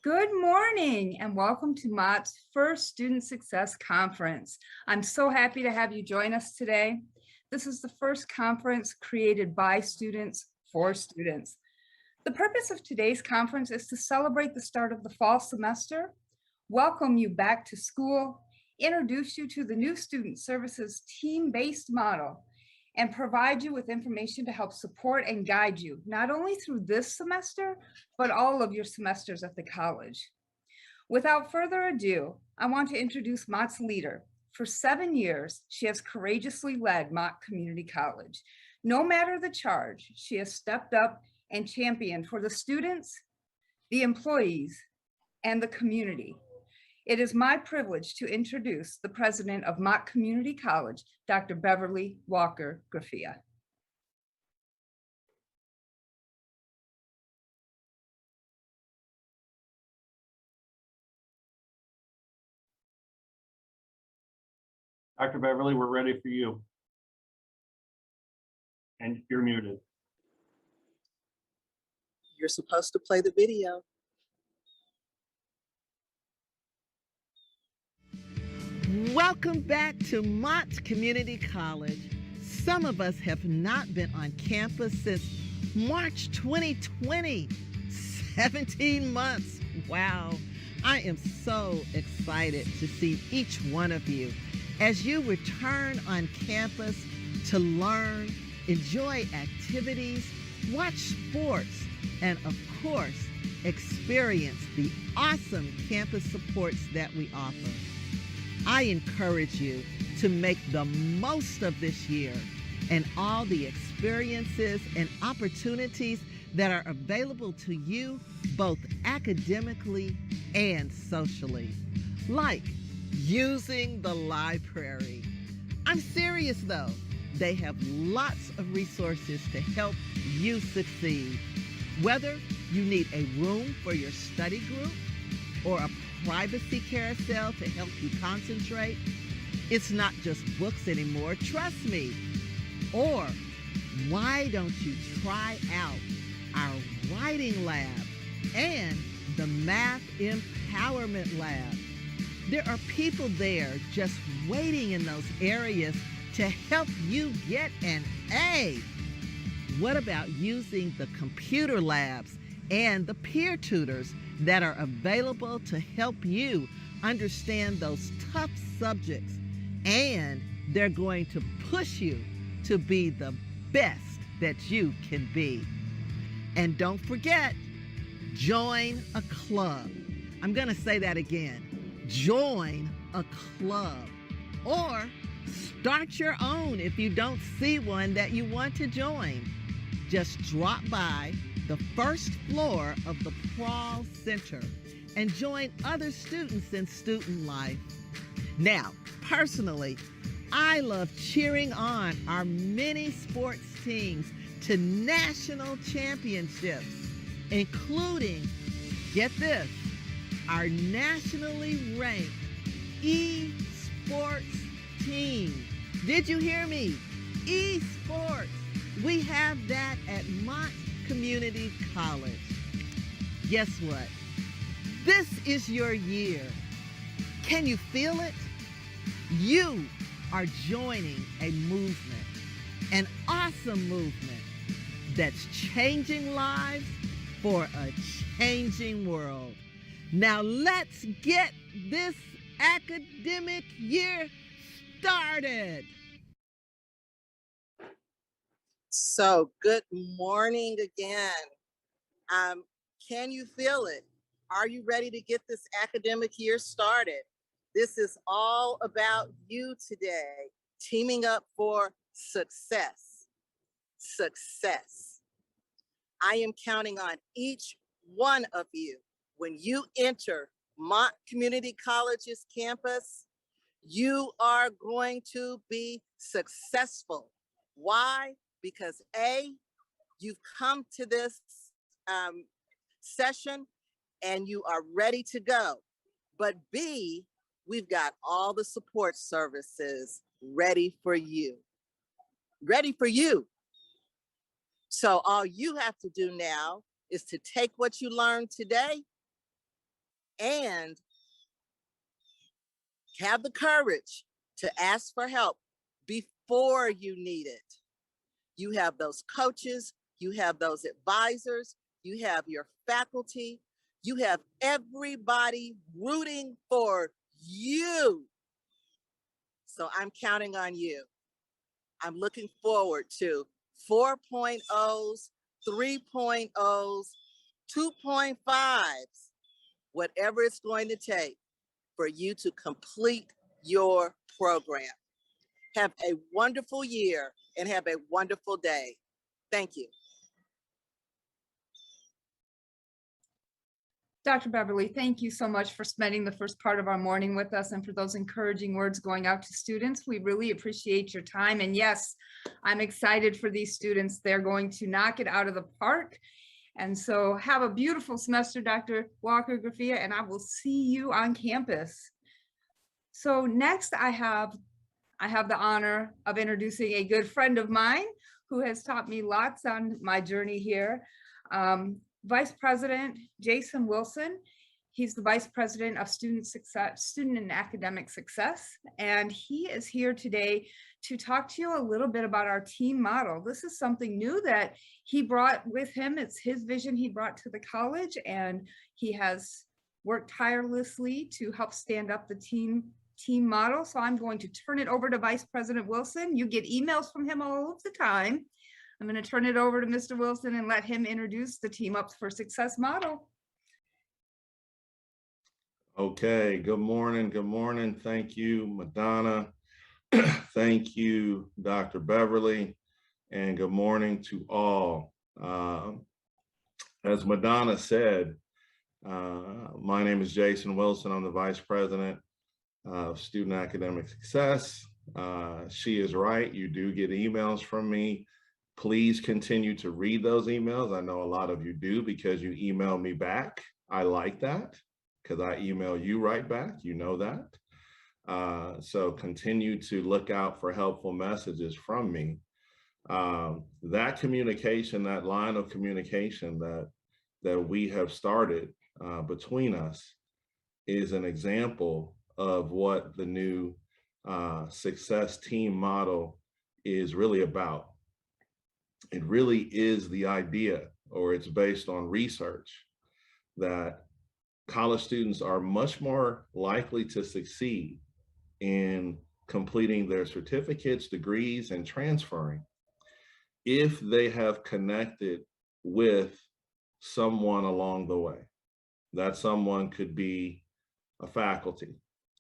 Good morning and welcome to Mott's first Student Success Conference. I'm so happy to have you join us today. This is the first conference created by students for students. The purpose of today's conference is to celebrate the start of the fall semester, welcome you back to school, introduce you to the new Student Services team-based model, and provide you with information to help support and guide you, not only through this semester, but all of your semesters at the college. Without further ado, I want to introduce Mott's leader. For 7 years, she has courageously led Mott Community College. No matter the charge, she has stepped up and championed for the students, the employees, and the community. It is my privilege to introduce the president of Mott Community College, Dr. Beverly Walker Graffia. Dr. Beverly, we're ready for you. And you're muted. You're supposed to play the video. Welcome back to Mott Community College. Some of us have not been on campus since March 2020, 17 months. Wow. I am so excited to see each one of you as you return on campus to learn, enjoy activities, watch sports, and of course, experience the awesome campus supports that we offer. I encourage you to make the most of this year and all the experiences and opportunities that are available to you both academically and socially, like using the library. I'm serious though. They have lots of resources to help you succeed. Whether you need a room for your study group or a privacy carousel to help you concentrate, it's not just books anymore, trust me. Or why don't you try out our writing lab and the math empowerment lab? There are people there just waiting in those areas to help you get an A. What about using the computer labs and the peer tutors that are available to help you understand those tough subjects? And they're going to push you to be the best that you can be. And don't forget, join a club. I'm going to say that again. Join a club or start your own if you don't see one that you want to join. Just drop by the first floor of the Prahl Center and join other students in student life. Now, personally, I love cheering on our many sports teams to national championships, including, get this, our nationally ranked esports team. Did you hear me? Esports. We have that at Mott Community College. Guess what? This is your year. Can you feel it? You are joining a movement, an awesome movement that's changing lives for a changing world. Now let's get this academic year started. So good morning again. Can you feel it? Are you ready to get this academic year started? This is all about you today, teaming up for success. Success. I am counting on each one of you. When you enter Mott Community College's campus, you are going to be successful. Why? Because A, you've come to this session and you are ready to go. But B, we've got all the support services ready for you. Ready for you. So all you have to do now is to take what you learned today and have the courage to ask for help before you need it. You have those coaches, you have those advisors, you have your faculty, you have everybody rooting for you. So I'm counting on you. I'm looking forward to 4.0s, 3.0s, 2.5s, whatever it's going to take for you to complete your program. Have a wonderful year and have a wonderful day. Thank you. Dr. Beverly, thank you so much for spending the first part of our morning with us and for those encouraging words going out to students. We really appreciate your time. And yes, I'm excited for these students. They're going to knock it out of the park. And so have a beautiful semester, Dr. Walker-Grafia, and I will see you on campus. So next I have the honor of introducing a good friend of mine who has taught me lots on my journey here. Vice President Jason Wilson. He's the Vice President of Student and Academic Success. And he is here today to talk to you a little bit about our team model. This is something new that he brought with him. It's his vision he brought to the college, and he has worked tirelessly to help stand up the team model. So I'm going to turn it over to Vice President Wilson. You get emails from him all of the time. I'm going to turn it over to Mr. Wilson and let him introduce the Team Up for Success model. Okay, good morning. Good morning. Thank you, Madonna. Thank you, Dr. Beverly, and good morning to all. As Madonna said, my name is Jason Wilson. I'm the Vice President of Student Academic Success. She is right. You do get emails from me. Please continue to read those emails. I know a lot of you do because you email me back. I like that because I email you right back. You know that. So continue to look out for helpful messages from me. That communication, that line of communication that we have started between us is an example of what the new success team model is really about. It really is the idea, or it's based on research, that college students are much more likely to succeed in completing their certificates, degrees, and transferring if they have connected with someone along the way. That someone could be a faculty,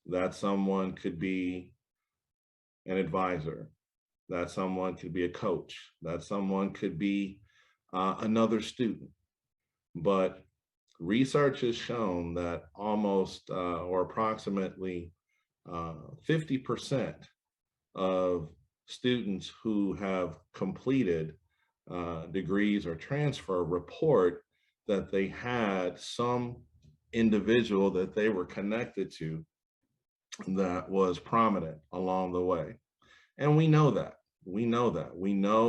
that someone could be an advisor, that someone could be a coach, that someone could be another student. But research has shown that almost or approximately 50% of students who have completed degrees or transfer report that they had some individual that they were connected to that was prominent along the way. And we know that. We know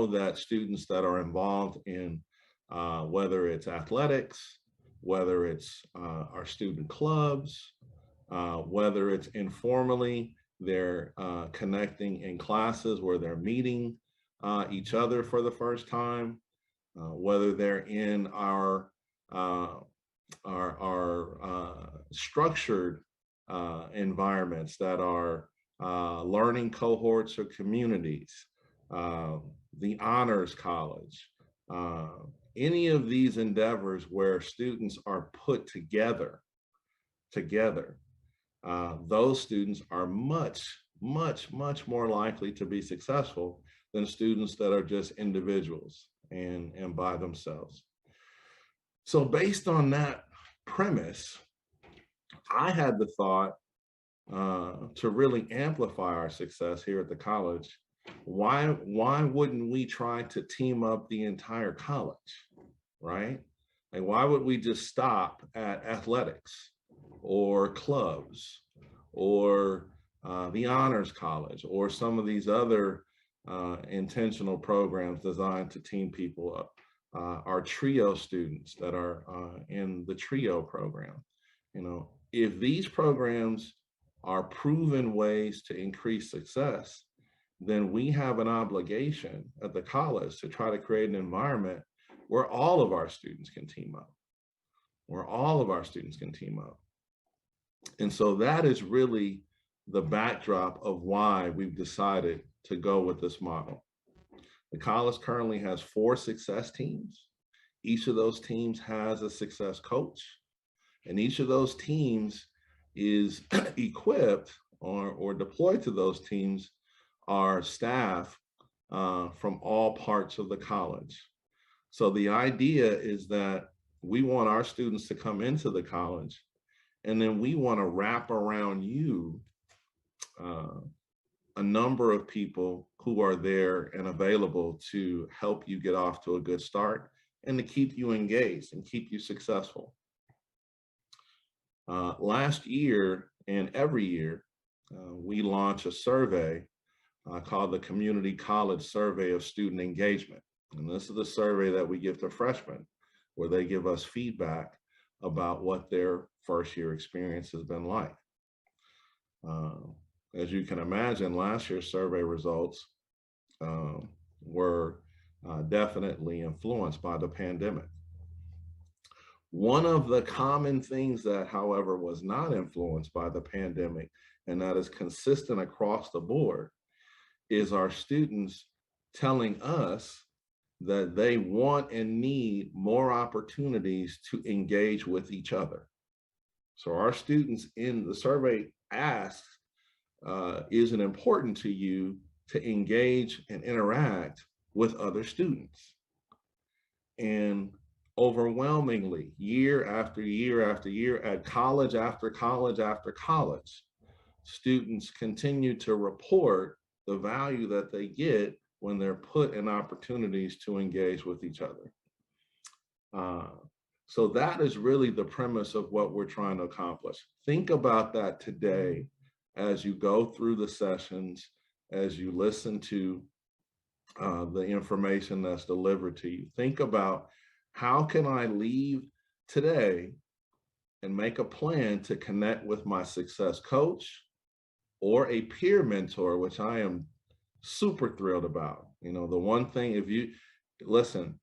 that students that are involved in whether it's athletics, whether it's our student clubs, whether it's informally, they're connecting in classes where they're meeting each other for the first time, whether they're in our structured environments that are learning cohorts or communities, the honors college, any of these endeavors where students are put together, those students are much more likely to be successful than students that are just individuals and by themselves. So based on that premise, I had the thought to really amplify our success here at the college. Why wouldn't we try to team up the entire college, right? Like, why would we just stop at athletics or clubs or the honors college or some of these other intentional programs designed to team people up? Our TRIO students that are in the TRIO program, if these programs are proven ways to increase success, then we have an obligation at the college to try to create an environment where all of our students can team up, where all of our students can team up. And so that is really the backdrop of why we've decided to go with this model. The college currently has 4 success teams. Each of those teams has a success coach, and each of those teams is equipped or deployed to those teams are staff from all parts of the college. So the idea is that we want our students to come into the college, and then we want to wrap around you a number of people who are there and available to help you get off to a good start and to keep you engaged and keep you successful. Last year and every year, we launch a survey called the Community College Survey of Student Engagement. And this is the survey that we give to freshmen, where they give us feedback about what their first year experience has been like. As you can imagine, last year's survey results were definitely influenced by the pandemic. One of the common things that, however, was not influenced by the pandemic, and that is consistent across the board, is our students telling us that they want and need more opportunities to engage with each other. So our students in the survey asks, is it important to you to engage and interact with other students? And overwhelmingly, year after year after year, at college after college after college, students continue to report the value that they get when they're put in opportunities to engage with each other. So that is really the premise of what we're trying to accomplish. Think about that today as you go through the sessions, as you listen to the information that's delivered to you. Think about, how can I leave today and make a plan to connect with my success coach or a peer mentor, which I am super thrilled about. You know, the one thing, if you listen,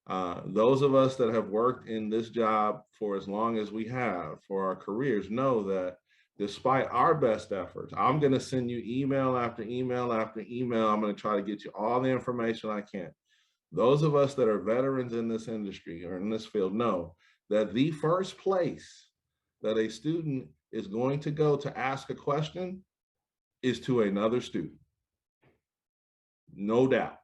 those of us that have worked in this job for as long as we have for our careers know that despite our best efforts, I'm going to send you email after email after email. I'm going to try to get you all the information I can. Those of us that are veterans in this industry or in this field know that the first place that a student is going to go to ask a question is to another student. No doubt.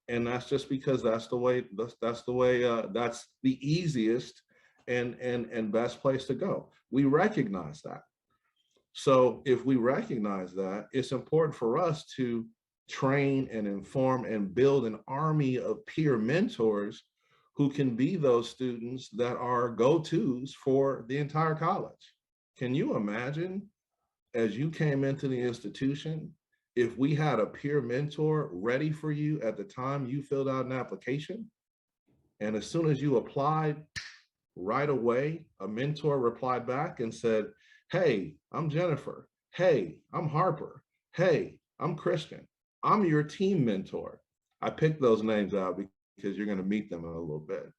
And that's just because that's the way, that's the easiest and best place to go. We recognize that. So if we recognize that, it's important for us to train and inform and build an army of peer mentors who can be those students that are go-tos for the entire college. Can you imagine, as you came into the institution, if we had a peer mentor ready for you at the time you filled out an application, and as soon as you applied, right away, a mentor replied back and said, hey, I'm Jennifer. Hey, I'm Harper. Hey, I'm Christian. I'm your team mentor. I picked those names out because you're going to meet them in a little bit.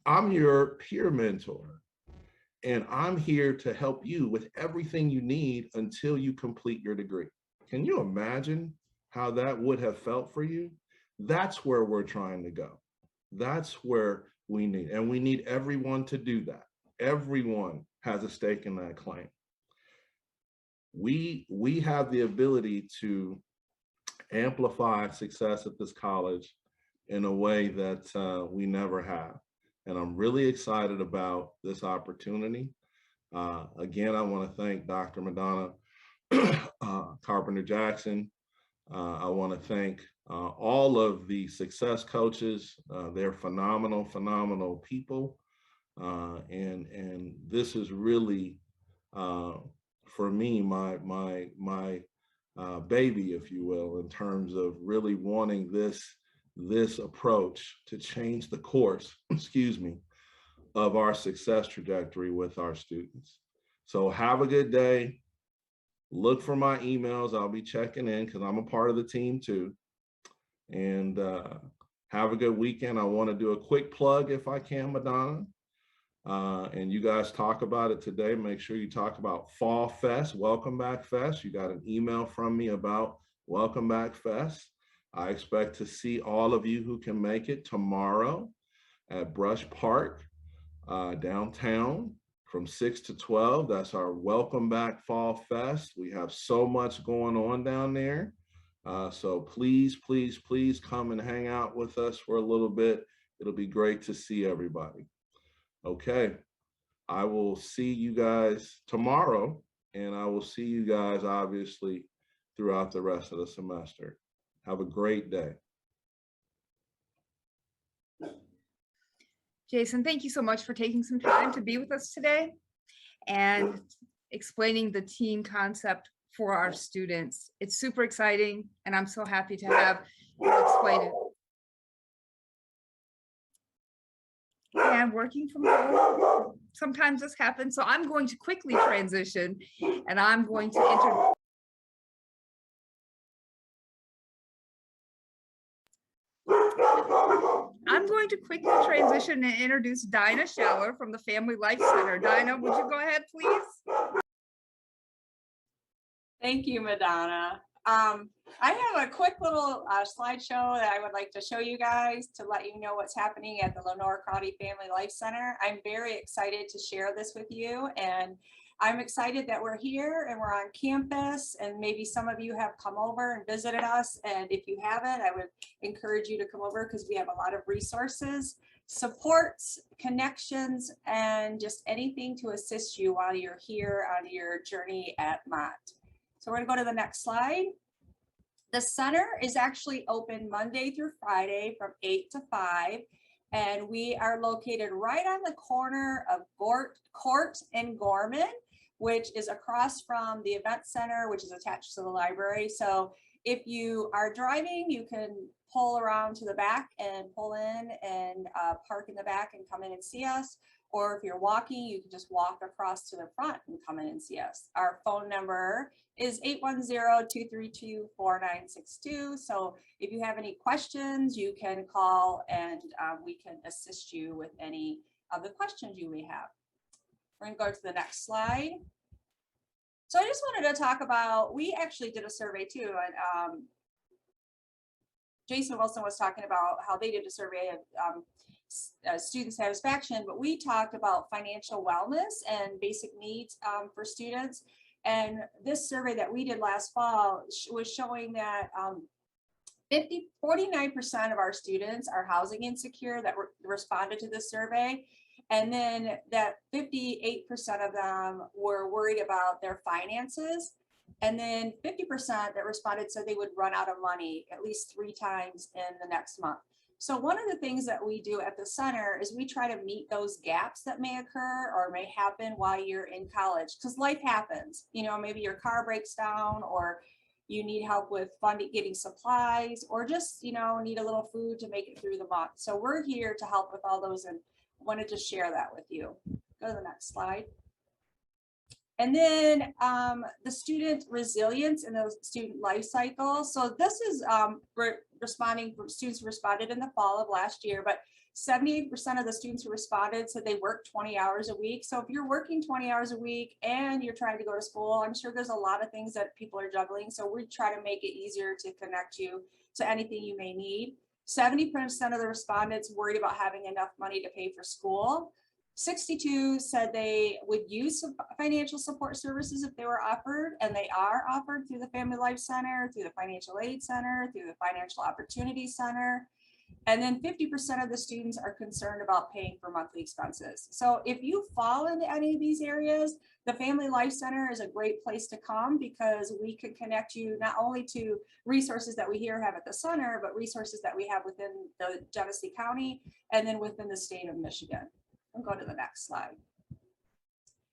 I'm your peer mentor, and I'm here to help you with everything you need until you complete your degree. Can you imagine how that would have felt for you? That's where we're trying to go. That's where we need, and we need everyone to do that. Everyone has a stake in that claim. We have the ability to amplify success at this college in a way that we never have. And I'm really excited about this opportunity. Again, I want to thank Dr. Madonna Carpenter Jackson. I want to thank all of the success coaches. They're phenomenal, phenomenal people. And this is really, for me, my baby, if you will, in terms of really wanting this approach to change the course, excuse me, of our success trajectory with our students. So have a good day. Look for my emails. I'll be checking in because I'm a part of the team too. And have a good weekend. I want to do a quick plug if I can, Madonna. And you guys talk about it today. Make sure you talk about Fall Fest, Welcome Back Fest. You got an email from me about Welcome Back Fest. I expect to see all of you who can make it tomorrow at Brush Park downtown from 6 to 12. That's our Welcome Back Fall Fest. We have so much going on down there. So please, please, please come and hang out with us for a little bit. It'll be great to see everybody. Okay, I will see you guys tomorrow, and I will see you guys obviously throughout the rest of the semester. Have a great day. Jason, thank you so much for taking some time to be with us today and explaining the team concept for our students. It's super exciting, and I'm so happy to have you explain it. And working from home, sometimes this happens. So I'm going to quickly transition, and I'm going to quickly transition and introduce Dinah Scheller from the Family Life Center. Dinah, would you go ahead, please? Thank you, Madonna. I have a quick little slideshow that I would like to show you guys to let you know what's happening at the Lenore Crowdy Family Life Center. I'm very excited to share this with you, and I'm excited that we're here and we're on campus, and maybe some of you have come over and visited us. And if you haven't, I would encourage you to come over because we have a lot of resources, supports, connections, and just anything to assist you while you're here on your journey at Mott. So we're going to go to the next slide. The center is actually open Monday through Friday from 8 to 5. And we are located right on the corner of Court and Gorman, which is across from the event center, which is attached to the library. So if you are driving, you can pull around to the back and pull in and park in the back and come in and see us. Or if you're walking, you can just walk across to the front and come in and see us. Our phone number is 810-232-4962. So if you have any questions, you can call and we can assist you with any of the questions you may have. We're gonna go to the next slide. So I just wanted to talk about, we actually did a survey too, and Jason Wilson was talking about how they did a survey of student satisfaction, but we talked about financial wellness and basic needs for students. And this survey that we did last fall was showing that 49% of our students are housing insecure that responded to this survey. And then that 58% of them were worried about their finances. And then 50% that responded said they would run out of money at least 3 times in the next month. So one of the things that we do at the center is we try to meet those gaps that may occur or may happen while you're in college, because life happens. You know, maybe your car breaks down, or you need help with funding, getting supplies, or just, you know, need a little food to make it through the month. So we're here to help with all those, and wanted to share that with you. Go to the next slide. And then the student resilience and the student life cycle. So this is responding from students who responded in the fall of last year, but 78% of the students who responded said they work 20 hours a week. So if you're working 20 hours a week and you're trying to go to school, I'm sure there's a lot of things that people are juggling. So we try to make it easier to connect you to anything you may need. 70% of the respondents worried about having enough money to pay for school. 62 said they would use financial support services if they were offered, and they are offered through the Family Life Center, through the Financial Aid Center, through the Financial Opportunity Center. And then 50% of the students are concerned about paying for monthly expenses. So if you fall into any of these areas, the Family Life Center is a great place to come, because we can connect you not only to resources that we here have at the center, but resources that we have within the Genesee County and then within the state of Michigan. I'll go to the next slide.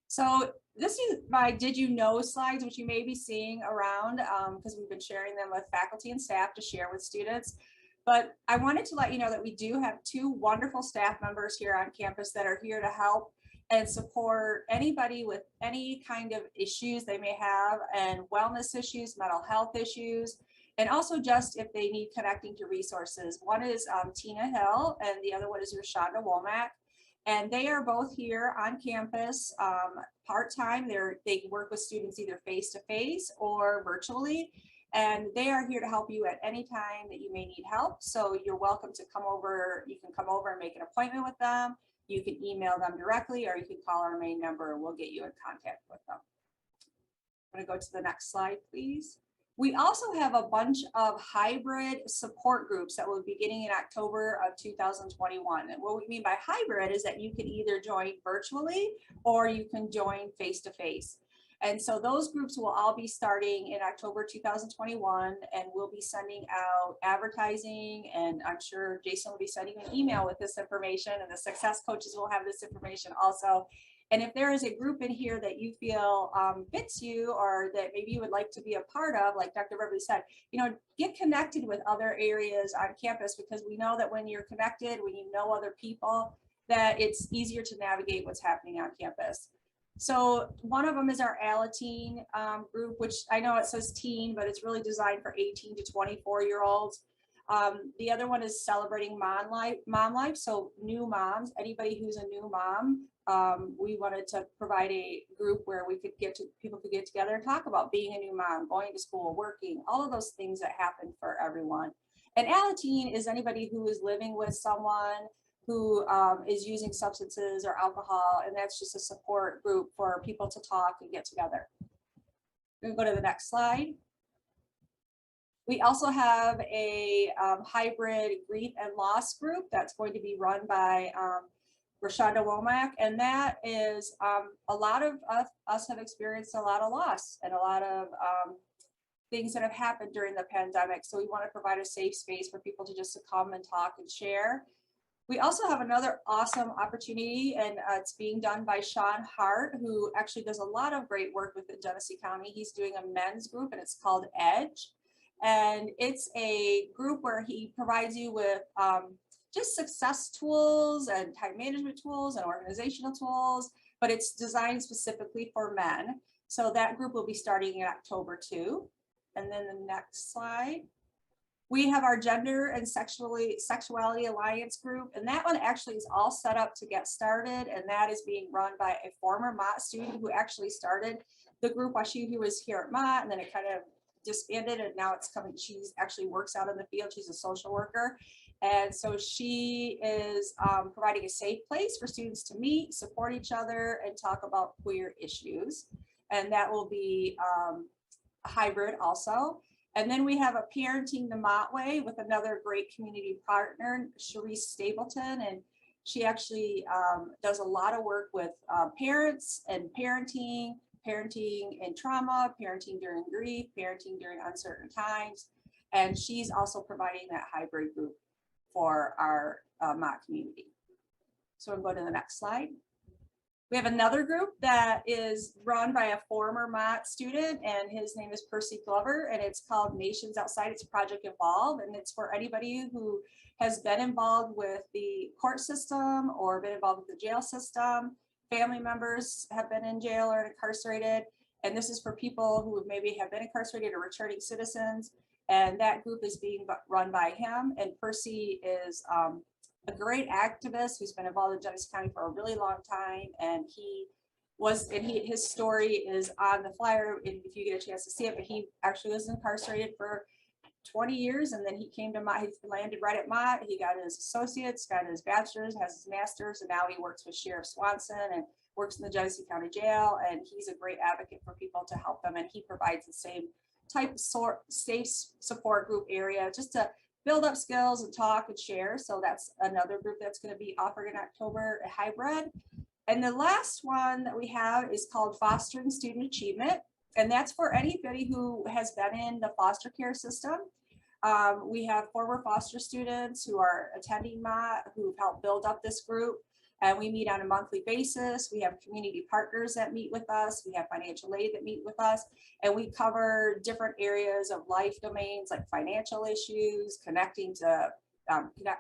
So this is my Did You Know slides, which you may be seeing around because we've been sharing them with faculty and staff to share with students. But I wanted to let you know that we do have 2 wonderful staff members here on campus that are here to help and support anybody with any kind of issues they may have, and wellness issues, mental health issues, and also just if they need connecting to resources. One is Tina Hill, and the other one is Rashonda Womack. And they are both here on campus part-time. They work with students either face-to-face or virtually. And they are here to help you at any time that you may need help. So you're welcome to come over. You can come over and make an appointment with them. You can email them directly, or you can call our main number and we'll get you in contact with them. I'm going to go to the next slide, please. We also have a bunch of hybrid support groups that will be beginning in October of 2021. And what we mean by hybrid is that you can either join virtually or you can join face-to-face. And so those groups will all be starting in October 2021, and we'll be sending out advertising, and I'm sure Jason will be sending you an email with this information, and the success coaches will have this information also. And if there is a group in here that you feel fits you, or that maybe you would like to be a part of, like Dr. Beverly said, get connected with other areas on campus, because we know that when you're connected, when you know other people, that it's easier to navigate what's happening on campus. So one of them is our Alateen group, which I know it says teen, but it's really designed for 18 to 24-year-olds. The other one is Celebrating Mom Life. So new moms, anybody who's a new mom, we wanted to provide a group where people could get together and talk about being a new mom, going to school, working, all of those things that happen for everyone. And Alateen is anybody who is living with someone who is using substances or alcohol, and that's just a support group for people to talk and get together. We're going to go to the next slide. We also have a hybrid grief and loss group that's going to be run by Rashonda Womack, and that is a lot of us have experienced a lot of loss and a lot of things that have happened during the pandemic. So we want to provide a safe space for people to just come and talk and share. We also have another awesome opportunity, and it's being done by Sean Hart, who actually does a lot of great work within Genesee County. He's doing a men's group, and it's called EDGE. And it's a group where he provides you with just success tools and time management tools and organizational tools, but it's designed specifically for men. So that group will be starting in October too. And then the next slide. We have our Gender and Sexuality Alliance group, and that one actually is all set up to get started, and that is being run by a former Mott student who actually started the group while she was here at Mott, and then it kind of disbanded, and now it's coming. She actually works out in the field. She's a social worker, and so she is providing a safe place for students to meet, support each other, and talk about queer issues, and that will be a hybrid also. And then we have a Parenting the Mott Way with another great community partner, Sharice Stapleton, and she actually does a lot of work with parents and parenting in trauma, parenting during grief, parenting during uncertain times, and she's also providing that hybrid group for our Mott community. So we'll go to the next slide. We have another group that is run by a former Mott student, and his name is Percy Glover, and it's called Nations Outside. It's Project Evolve, and it's for anybody who has been involved with the court system or been involved with the jail system. Family members have been in jail or incarcerated, and this is for people who maybe have been incarcerated or returning citizens, and that group is being run by him. And Percy is a great activist who's been involved in Genesee County for a really long time, and his story is on the flyer if you get a chance to see it. But he actually was incarcerated for 20 years, and then he came to Mott. He landed right at Mott. He got his associates, got his bachelor's, has his master's, and now he works with Sheriff Swanson and works in the Genesee County Jail. And he's a great advocate for people to help them, and he provides the same type of safe support group area just to build up skills and talk and share. So that's another group that's going to be offered in October, a hybrid. And the last one that we have is called Fostering Student Achievement. And that's for anybody who has been in the foster care system. We have former foster students who are attending Mott who've helped build up this group. And we meet on a monthly basis. We have community partners that meet with us. We have financial aid that meet with us. And we cover different areas of life domains like financial issues, connecting to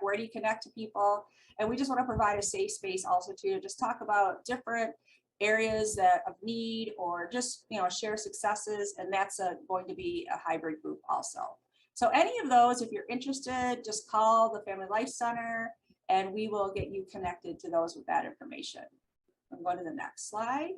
where do you connect to people? And we just want to provide a safe space also to just talk about different areas that of need, or just, you know, share successes. And that's going to be a hybrid group also. So any of those, if you're interested, just call the Family Life Center and we will get you connected to those with that information. I'm going to the next slide.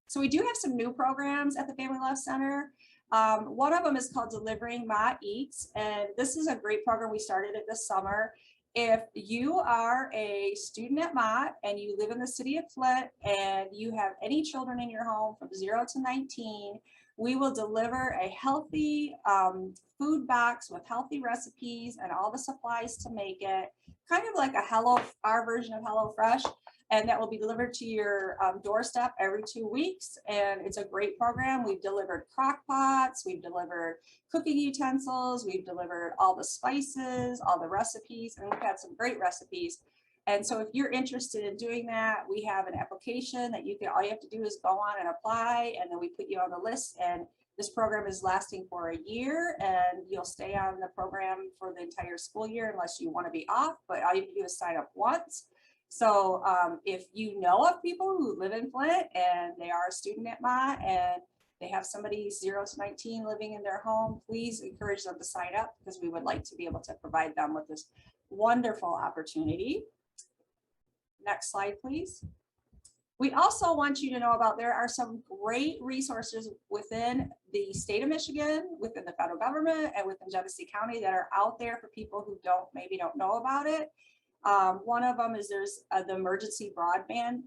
So we do have some new programs at the Family Life Center. One of them is called Delivering Mott Eats, and this is a great program. We started it this summer. If you are a student at Mott and you live in the city of Flint and you have any children in your home from 0 to 19, we will deliver a healthy food box with healthy recipes and all the supplies to make it, kind of like our version of HelloFresh. And that will be delivered to your doorstep every 2 weeks. And it's a great program. We've delivered crock pots, we've delivered cooking utensils, we've delivered all the spices, all the recipes, and we've had some great recipes. And so if you're interested in doing that, we have an application that all you have to do is go on and apply, and then we put you on the list. And this program is lasting for a year, and you'll stay on the program for the entire school year unless you want to be off, but all you have to do is sign up once. So if you know of people who live in Flint and they are a student at Mott and they have somebody 0 to 19 living in their home, please encourage them to sign up, because we would like to be able to provide them with this wonderful opportunity. Next slide, please. We also want you to know about, there are some great resources within the state of Michigan, within the federal government, and within Genesee County that are out there for people who maybe don't know about it. One of them is there's the emergency broadband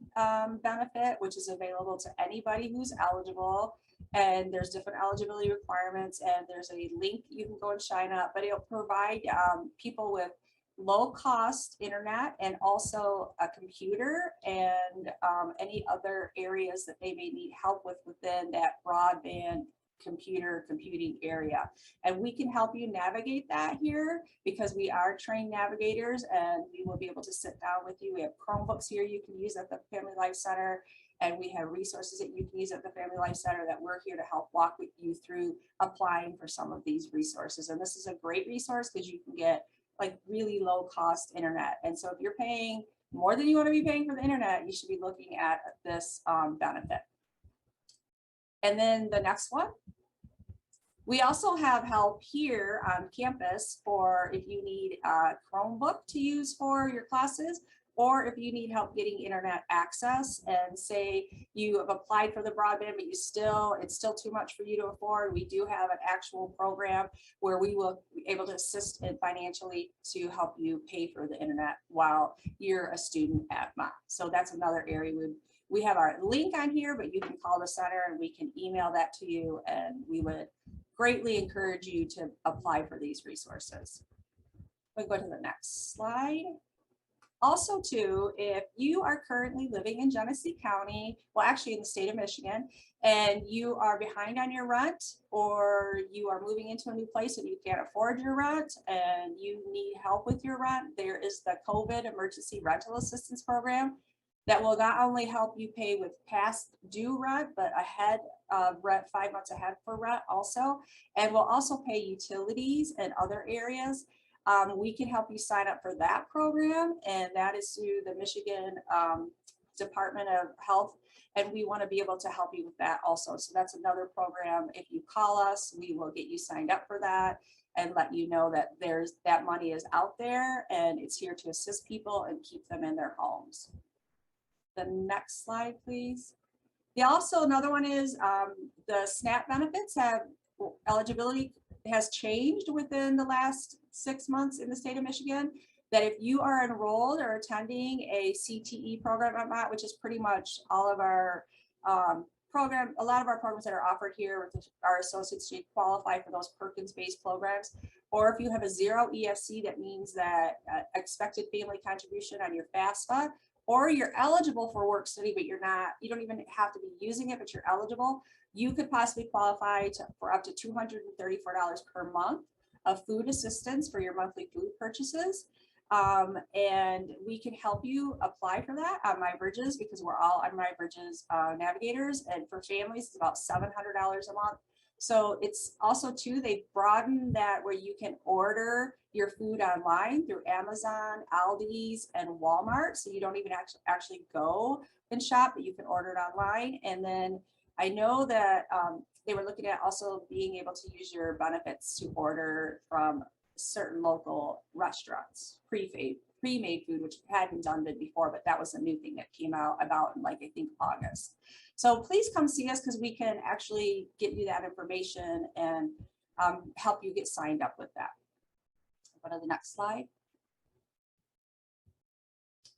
benefit, which is available to anybody who's eligible. And there's different eligibility requirements, and there's a link you can go and sign up, but it'll provide people with low cost internet and also a computer and any other areas that they may need help with within that broadband computing area. And we can help you navigate that here, because we are trained navigators, and we will be able to sit down with you. We have Chromebooks here you can use at the Family Life Center, and we have resources that you can use at the Family Life Center that we're here to help walk with you through applying for some of these resources. And this is a great resource because you can get like really low cost internet. And so if you're paying more than you want to be paying for the internet, you should be looking at this benefit. And then the next one, we also have help here on campus for if you need a Chromebook to use for your classes, or if you need help getting internet access, and say you have applied for the broadband, but it's still too much for you to afford. We do have an actual program where we will be able to assist in financially to help you pay for the internet while you're a student at Mott. So that's another area we have our link on here, but you can call the center and we can email that to you, and we would greatly encourage you to apply for these resources. We go to the next slide. Also too, if you are currently living in Genesee County, well, actually in the state of Michigan, and you are behind on your rent, or you are moving into a new place and you can't afford your rent and you need help with your rent, there is the COVID Emergency Rental Assistance Program that will not only help you pay with past due rent, but ahead of rent, 5 months ahead for rent also, and will also pay utilities and other areas. We can help you sign up for that program, and that is through the Michigan Department of Health, and we want to be able to help you with that also. So that's another program. If you call us, we will get you signed up for that and let you know that that money is out there and it's here to assist people and keep them in their homes. The next slide, please. Another one is the SNAP benefits eligibility has changed within the last 6 months in the state of Michigan, that if you are enrolled or attending a CTE program at Mott, which is pretty much all of our a lot of our programs that are offered here with our associates, you qualify for those Perkins-based programs. Or if you have a 0 EFC, that means that expected family contribution on your FAFSA, or you're eligible for work study, but you don't even have to be using it, but you're eligible, you could possibly qualify for up to $234 per month of food assistance for your monthly food purchases. And we can help you apply for that on MyBridges, because we're all on MyBridges navigators. And for families, it's about $700 a month. So it's also too, they've broadened that where you can order your food online through Amazon, Aldi's, and Walmart. So you don't even actually go and shop, but you can order it online. And then I know that they were looking at also being able to use your benefits to order from certain local restaurants, pre-made food, which hadn't done it before, but that was a new thing that came out about in, like, I think August. So please come see us, because we can actually get you that information and help you get signed up with that. Go to the next slide.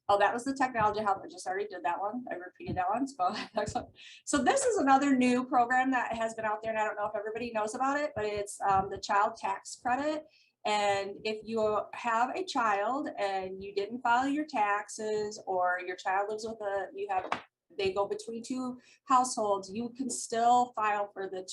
Oh, that was the technology help. I just already did that one. I repeated that one. So this is another new program that has been out there, and I don't know if everybody knows about it, but it's the child tax credit. And if you have a child and you didn't file your taxes, or your child lives with they go between two households, you can still file for the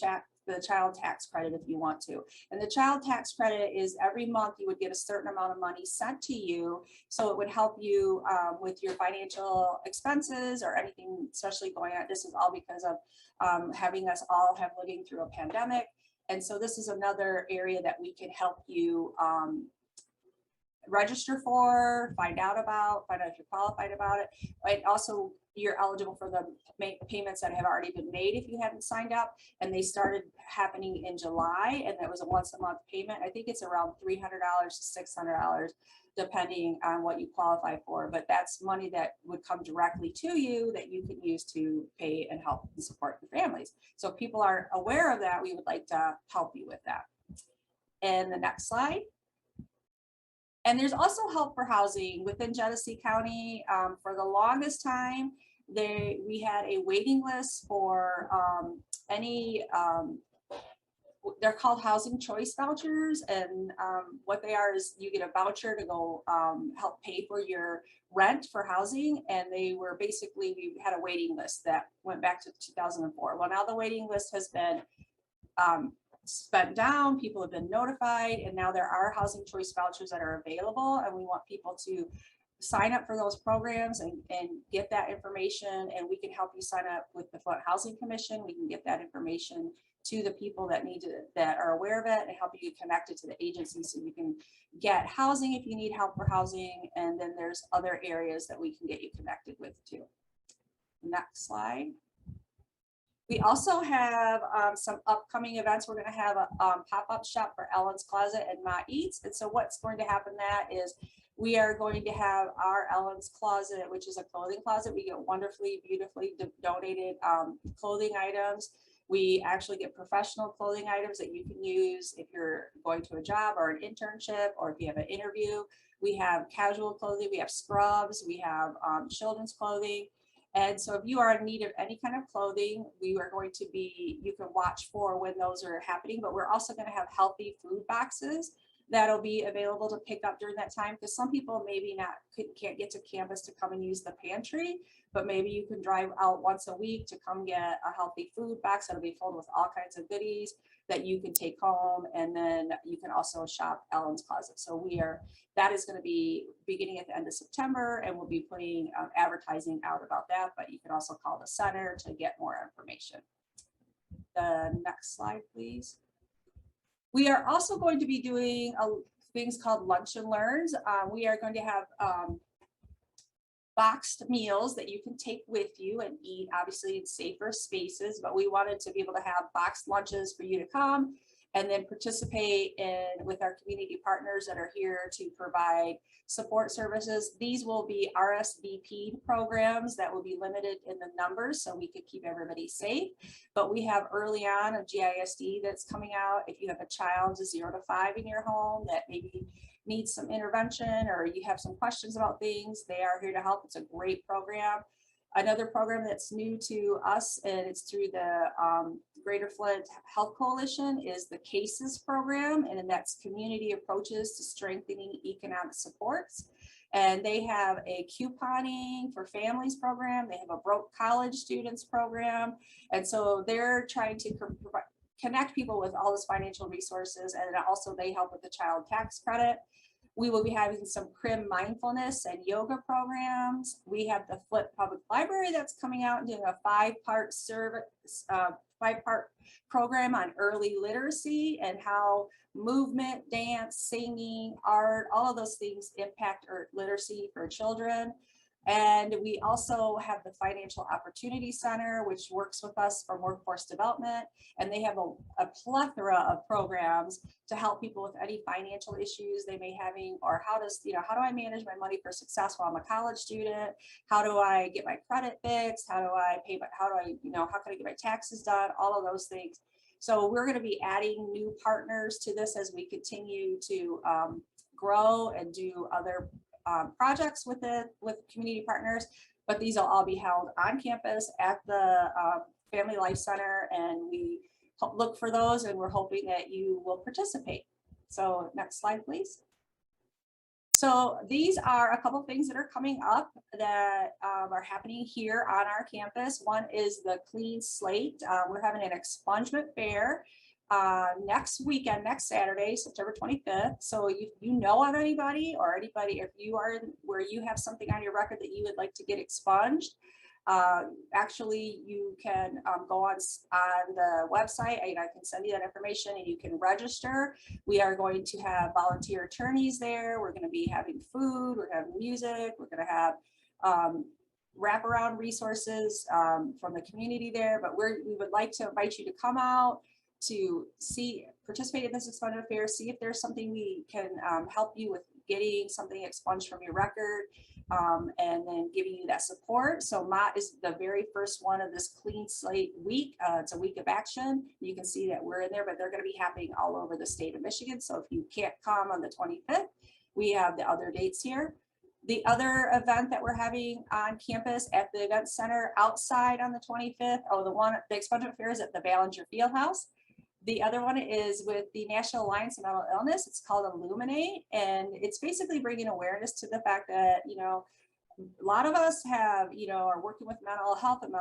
child tax credit if you want to. And the child tax credit is every month you would get a certain amount of money sent to you. So it would help you with your financial expenses or anything, especially going on. This is all because of having us all have living through a pandemic. And so this is another area that we can help you register for, find out if you're qualified about it. And also, you're eligible for the payments that have already been made if you haven't signed up. And they started happening in July, and that was a once a month payment. I think it's around $300 to $600, depending on what you qualify for. But that's money that would come directly to you that you can use to pay and help and support your families. So if people aren't aware of that, we would like to help you with that. And the next slide. And there's also help for housing within Genesee County. For the longest time, we had a waiting list for they're called housing choice vouchers. And what they are is you get a voucher to go help pay for your rent for housing. And they were basically, we had a waiting list that went back to 2004. Well, now the waiting list has been spent down, people have been notified, and now there are housing choice vouchers that are available, and we want people to sign up for those programs and get that information, and we can help you sign up with the Flint Housing Commission. We can get that information to the people that that are aware of it, and help you get connected to the agency so you can get housing if you need help for housing. And then there's other areas that we can get you connected with too. Next slide. We also have some upcoming events. We're going to have a pop-up shop for Ellen's Closet and Ma Eats. And so what's going to happen that is we are going to have our Ellen's Closet, which is a clothing closet. We get wonderfully, beautifully donated clothing items. We actually get professional clothing items that you can use if you're going to a job or an internship, or if you have an interview. We have casual clothing, we have scrubs, we have children's clothing. And so if you are in need of any kind of clothing, you can watch for when those are happening, but we're also going to have healthy food boxes that'll be available to pick up during that time, because some people maybe can't get to campus to come and use the pantry, but maybe you can drive out once a week to come get a healthy food box that'll be filled with all kinds of goodies that you can take home. And then you can also shop Ellen's Closet. So that is going to be beginning at the end of September, and we'll be putting advertising out about that, but you can also call the center to get more information. The next slide, please. We are also going to be doing things called Lunch and Learns. We are going to have boxed meals that you can take with you and eat, obviously in safer spaces, but we wanted to be able to have boxed lunches for you to come and then participate with our community partners that are here to provide support services. These will be RSVP programs that will be limited in the numbers so we could keep everybody safe. But we have early on a GISD that's coming out. If you have a child 0 to 5 in your home that maybe needs some intervention, or you have some questions about things, they are here to help. It's a great program. Another program that's new to us, and it's through the Greater Flint Health Coalition, is the CASES program, and that's Community Approaches to Strengthening Economic Supports. And they have a couponing for families program. They have a broke college students program. And so they're trying to connect people with all those financial resources. And also they help with the child tax credit. We will be having some CRIM mindfulness and yoga programs. We have the Flint Public Library that's coming out and doing a 5-part service, 5-part program on early literacy and how movement, dance, singing, art, all of those things impact literacy for children. And we also have the Financial Opportunity Center, which works with us for workforce development. And they have a plethora of programs to help people with any financial issues they may having, or how do I manage my money for success while I'm a college student? How do I get my credit fixed? How can I get my taxes done? All of those things. So we're going to be adding new partners to this as we continue to grow and do other projects with community partners, but these will all be held on campus at the Family Life Center, and we look for those, and we're hoping that you will participate. So next slide, please. So these are a couple things that are coming up that are happening here on our campus. One is the Clean Slate. We're having an expungement fair next weekend, next Saturday, September 25th. So if you know of anybody, if you are where you have something on your record that you would like to get expunged, actually you can go on the website, and I can send you that information and you can register. We are going to have volunteer attorneys there. We're going to be having food, we're going to have music, we're going to have wraparound resources from the community there, but we would like to invite you to come out to participate in this expungement fair, see if there's something we can help you with getting something expunged from your record, and then giving you that support. So Mott is the very first one of this Clean Slate week. It's a week of action. You can see that we're in there, but they're going to be happening all over the state of Michigan. So if you can't come on the 25th, we have the other dates here. The other event that we're having on campus at the event center outside on the 25th, the expungement fair is at the Ballinger Fieldhouse. The other one is with the National Alliance on Mental Illness. It's called Illuminate, and it's basically bringing awareness to the fact that, a lot of us have, are working with mental health and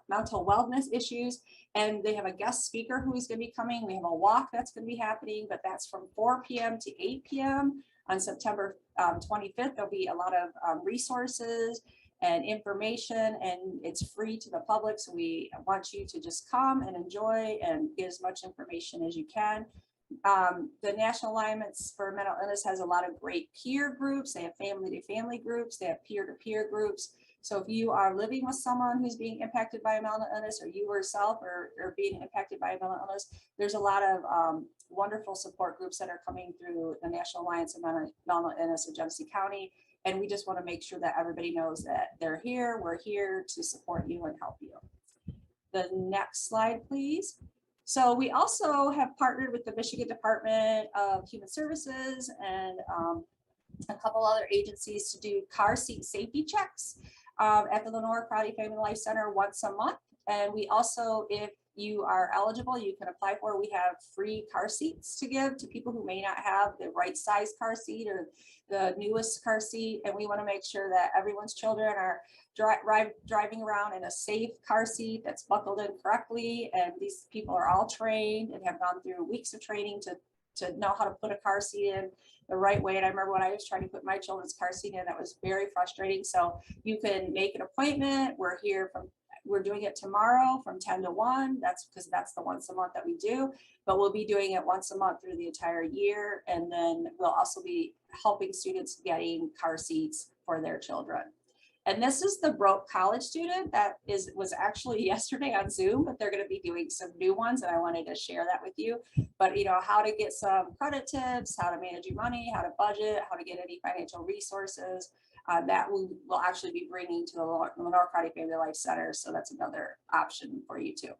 mental wellness issues, and they have a guest speaker who is going to be coming. We have a walk that's going to be happening, but that's from 4 p.m. to 8 p.m. on September 25th. There'll be a lot of resources and information, and it's free to the public. So we want you to just come and enjoy and get as much information as you can. The National Alliance for Mental Illness has a lot of great peer groups. They have family-to-family groups. They have peer-to-peer groups. So if you are living with someone who's being impacted by a mental illness, or you yourself are being impacted by a mental illness, there's a lot of wonderful support groups that are coming through the National Alliance of Mental Illness in Genesee County. And we just want to make sure that everybody knows that they're here. We're here to support you and help you. The next slide, please. So we also have partnered with the Michigan Department of Human Services and a couple other agencies to do car seat safety checks at the Lenore Crowdy Family Life Center once a month. And we also, if you are eligible, you can apply for, we have free car seats to give to people who may not have the right size car seat or the newest car seat. And we want to make sure that everyone's children are driving around in a safe car seat that's buckled in correctly. And these people are all trained and have gone through weeks of training to know how to put a car seat in the right way. And I remember when I was trying to put my children's car seat in, that was very frustrating. So you can make an appointment. We're doing it tomorrow from 10 to 1. That's because that's the once a month that we do, but we'll be doing it once a month through the entire year. And then we'll also be helping students getting car seats for their children. And this is the Broke College student that was actually yesterday on Zoom, but they're going to be doing some new ones, and I wanted to share that with you. But how to get some credit tips, how to manage your money, how to budget, how to get any financial resources. That we will actually be bringing to the Lenore Crowdy Family Life Center. So that's another option for you too.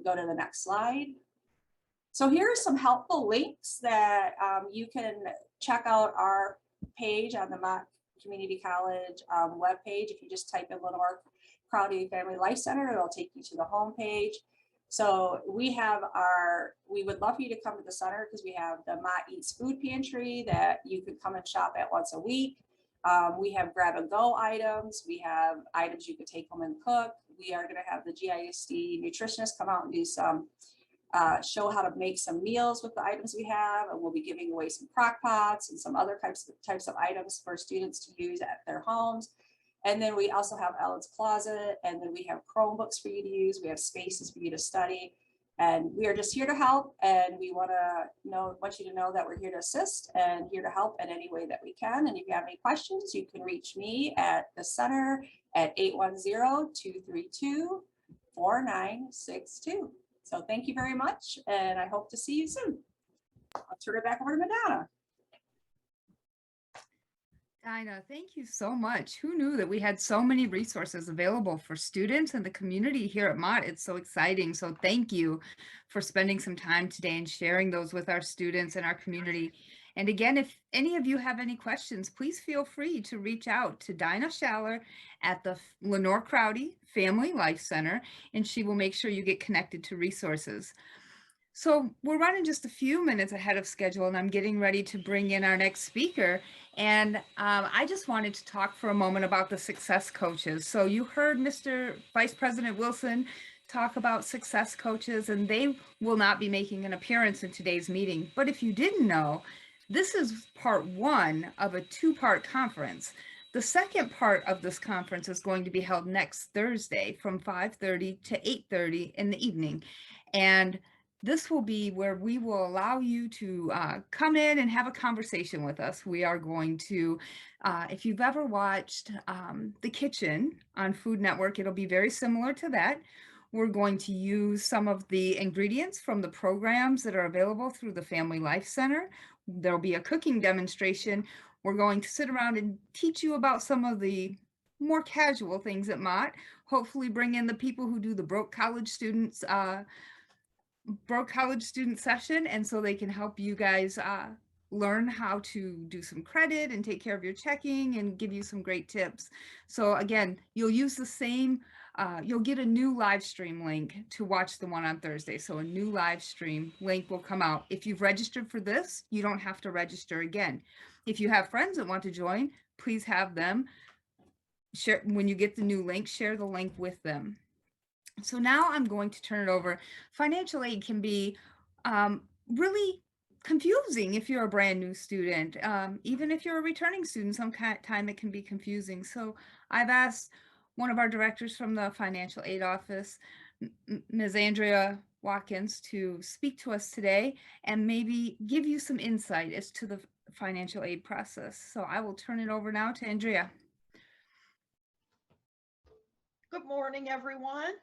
Go to the next slide. So here are some helpful links that you can check out our page on the Mott Community College webpage. If you just type in Lenore Crowdy Family Life Center, it'll take you to the home page. So we would love for you to come to the center because we have the Mott Eats Food Pantry that you could come and shop at once a week. We have grab and go items. We have items you could take home and cook. We are going to have the GISD nutritionist come out and do some show how to make some meals with the items we have, and we'll be giving away some crock pots and some other types of items for students to use at their homes. And then we also have Ellen's Closet, and then we have Chromebooks for you to use. We have spaces for you to study. And we are just here to help, and we want you to know that we're here to assist and here to help in any way that we can. And if you have any questions, you can reach me at the center at 810-232-4962. So thank you very much, and I hope to see you soon. I'll turn it back over to Madonna. Dinah, thank you so much. Who knew that we had so many resources available for students and the community here at Mott? It's so exciting. So thank you for spending some time today and sharing those with our students and our community. And again, if any of you have any questions, please feel free to reach out to Dinah Schaller at the Lenore Crowdy Family Life Center, and she will make sure you get connected to resources. So we're running just a few minutes ahead of schedule, and I'm getting ready to bring in our next speaker. And I just wanted to talk for a moment about the success coaches. So you heard Mr. Vice President Wilson talk about success coaches, and they will not be making an appearance in today's meeting. But if you didn't know, this is part one of a two-part conference. The second part of this conference is going to be held next Thursday from 5:30 to 8:30 in the evening. And this will be where we will allow you to come in and have a conversation with us. We are going to, if you've ever watched The Kitchen on Food Network, it'll be very similar to that. We're going to use some of the ingredients from the programs that are available through the Family Life Center. There'll be a cooking demonstration. We're going to sit around and teach you about some of the more casual things at Mott. Hopefully bring in the people who do the broke college student session, and so they can help you guys learn how to do some credit and take care of your checking and give you some great tips. So again, you'll use the same, you'll get a new live stream link to watch the one on Thursday. So a new live stream link will come out. If you've registered for this, you don't have to register again. If you have friends that want to join, please have them share. When you get the new link, share the link with them. So now I'm going to turn it over. Financial aid can be really confusing if you're a brand new student. Even if you're a returning student, sometimes it can be confusing. So I've asked one of our directors from the financial aid office, Ms. Andrea Watkins, to speak to us today and maybe give you some insight as to the financial aid process. So I will turn it over now to Andrea. Good morning, everyone.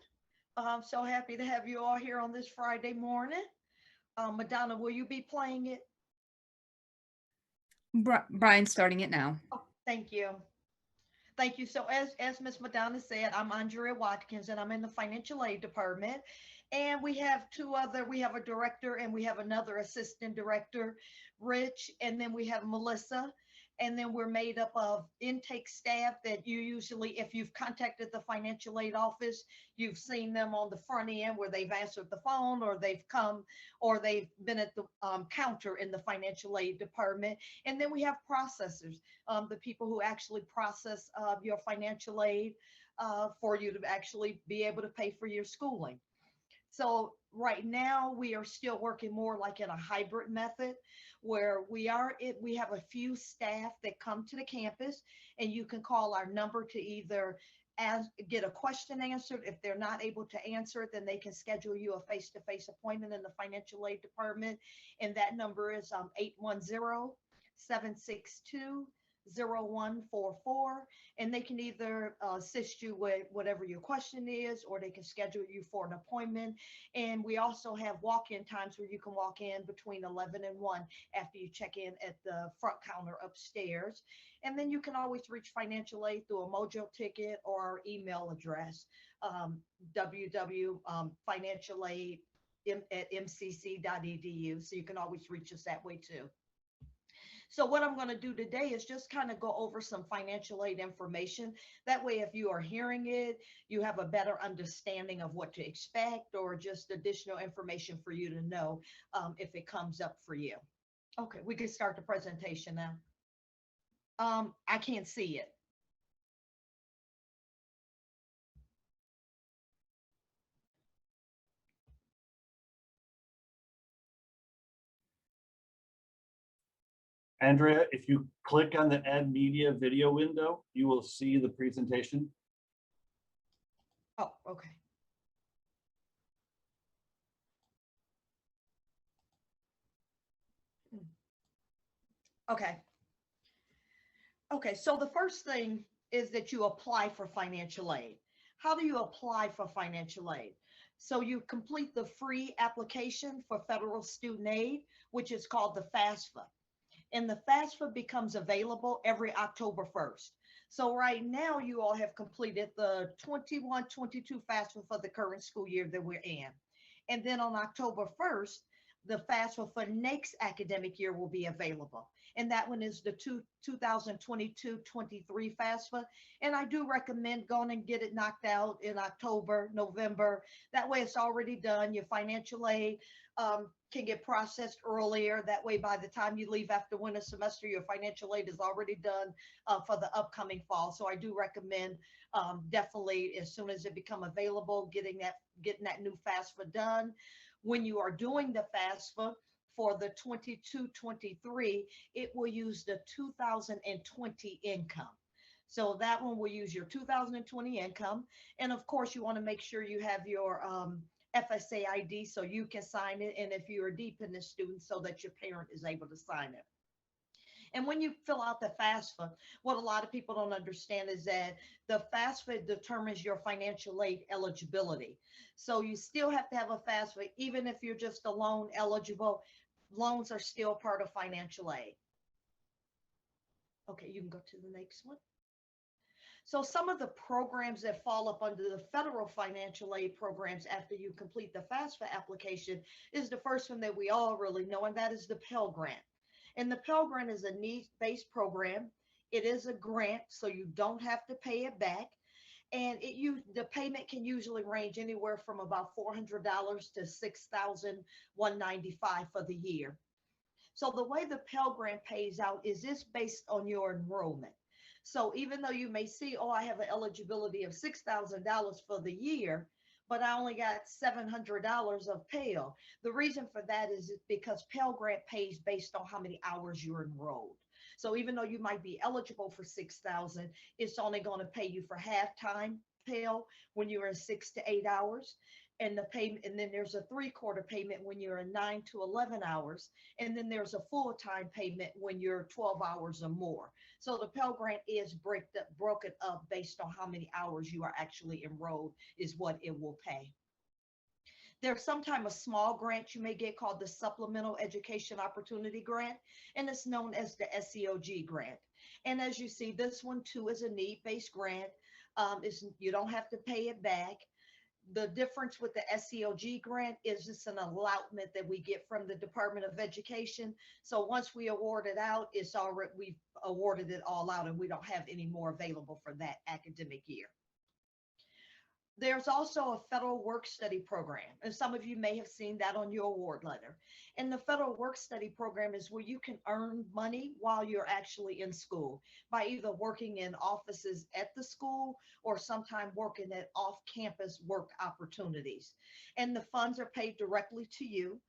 I'm so happy to have you all here on this Friday morning. Madonna, will you be playing it? Brian's starting it now. Oh, thank you. Thank you. So as Ms. Madonna said, I'm Andrea Watkins, and I'm in the financial aid department. And we have we have a director and we have another assistant director, Rich, and then we have Melissa. And then we're made up of intake staff that you usually, if you've contacted the financial aid office, you've seen them on the front end where they've answered the phone, or they've come, or they've been at the counter in the financial aid department. And then we have processors, the people who actually process your financial aid for you to actually be able to pay for your schooling. So right now we are still working more like in a hybrid method, where we have a few staff that come to the campus, and you can call our number to either get a question answered. If they're not able to answer it, then they can schedule you a face-to-face appointment in the financial aid department. And that number is 810-762-0144. And they can either assist you with whatever your question is, or they can schedule you for an appointment. And we also have walk-in times where you can walk in between 11 and 1 after you check in at the front counter upstairs. And then you can always reach financial aid through a Mojo ticket or our email address, www.financialaid@mcc.edu. So you can always reach us that way too. So what I'm going to do today is just kind of go over some financial aid information. That way, if you are hearing it, you have a better understanding of what to expect, or just additional information for you to know if it comes up for you. Okay, we can start the presentation now. I can't see it. Andrea, if you click on the Ed Media video window, you will see the presentation. Oh, okay. Okay. Okay, so the first thing is that you apply for financial aid. How do you apply for financial aid? So you complete the free application for federal student aid, which is called the FAFSA. And the FAFSA becomes available every October 1st. So right now you all have completed the 21-22 FAFSA for the current school year that we're in. And then on October 1st, the FAFSA for next academic year will be available. And that one is the 2022-23 FAFSA. And I do recommend going and get it knocked out in October, November. That way it's already done. Your financial aid can get processed earlier. That way, by the time you leave after winter semester, your financial aid is already done for the upcoming fall. So I do recommend definitely as soon as it become available, getting that new FAFSA done. When you are doing the FAFSA for the 22-23, it will use the 2020 income. So that one will use your 2020 income. And of course, you want to make sure you have your FSA ID so you can sign it. And if you're a dependent student, so that your parent is able to sign it. And when you fill out the FAFSA, what a lot of people don't understand is that the FAFSA determines your financial aid eligibility. So you still have to have a FAFSA, even if you're just a loan eligible. Loans are still part of financial aid. Okay, you can go to the next one. So some of the programs that fall up under the federal financial aid programs after you complete the FAFSA application is the first one that we all really know, and that is the Pell Grant. And the Pell Grant is a needs-based program. It is a grant, so you don't have to pay it back. And the payment can usually range anywhere from about $400 to $6,195 for the year. So the way the Pell Grant pays out is this based on your enrollment. So even though you may see, oh, I have an eligibility of $6,000 for the year, but I only got $700 of Pell. The reason for that is because Pell Grant pays based on how many hours you're enrolled. So even though you might be eligible for $6,000, it's only going to pay you for half-time Pell when you're in 6 to 8 hours. And the payment, and then there's a 3/4 payment when you're in 9 to 11 hours. And then there's a full-time payment when you're 12 hours or more. So the Pell Grant is broken up based on how many hours you are actually enrolled is what it will pay. There's sometimes a small grant you may get called the Supplemental Education Opportunity Grant, and it's known as the SEOG grant. And as you see, this one too is a need-based grant. You don't have to pay it back. The difference with the SEOG grant is it's an allotment that we get from the Department of Education. So once we award it out, we've awarded it all out and we don't have any more available for that academic year. There's also a federal work study program, and some of you may have seen that on your award letter. And the federal work study program is where you can earn money while you're actually in school by either working in offices at the school or sometime working at off-campus work opportunities. And the funds are paid directly to you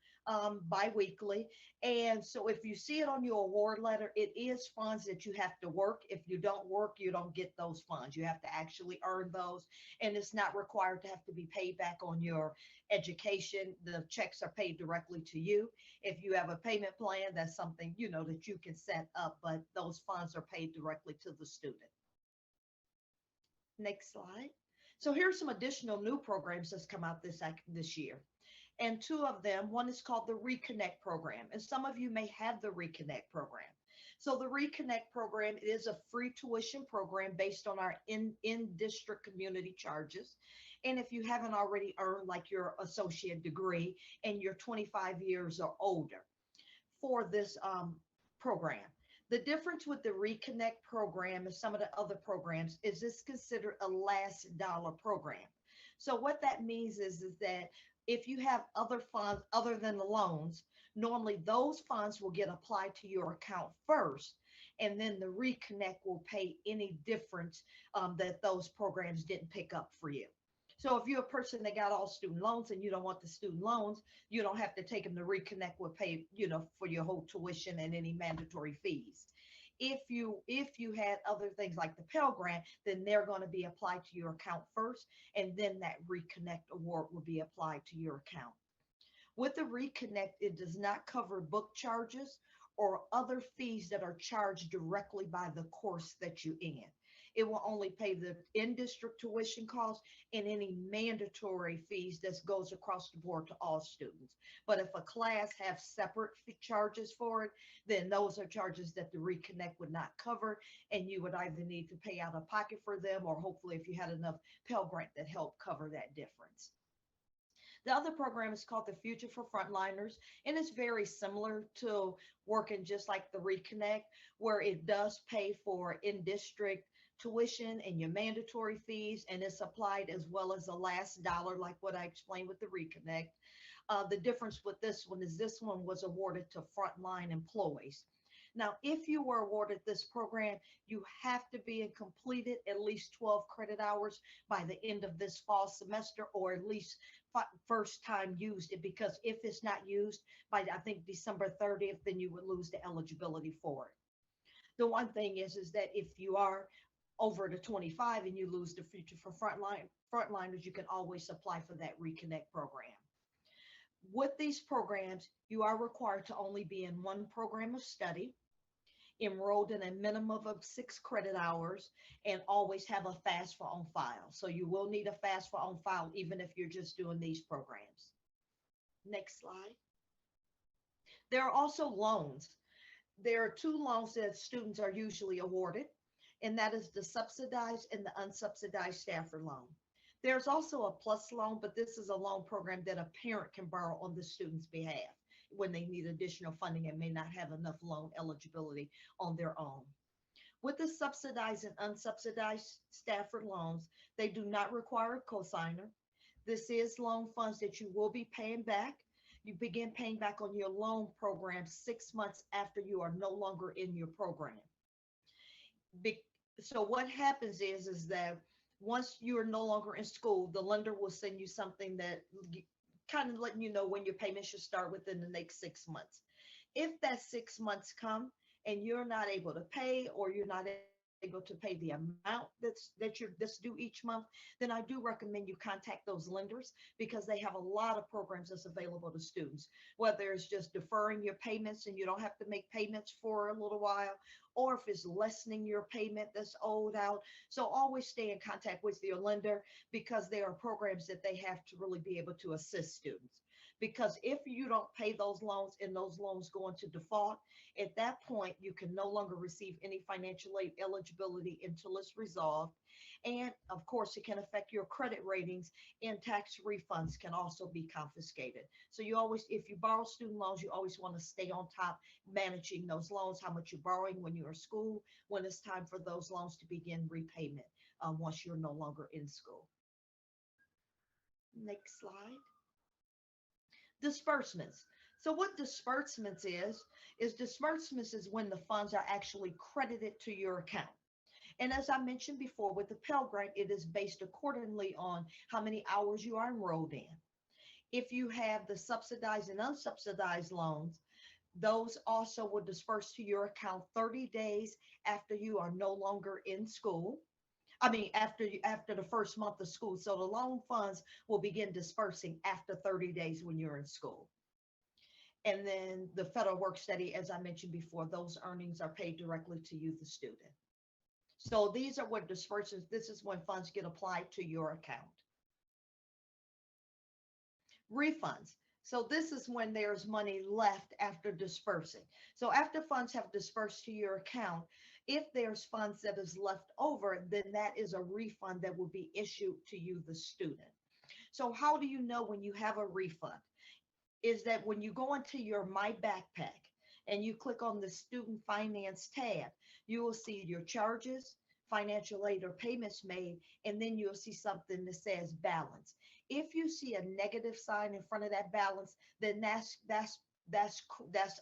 bi-weekly. And so if you see it on your award letter, it is funds that you have to work. If you don't work, you don't get those funds. You have to actually earn those, and it's not required to have to be paid back on your education. The checks are paid directly to you. If you have a payment plan, that's something, that you can set up, but those funds are paid directly to the student. Next slide. So here's some additional new programs that's come out this year. And two of them, one is called the Reconnect program. And some of you may have the Reconnect program. So the Reconnect program is a free tuition program based on our in-district community charges. And if you haven't already earned like your associate degree and you're 25 years or older for this program. The difference with the Reconnect program and some of the other programs is this considered a last dollar program. So what that means is that if you have other funds other than the loans, normally those funds will get applied to your account first, and then the Reconnect will pay any difference that those programs didn't pick up for you. So if you're a person that got all student loans and you don't want the student loans, you don't have to take them to reconnect with pay, for your whole tuition and any mandatory fees. If you had other things like the Pell Grant, then they're going to be applied to your account first, and then that Reconnect award will be applied to your account. With the Reconnect, it does not cover book charges or other fees that are charged directly by the course that you're in. It will only pay the in-district tuition costs and any mandatory fees that goes across the board to all students. But if a class have separate charges for it, then those are charges that the Reconnect would not cover, and you would either need to pay out of pocket for them, or hopefully if you had enough Pell Grant that helped cover that difference. The other program is called the Future for Frontliners, and it's very similar to working just like the Reconnect, where it does pay for in-district tuition and your mandatory fees, and it's applied as well as the last dollar, like what I explained with the Reconnect. The difference with this one is this one was awarded to frontline employees. Now, if you were awarded this program, you have to be in completed at least 12 credit hours by the end of this fall semester, or at least first time used it, because if it's not used by, I think, December 30th, then you would lose the eligibility for it. The one thing is that if you are over to 25 and you lose the Future for Frontliners, you can always apply for that Reconnect program. With these programs, you are required to only be in one program of study, enrolled in a minimum of 6 credit hours, and always have a FAFSA on file. So you will need a FAFSA on file even if you're just doing these programs. Next slide. There are also loans. There are 2 loans that students are usually awarded, and that is the subsidized and the unsubsidized Stafford loan. There's also a PLUS loan, but this is a loan program that a parent can borrow on the student's behalf when they need additional funding and may not have enough loan eligibility on their own. With the subsidized and unsubsidized Stafford loans, they do not require a cosigner. This is loan funds that you will be paying back. You begin paying back on your loan program 6 months after you are no longer in your program. So what happens is that once you are no longer in school, the lender will send you something that kind of letting you know when your payment should start within the next 6 months. If that 6 months come and you're not able to pay, or you're not able to pay the amount that's due each month, then I do recommend you contact those lenders, because they have a lot of programs that's available to students, whether it's just deferring your payments and you don't have to make payments for a little while, or if it's lessening your payment that's owed out. So always stay in contact with your lender, because there are programs that they have to really be able to assist students. Because if you don't pay those loans and those loans go into default, at that point, you can no longer receive any financial aid eligibility until it's resolved. And of course, it can affect your credit ratings, and tax refunds can also be confiscated. So you always, if you borrow student loans, you always want to stay on top managing those loans, how much you're borrowing when you're in school, when it's time for those loans to begin repayment once you're no longer in school. Next slide. Disbursements. So what disbursements disbursements is when the funds are actually credited to your account. And as I mentioned before, with the Pell Grant, it is based accordingly on how many hours you are enrolled in. If you have the subsidized and unsubsidized loans, those also will disperse to your account 30 days after you are no longer in school. I mean, after the first month of school. So the loan funds will begin dispersing after 30 days when you're in school. And then the federal work study, as I mentioned before, those earnings are paid directly to you, the student. So these are what disbursements, this is when funds get applied to your account. Refunds. So this is when there's money left after dispersing. So after funds have dispersed to your account, if there's funds that is left over, then that is a refund that will be issued to you, the student. So how do you know when you have a refund? Is that when you go into your My Backpack and you click on the Student Finance tab, you will see your charges, financial aid or payments made, and then you'll see something that says balance. If you see a negative sign in front of that balance, then that's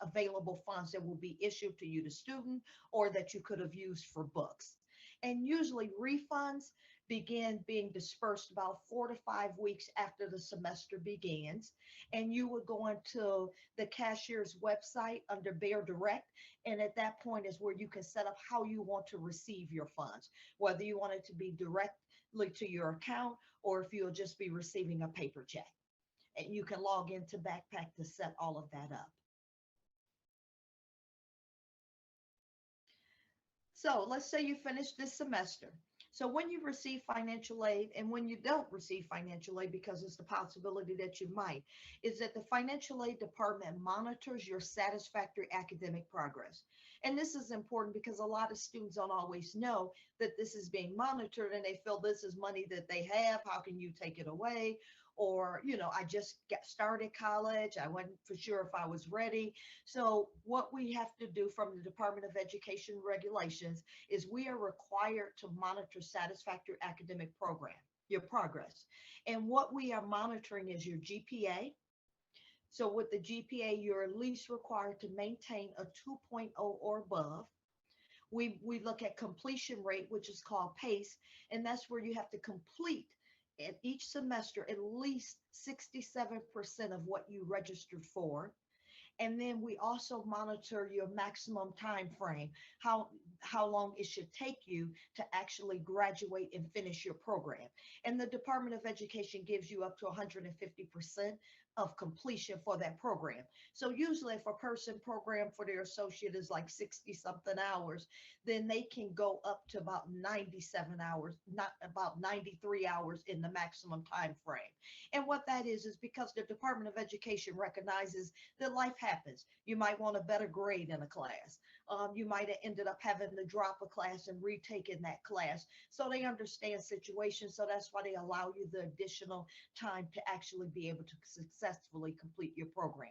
available funds that will be issued to you, the student, or that you could have used for books. And usually refunds, begin being dispersed about 4 to 5 weeks after the semester begins. And you would go into the cashier's website under Bear Direct. And at that point is where you can set up how you want to receive your funds, whether you want it to be directly to your account or if you'll just be receiving a paper check. And you can log into Backpack to set all of that up. So let's say you finish this semester. So when you receive financial aid and when you don't receive financial aid, because it's the possibility that you might, is that the financial aid department monitors your satisfactory academic progress. And this is important because a lot of students don't always know that this is being monitored and they feel this is money that they have. How can you take it away? Or, you know, I just got started college. I wasn't for sure if I was ready. So what we have to do from the Department of Education regulations is we are required to monitor satisfactory academic program, your progress. And what we are monitoring is your GPA. So with the GPA, you're at least required to maintain a 2.0 or above. We look at completion rate, which is called PACE, and that's where you have to complete at each semester at least 67% of what you registered for. And then we also monitor your maximum time frame, how long it should take you to actually graduate and finish your program. And the Department of Education gives you up to 150% of completion for that program. So usually if a person program for their associate is like 60 something hours, then they can go up to about 97 hours, not about 93 hours in the maximum time frame. And what that is because the Department of Education recognizes that life happens. You might want a better grade in a class. You might have ended up having to drop a class and retaking that class. So they understand situations. So that's why they allow you the additional time to actually be able to successfully complete your program.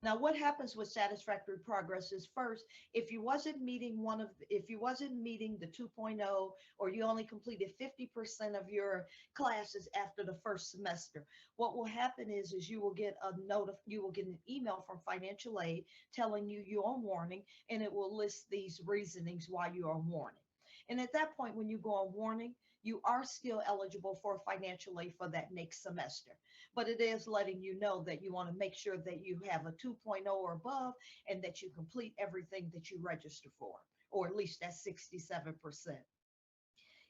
Now, what happens with satisfactory progress is first, if you wasn't meeting the 2.0 or you only completed 50% of your classes after the first semester, what will happen is you will get an email from financial aid telling you you're on warning, and it will list these reasonings why you're on warning. And at that point, when you go on warning, you are still eligible for financial aid for that next semester. But it is letting you know that you want to make sure that you have a 2.0 or above and that you complete everything that you register for, or at least that's 67%.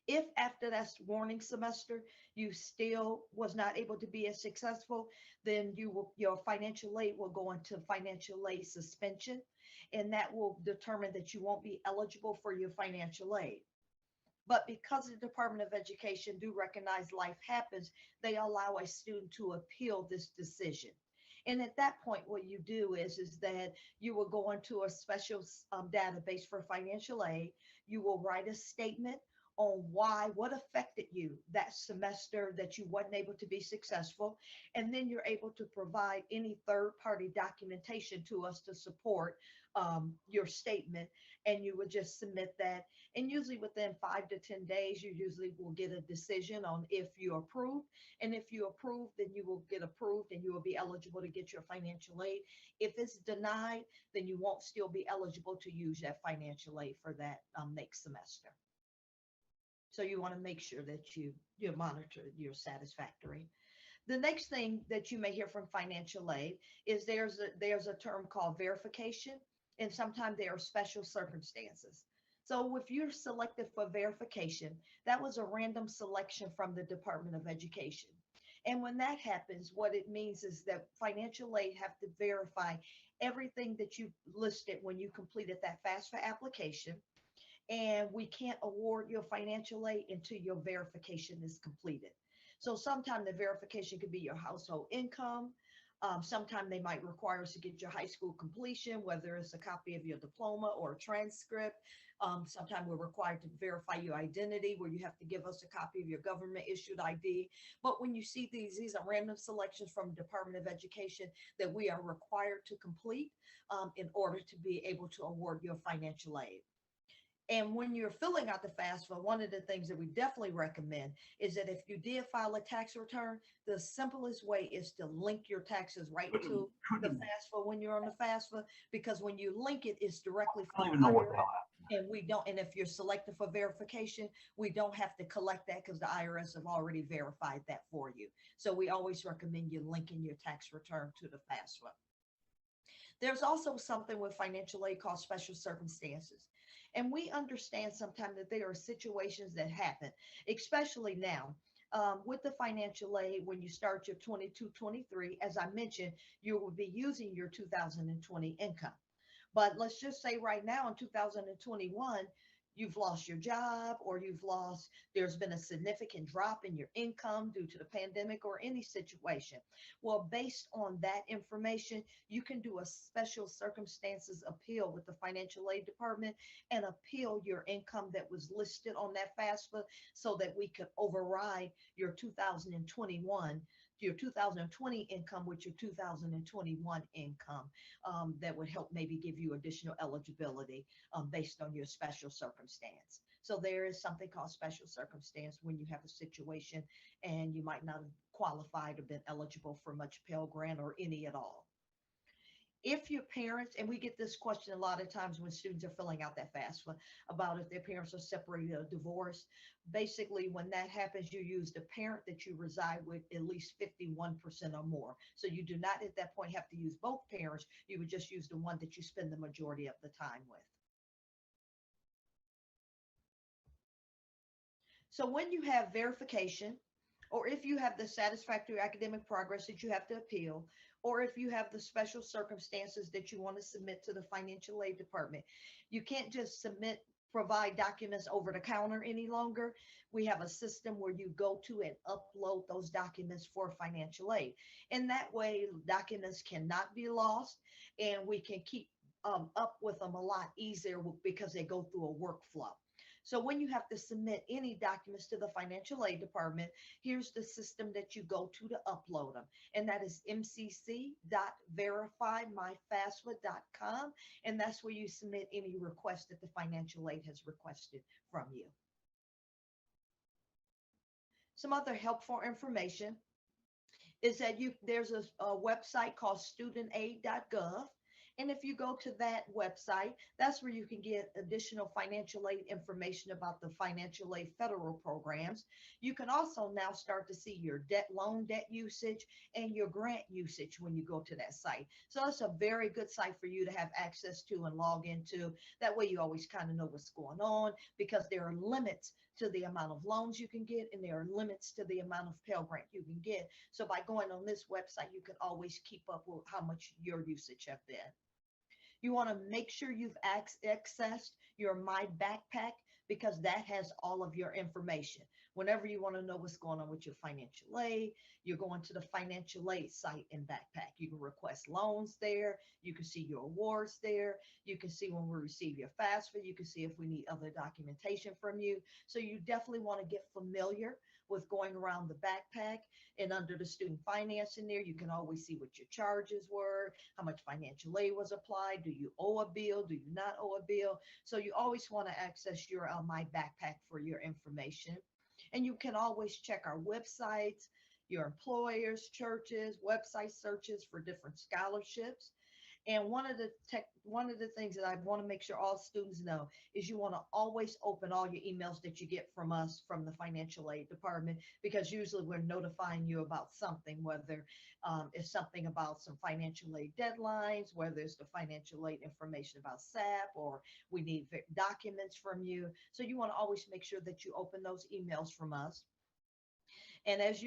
If after that warning semester, you still was not able to be as successful, then your financial aid will go into financial aid suspension, and that will determine that you won't be eligible for your financial aid. But because the Department of Education do recognize life happens, they allow a student to appeal this decision. And at that point, what you do is that you will go into a special database for financial aid. You will write a statement on what affected you that semester that you wasn't able to be successful. And then you're able to provide any third-party documentation to us to support your statement, and you would just submit that. And usually within 5 to 10 days, you usually will get a decision on if you're approved. And if you approve, then you will get approved and you will be eligible to get your financial aid. If it's denied, then you won't still be eligible to use that financial aid for that next semester. So you want to make sure that you monitor your satisfactory. The next thing that you may hear from financial aid is there's a term called verification, and sometimes there are special circumstances. So if you're selected for verification, that was a random selection from the Department of Education. And when that happens, what it means is that financial aid have to verify everything that you listed when you completed that FAFSA application. And we can't award your financial aid until your verification is completed. So sometimes the verification could be your household income. Sometimes they might require us to get your high school completion, whether it's a copy of your diploma or a transcript. Sometimes we're required to verify your identity, where you have to give us a copy of your government issued ID. But when you see these are random selections from the Department of Education that we are required to complete in order to be able to award your financial aid. And when you're filling out the FAFSA, one of the things that we definitely recommend is that if you did file a tax return, the simplest way is to link your taxes right to the FAFSA when you're on the FAFSA, because when you link it, it's directly I don't from even know what IRS. the hell happened. And we don't, and if you're selected for verification, we don't have to collect that because the IRS have already verified that for you. So we always recommend you linking your tax return to the FAFSA. There's also something with financial aid called special circumstances. And we understand sometimes that there are situations that happen, especially now. With the financial aid, when you start your 22-23, as I mentioned, you will be using your 2020 income. But let's just say right now in 2021, you've lost your job or there's been a significant drop in your income due to the pandemic or any situation. Well, based on that information, you can do a special circumstances appeal with the financial aid department and appeal your income that was listed on that FAFSA so that we could override your 2020 income with your 2021 income. That would help maybe give you additional eligibility based on your special circumstance. So there is something called special circumstance when you have a situation and you might not have qualified or been eligible for much Pell Grant or any at all. If your parents, and we get this question a lot of times when students are filling out that FAFSA about if their parents are separated or divorced, basically when that happens, you use the parent that you reside with at least 51% or more. So you do not at that point have to use both parents. You would just use the one that you spend the majority of the time with. So when you have verification, or if you have the satisfactory academic progress that you have to appeal, or if you have the special circumstances that you want to submit to the financial aid department, you can't just provide documents over the counter any longer. We have a system where you go to and upload those documents for financial aid. And that way documents cannot be lost and we can keep up with them a lot easier because they go through a workflow. So when you have to submit any documents to the financial aid department, here's the system that you go to upload them. And that is mcc.verifymyfafsa.com. And that's where you submit any request that the financial aid has requested from you. Some other helpful information is that there's a website called studentaid.gov. And if you go to that website, that's where you can get additional financial aid information about the financial aid federal programs. You can also now start to see your loan debt usage and your grant usage when you go to that site. So that's a very good site for you to have access to and log into. That way you always kind of know what's going on because there are limits to the amount of loans you can get and there are limits to the amount of Pell Grant you can get. So by going on this website, you can always keep up with how much your usage have been. You want to make sure you've accessed your My Backpack because that has all of your information. Whenever you want to know what's going on with your financial aid, you're going to the financial aid site in Backpack. You can request loans there. You can see your awards there. You can see when we receive your FAFSA. You can see if we need other documentation from you. So you definitely want to get familiar with going around the Backpack. And under the student finance in there, you can always see what your charges were, how much financial aid was applied. Do you owe a bill? Do you not owe a bill? So you always want to access your My Backpack for your information. And you can always check our websites, your employers, churches, website searches for different scholarships. And one of the things that I want to make sure all students know is you want to always open all your emails that you get from us from the financial aid department, because usually we're notifying you about something, whether it's something about some financial aid deadlines, whether it's the financial aid information about SAP, or we need documents from you. So you want to always make sure that you open those emails from us. And as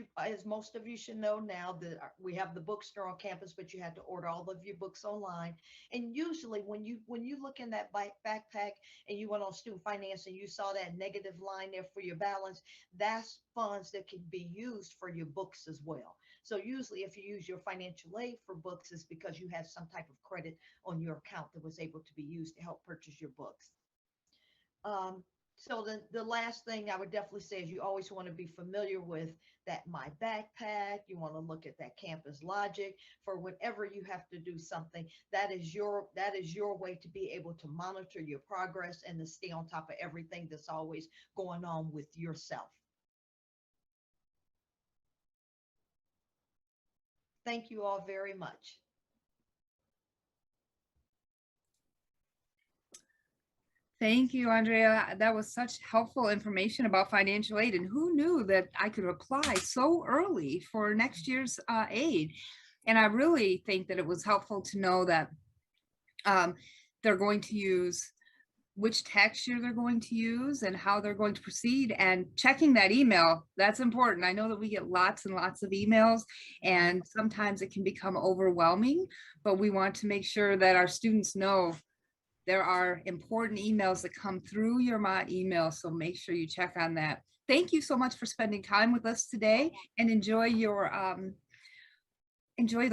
most of you should know now, that we have the bookstore on campus, but you had to order all of your books online. And usually when you look in that Backpack and you went on student finance and you saw that negative line there for your balance, that's funds that can be used for your books as well. So usually if you use your financial aid for books, it's because you had some type of credit on your account that was able to be used to help purchase your books. So the last thing I would definitely say is you always want to be familiar with that My Backpack. You want to look at that Campus Logic for whenever you have to do something. That is your way to be able to monitor your progress and to stay on top of everything that's always going on with yourself. Thank you all very much. Thank you, Andrea. That was such helpful information about financial aid. And who knew that I could apply so early for next year's aid? And I really think that it was helpful to know that um, they're going to use which tax year they're going to use and how they're going to proceed, and checking that email. That's important. I know that we get lots and lots of emails, and sometimes it can become overwhelming, but we want to make sure that our students know there are important emails that come through your Mott email. So make sure you check on that. Thank you so much for spending time with us today, and enjoy the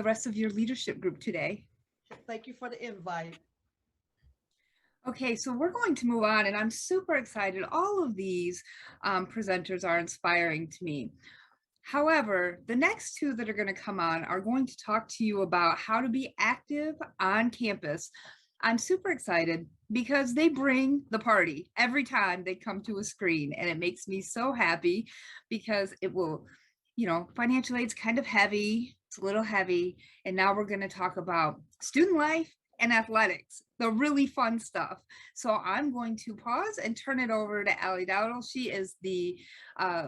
rest of your leadership group today. Thank you for the invite. Okay, so we're going to move on, and I'm super excited. All of these presenters are inspiring to me. However, the next two that are going to come on are going to talk to you about how to be active on campus. I'm super excited because they bring the party every time they come to a screen, and it makes me so happy because it will, financial aid's kind of heavy. It's a little heavy. And now we're going to talk about student life and athletics, the really fun stuff. So I'm going to pause and turn it over to Allie Dowdle. She is the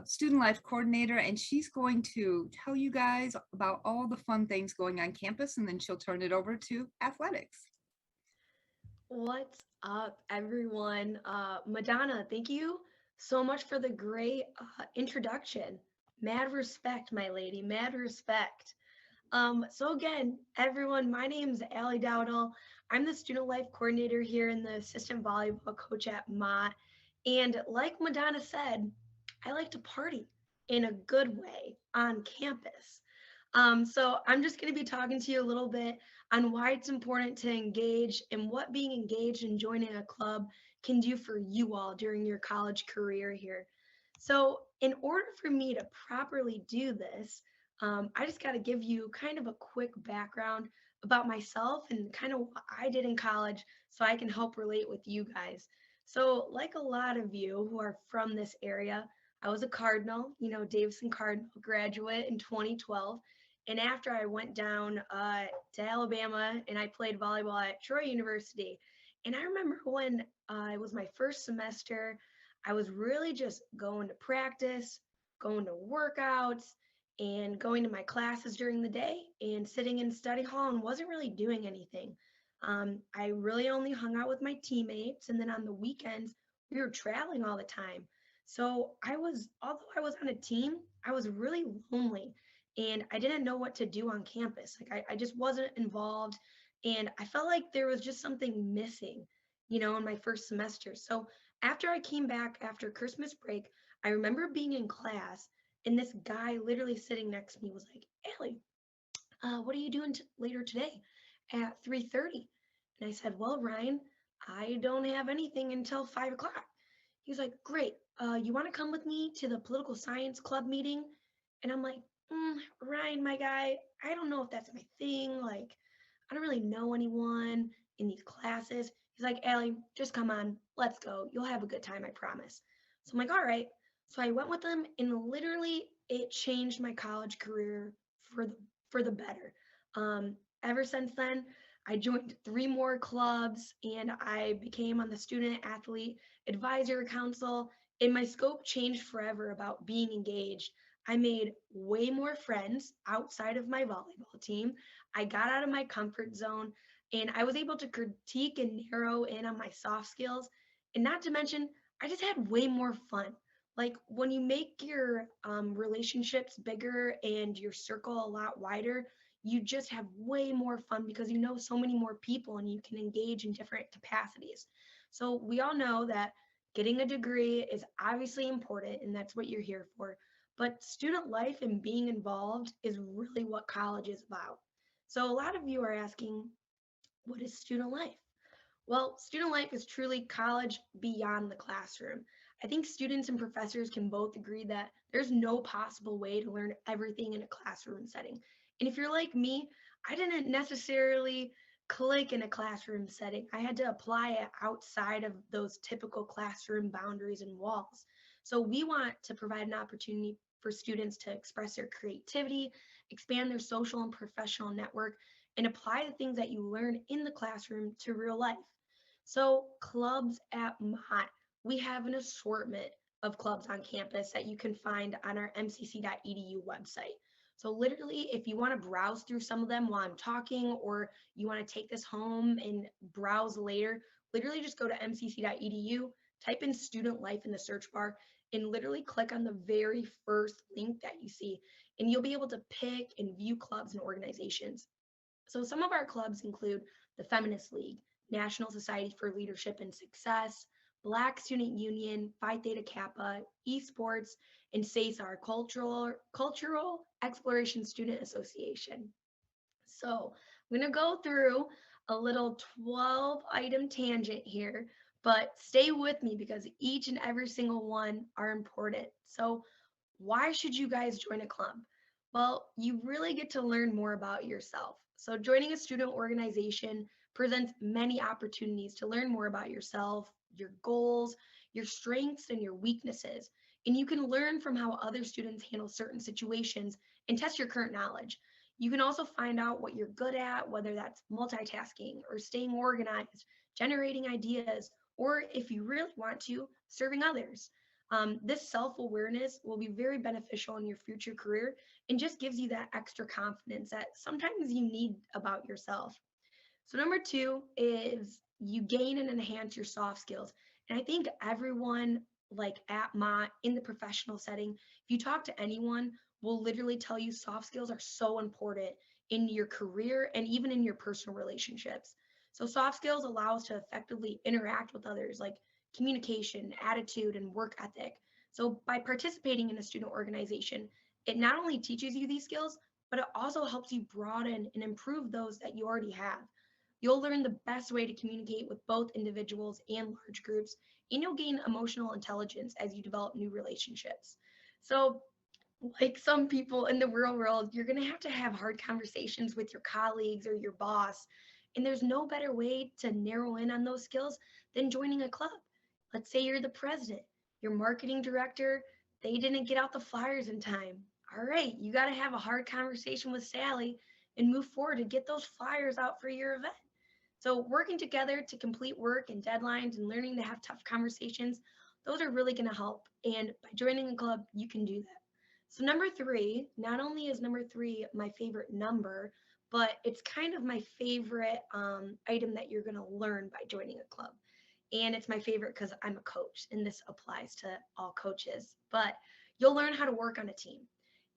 student life coordinator, and she's going to tell you guys about all the fun things going on campus, and then she'll turn it over to athletics. What's up, everyone? Madonna, thank you so much for the great introduction. Mad respect, my lady, mad respect. So again, everyone, my name's Allie Dowdle. I'm the student life coordinator here and the assistant volleyball coach at Mott. And like Madonna said, I like to party in a good way on campus. So I'm just going to be talking to you a little bit on why it's important to engage and what being engaged and joining a club can do for you all during your college career here. So in order for me to properly do this, I just got to give you kind of a quick background about myself and kind of what I did in college so I can help relate with you guys. So like a lot of you who are from this area, I was a Cardinal, Davidson Cardinal graduate in 2012. And after I went down to Alabama and I played volleyball at Troy University. And I remember when it was my first semester, I was really just going to practice, going to workouts, and going to my classes during the day and sitting in study hall and wasn't really doing anything. I really only hung out with my teammates, and then on the weekends, we were traveling all the time. So although I was on a team, I was really lonely and I didn't know what to do on campus. Like I just wasn't involved, and I felt like there was just something missing, in my first semester. So after I came back after Christmas break, I remember being in class and this guy literally sitting next to me was like, Allie, what are you doing later today at 3:30? And I said, well, Ryan, I don't have anything until 5 o'clock. He was like, great. You want to come with me to the political science club meeting? And I'm like, Ryan, my guy, I don't know if that's my thing. Like, I don't really know anyone in these classes. He's like, Allie, just come on. Let's go. You'll have a good time, I promise. So I'm like, all right. So I went with him, and literally it changed my college career for the better. Ever since then, I joined 3 more clubs and I became on the student athlete advisory council, and my scope changed forever about being engaged. I made way more friends outside of my volleyball team. I got out of my comfort zone and I was able to critique and narrow in on my soft skills. And not to mention, I just had way more fun. Like when you make your relationships bigger and your circle a lot wider, you just have way more fun because you know so many more people and you can engage in different capacities. So we all know that getting a degree is obviously important and that's what you're here for. But student life and being involved is really what college is about. So a lot of you are asking, what is student life? Well, student life is truly college beyond the classroom. I think students and professors can both agree that there's no possible way to learn everything in a classroom setting. And if you're like me, I didn't necessarily click in a classroom setting. I had to apply it outside of those typical classroom boundaries and walls. So we want to provide an opportunity for students to express their creativity, expand their social and professional network, and apply the things that you learn in the classroom to real life. So clubs at Mott, we have an assortment of clubs on campus that you can find on our mcc.edu website. So literally, if you want to browse through some of them while I'm talking, or you want to take this home and browse later, literally just go to mcc.edu, type in student life in the search bar, and literally click on the very first link that you see, and you'll be able to pick and view clubs and organizations. So some of our clubs include the Feminist League, National Society for Leadership and Success, Black Student Union, Phi Theta Kappa, Esports, and CESAR, Cultural Exploration Student Association. So I'm going to go through a little 12-item tangent here, but stay with me because each and every single one are important. So why should you guys join a club? Well, you really get to learn more about yourself. So joining a student organization presents many opportunities to learn more about yourself, your goals, your strengths, and your weaknesses. And you can learn from how other students handle certain situations and test your current knowledge. You can also find out what you're good at, whether that's multitasking or staying organized, generating ideas, or if you really want to, serving others. This self-awareness will be very beneficial in your future career and just gives you that extra confidence that sometimes you need about yourself. So number two is you gain and enhance your soft skills. And I think everyone like at Mott in the professional setting, if you talk to anyone, will literally tell you soft skills are so important in your career and even in your personal relationships. So soft skills allow us to effectively interact with others, like communication, attitude, and work ethic. So by participating in a student organization, it not only teaches you these skills, but it also helps you broaden and improve those that you already have. You'll learn the best way to communicate with both individuals and large groups, and you'll gain emotional intelligence as you develop new relationships. So, like some people in the real world, you're going to have hard conversations with your colleagues or your boss. And there's no better way to narrow in on those skills than joining a club. Let's say you're the president, your marketing director, they didn't get out the flyers in time. All right, you got to have a hard conversation with Sally and move forward to get those flyers out for your event. So working together to complete work and deadlines and learning to have tough conversations, those are really going to help. And by joining a club, you can do that. So number three, not only is number three my favorite number, but it's kind of my favorite item that you're going to learn by joining a club. And it's my favorite because I'm a coach, and this applies to all coaches. But you'll learn how to work on a team.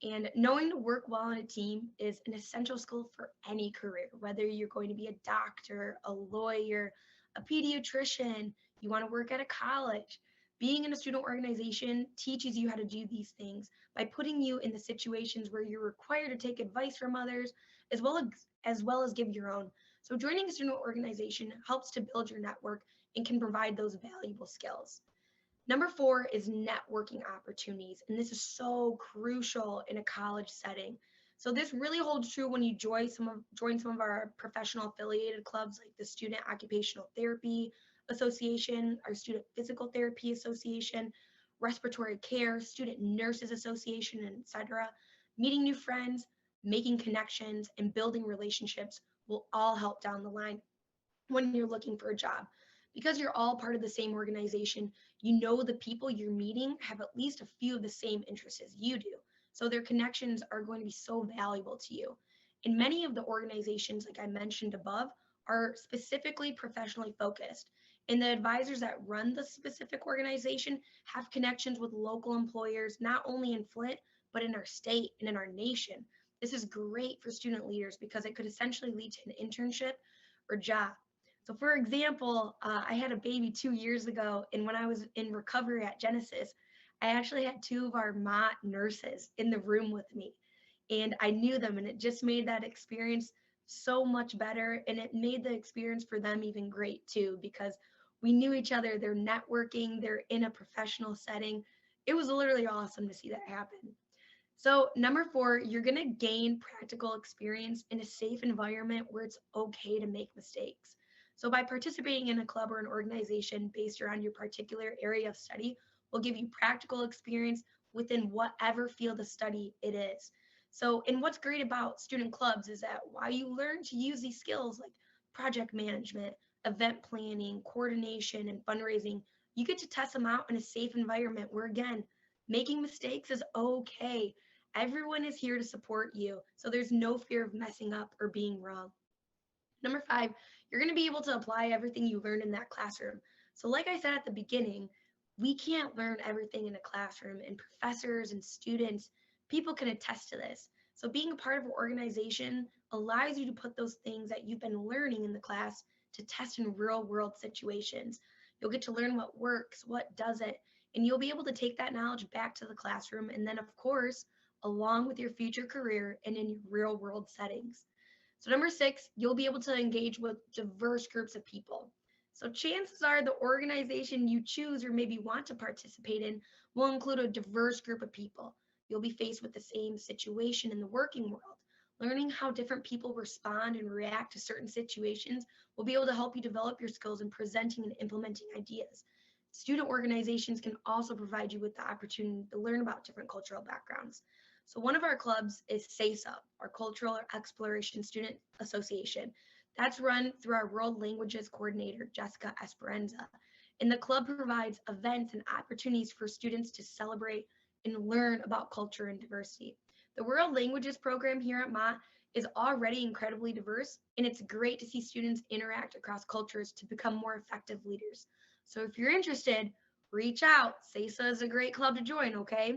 And knowing to work well on a team is an essential skill for any career, whether you're going to be a doctor, a lawyer, a pediatrician, you want to work at a college. Being in a student organization teaches you how to do these things by putting you in the situations where you're required to take advice from others as well as give your own. So joining a student organization helps to build your network and can provide those valuable skills. Number four is networking opportunities, and this is so crucial in a college setting. So this really holds true when you join some of our professional affiliated clubs like the Student Occupational Therapy Association, our Student Physical Therapy Association, Respiratory Care, Student Nurses Association, etc. Meeting new friends, making connections, and building relationships will all help down the line when you're looking for a job. Because you're all part of the same organization, you know the people you're meeting have at least a few of the same interests as you do. So their connections are going to be so valuable to you. And many of the organizations, like I mentioned above, are specifically professionally focused. And the advisors that run the specific organization have connections with local employers, not only in Flint, but in our state and in our nation. This is great for student leaders because it could essentially lead to an internship or job. So for example, I had a baby 2 years ago, and when I was in recovery at Genesis, I actually had two of our Mott nurses in the room with me, and I knew them, and it just made that experience so much better, and it made the experience for them even great too, because we knew each other, they're networking, they're in a professional setting. It was literally awesome to see that happen. So number four, you're gonna gain practical experience in a safe environment where it's okay to make mistakes. So by participating in a club or an organization based around your particular area of study will give you practical experience within whatever field of study it is. So, and what's great about student clubs is that while you learn to use these skills like project management, event planning, coordination, and fundraising, you get to test them out in a safe environment where, again, making mistakes is okay. Everyone is here to support you, so there's no fear of messing up or being wrong. Number 5, you're going to be able to apply everything you learned in that classroom. So like I said at the beginning, we can't learn everything in a classroom, and professors and students, people can attest to this. So being a part of an organization allows you to put those things that you've been learning in the class to test in real world situations. You'll get to learn what works, what doesn't, and you'll be able to take that knowledge back to the classroom, and then of course, along with your future career and in your real world settings. So number 6, you'll be able to engage with diverse groups of people. So chances are the organization you choose or maybe want to participate in will include a diverse group of people. You'll be faced with the same situation in the working world. Learning how different people respond and react to certain situations will be able to help you develop your skills in presenting and implementing ideas. Student organizations can also provide you with the opportunity to learn about different cultural backgrounds. So one of our clubs is CESA, our Cultural Exploration Student Association. That's run through our World Languages Coordinator, Jessica Esperanza. And the club provides events and opportunities for students to celebrate and learn about culture and diversity. The World Languages program here at Mott is already incredibly diverse, and it's great to see students interact across cultures to become more effective leaders. So if you're interested, reach out. CESA is a great club to join, okay?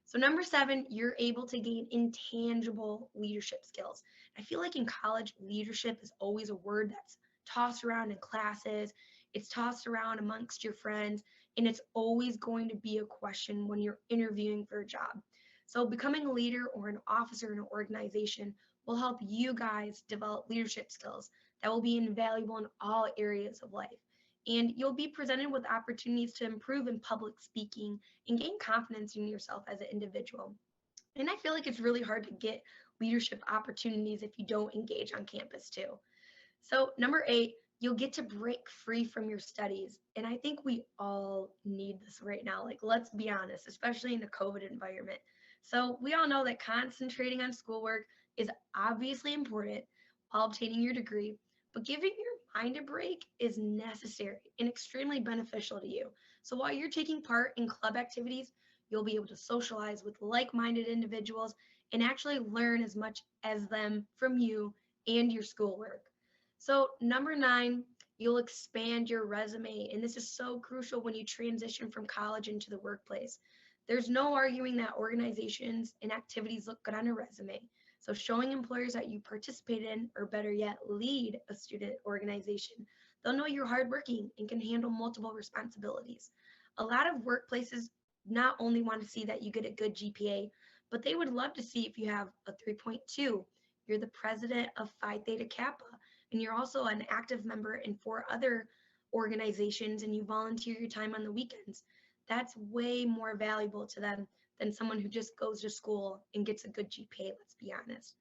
So number 7, you're able to gain intangible leadership skills. I feel like in college, leadership is always a word that's tossed around in classes. It's tossed around amongst your friends, and it's always going to be a question when you're interviewing for a job. So becoming a leader or an officer in an organization will help you guys develop leadership skills that will be invaluable in all areas of life. And you'll be presented with opportunities to improve in public speaking and gain confidence in yourself as an individual. And I feel like it's really hard to get leadership opportunities if you don't engage on campus too. So number 8, you'll get to break free from your studies. And I think we all need this right now. Like, let's be honest, especially in the COVID environment. So we all know that concentrating on schoolwork is obviously important while obtaining your degree, but giving your mind a break is necessary and extremely beneficial to you. So while you're taking part in club activities, you'll be able to socialize with like-minded individuals and actually learn as much as them from you and your schoolwork. So number 9, you'll expand your resume. And this is so crucial when you transition from college into the workplace. There's no arguing that organizations and activities look good on a resume. So showing employers that you participate in, or better yet, lead a student organization, they'll know you're hardworking and can handle multiple responsibilities. A lot of workplaces not only want to see that you get a good GPA, but they would love to see if you have a 3.2. You're the president of Phi Theta Kappa, and you're also an active member in 4 other organizations, and you volunteer your time on the weekends. That's way more valuable to them than someone who just goes to school and gets a good GPA, let's be honest.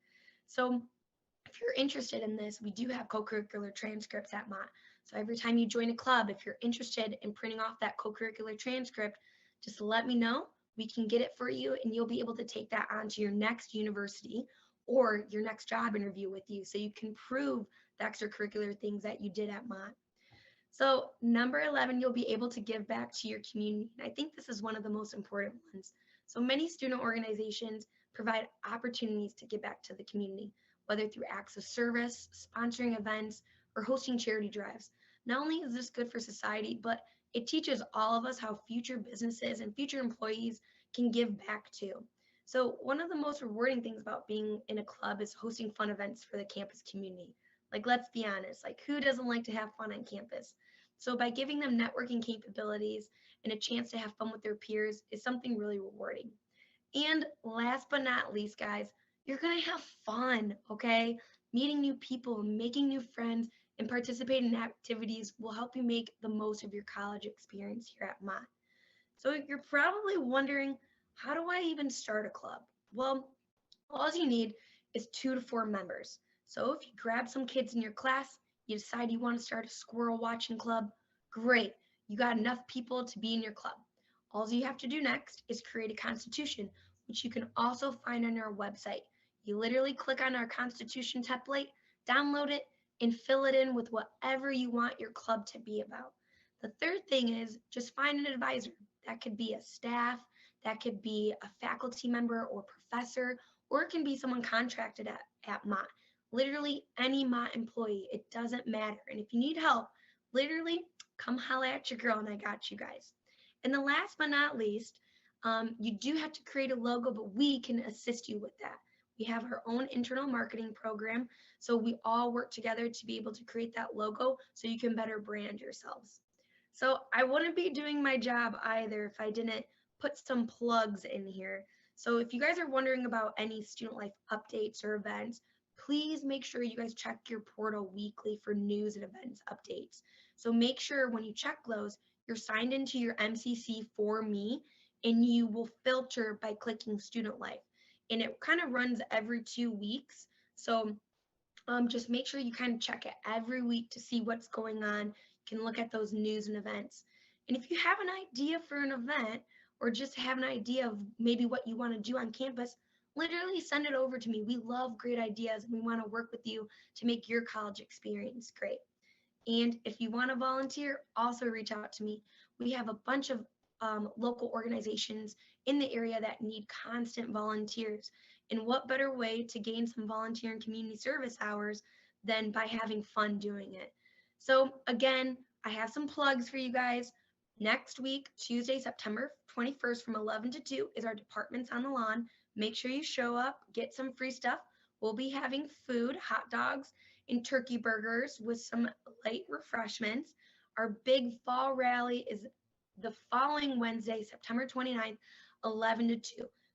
So if you're interested in this, we do have co-curricular transcripts at Mott. So every time you join a club, if you're interested in printing off that co-curricular transcript, just let me know. We can get it for you, and you'll be able to take that on to your next university or your next job interview with you, so you can prove the extracurricular things that you did at Mott. So number 11, you'll be able to give back to your community. And I think this is one of the most important ones. So many student organizations provide opportunities to give back to the community, whether through acts of service, sponsoring events, or hosting charity drives. Not only is this good for society, but it teaches all of us how future businesses and future employees can give back too. So one of the most rewarding things about being in a club is hosting fun events for the campus community. Like, let's be honest, like, who doesn't like to have fun on campus? So by giving them networking capabilities and a chance to have fun with their peers is something really rewarding. And last but not least, guys, you're gonna have fun, okay? Meeting new people, making new friends, and participating in activities will help you make the most of your college experience here at Mott. So you're probably wondering, how do I even start a club? Well, all you need is 2 to 4 members. So if you grab some kids in your class, you decide you want to start a squirrel watching club, great. You got enough people to be in your club. All you have to do next is create a constitution, which you can also find on our website. You literally click on our constitution template, download it, and fill it in with whatever you want your club to be about. The third thing is just find an advisor. That could be a staff, that could be a faculty member or professor, or it can be someone contracted at Mott. Literally any Mott employee, it doesn't matter. And if you need help, literally come holla at your girl and I got you guys. And the last but not least, you do have to create a logo, but we can assist you with that. We have our own internal marketing program, so we all work together to be able to create that logo so you can better brand yourselves. So I wouldn't be doing my job either if I didn't put some plugs in here. So if you guys are wondering about any student life updates or events, please make sure you guys check your portal weekly for news and events updates. So make sure when you check those, you're signed into your MCC for me, and you will filter by clicking student life. And it kind of runs every 2 weeks. So just make sure you kind of check it every week to see what's going on. You can look at those news and events. And if you have an idea for an event, or just have an idea of maybe what you want to do on campus, literally send it over to me. We love great ideas and we want to work with you to make your college experience great. And if you want to volunteer, also reach out to me. We have a bunch of local organizations in the area that need constant volunteers. And what better way to gain some volunteer and community service hours than by having fun doing it? So again, I have some plugs for you guys. Next week, Tuesday, September 21st from 11 to 2 is our Departments on the Lawn. Make sure you show up, get some free stuff. We'll be having food, hot dogs, and turkey burgers with some light refreshments. Our big fall rally is the following Wednesday, September 29th, 11 to 2.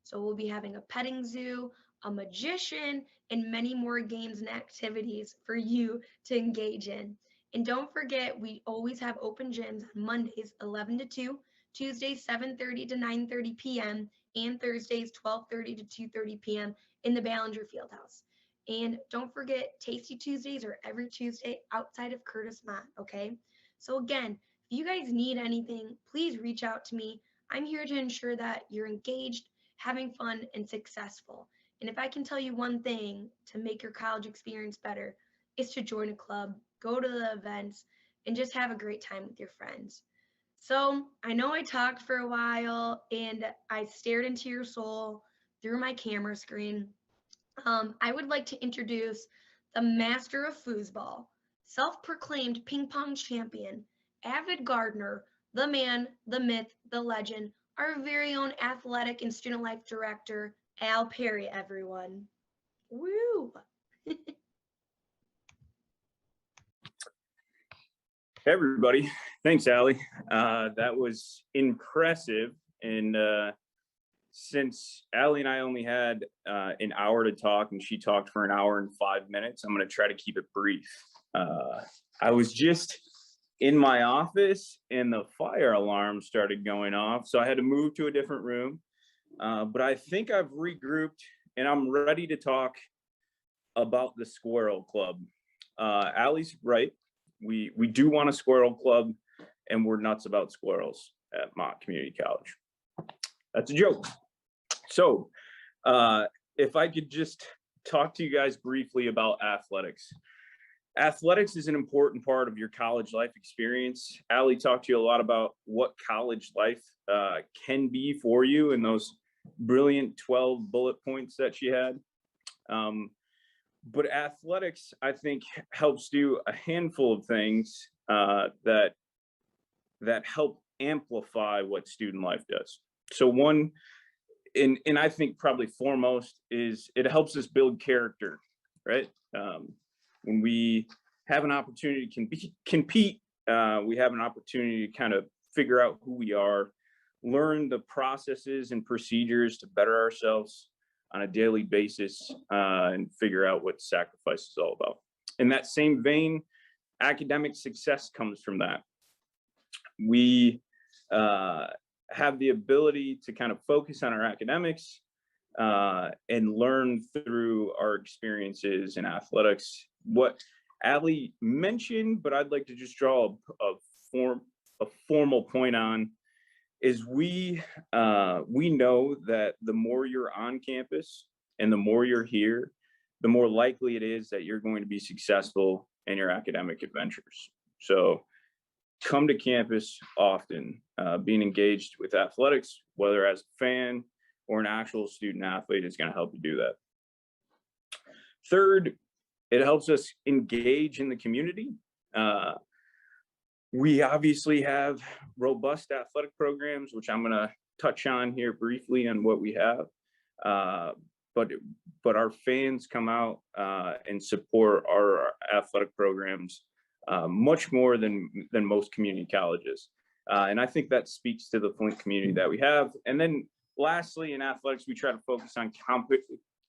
So we'll be having a petting zoo, a magician, and many more games and activities for you to engage in. And don't forget, we always have open gyms on Mondays, 11 to 2, Tuesdays, 7:30 to 9:30 p.m., and Thursdays, 12:30 to 2:30 p.m. in the Ballinger Fieldhouse. And don't forget, Tasty Tuesdays are every Tuesday outside of Curtis Mott, okay? So again, if you guys need anything, please reach out to me. I'm here to ensure that you're engaged, having fun, and successful. And if I can tell you one thing to make your college experience better, it's to join a club, go to the events, and just have a great time with your friends. So I know I talked for a while and I stared into your soul through my camera screen. I would like to introduce the master of foosball, self-proclaimed ping pong champion, avid gardener, the man, the myth, the legend, our very own athletic and student life director, Al Perry, everyone. Woo! Hey everybody, thanks Allie. That was impressive. And since Allie and I only had an hour to talk and she talked for an hour and 5 minutes, I'm gonna try to keep it brief. I was just in my office and the fire alarm started going off. So I had to move to a different room, but I think I've regrouped and I'm ready to talk about the Squirrel Club. Allie's right. We do want a squirrel club and we're nuts about squirrels at Mott Community College. That's a joke. So if I could just talk to you guys briefly about athletics. Athletics is an important part of your college life experience. Allie talked to you a lot about what college life can be for you and those brilliant 12 bullet points that she had. But athletics, I think, helps do a handful of things that help amplify what student life does. So one, and I think probably foremost, is it helps us build character, right? When we have an opportunity to compete, we have an opportunity to kind of figure out who we are, learn the processes and procedures to better ourselves on a daily basis, and figure out what sacrifice is all about. In that same vein, academic success comes from that. We have the ability to kind of focus on our academics and learn through our experiences in athletics. What Allie mentioned, but I'd like to just draw a formal point on, is we know that the more you're on campus and the more you're here, the more likely it is that you're going to be successful in your academic adventures. So come to campus often. Being engaged with athletics, whether as a fan or an actual student athlete, is going to help you do that. Third, it helps us engage in the community. We obviously have robust athletic programs, which I'm going to touch on here briefly on what we have. But our fans come out and support our athletic programs much more than most community colleges. And I think that speaks to the Flint community that we have. And then lastly, in athletics, we try to focus on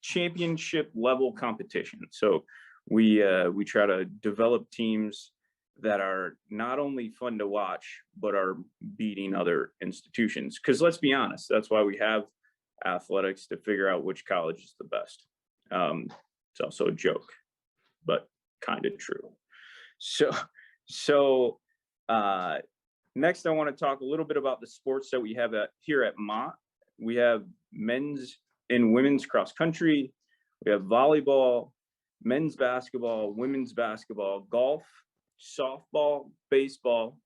championship level competition. So we try to develop teams that are not only fun to watch, but are beating other institutions. Because let's be honest, that's why we have athletics, to figure out which college is the best. It's also a joke, but kind of true. So next, I want to talk a little bit about the sports that we have here at Mott. We have men's and women's cross country. We have volleyball, men's basketball, women's basketball, golf, softball, baseball.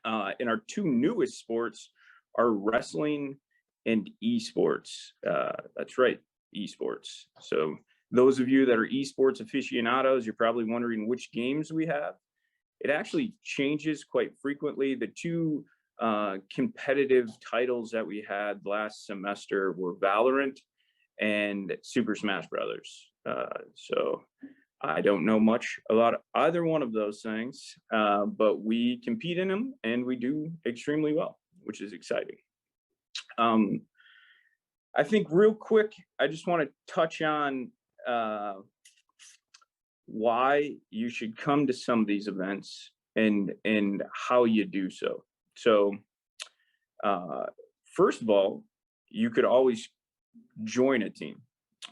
And our two newest sports are wrestling and esports. That's right, esports. So those of you that are esports aficionados, you're probably wondering which games we have. It actually changes quite frequently. The two competitive titles that we had last semester were Valorant and Super Smash Brothers. So I don't know much about either one of those things, but we compete in them and we do extremely well, which is exciting. I think real quick, I just want to touch on why you should come to some of these events and how you do so. So first of all, you could always join a team.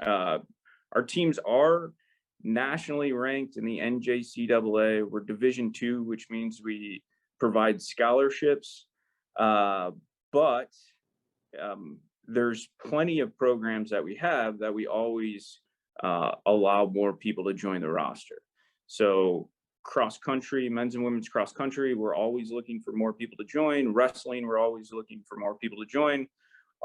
Our teams are nationally ranked in the NJCAA. We're Division II, which means we provide scholarships, but there's plenty of programs that we have that we always allow more people to join the roster. So cross country, men's and women's cross country, we're always looking for more people to join. Wrestling, we're always looking for more people to join.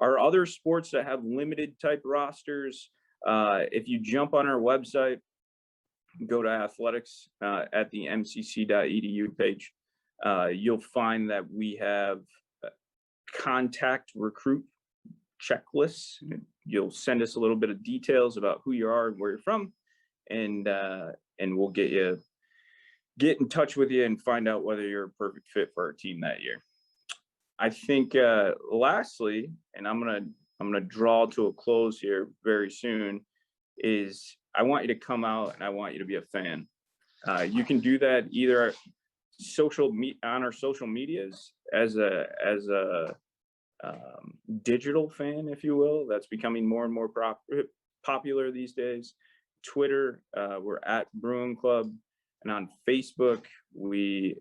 Our other sports that have limited type rosters, if you jump on our website, go to athletics at the mcc.edu page, you'll find that we have contact recruit checklists. You'll send us a little bit of details about who you are and where you're from, and we'll get in touch with you and find out whether you're a perfect fit for our team that year. I think lastly, and I'm gonna draw to a close here very soon, is I want you to come out and I want you to be a fan. You can do that either on our social medias as a digital fan, if you will. That's becoming more and more popular these days. Twitter, we're at Bruin Club, and on Facebook, we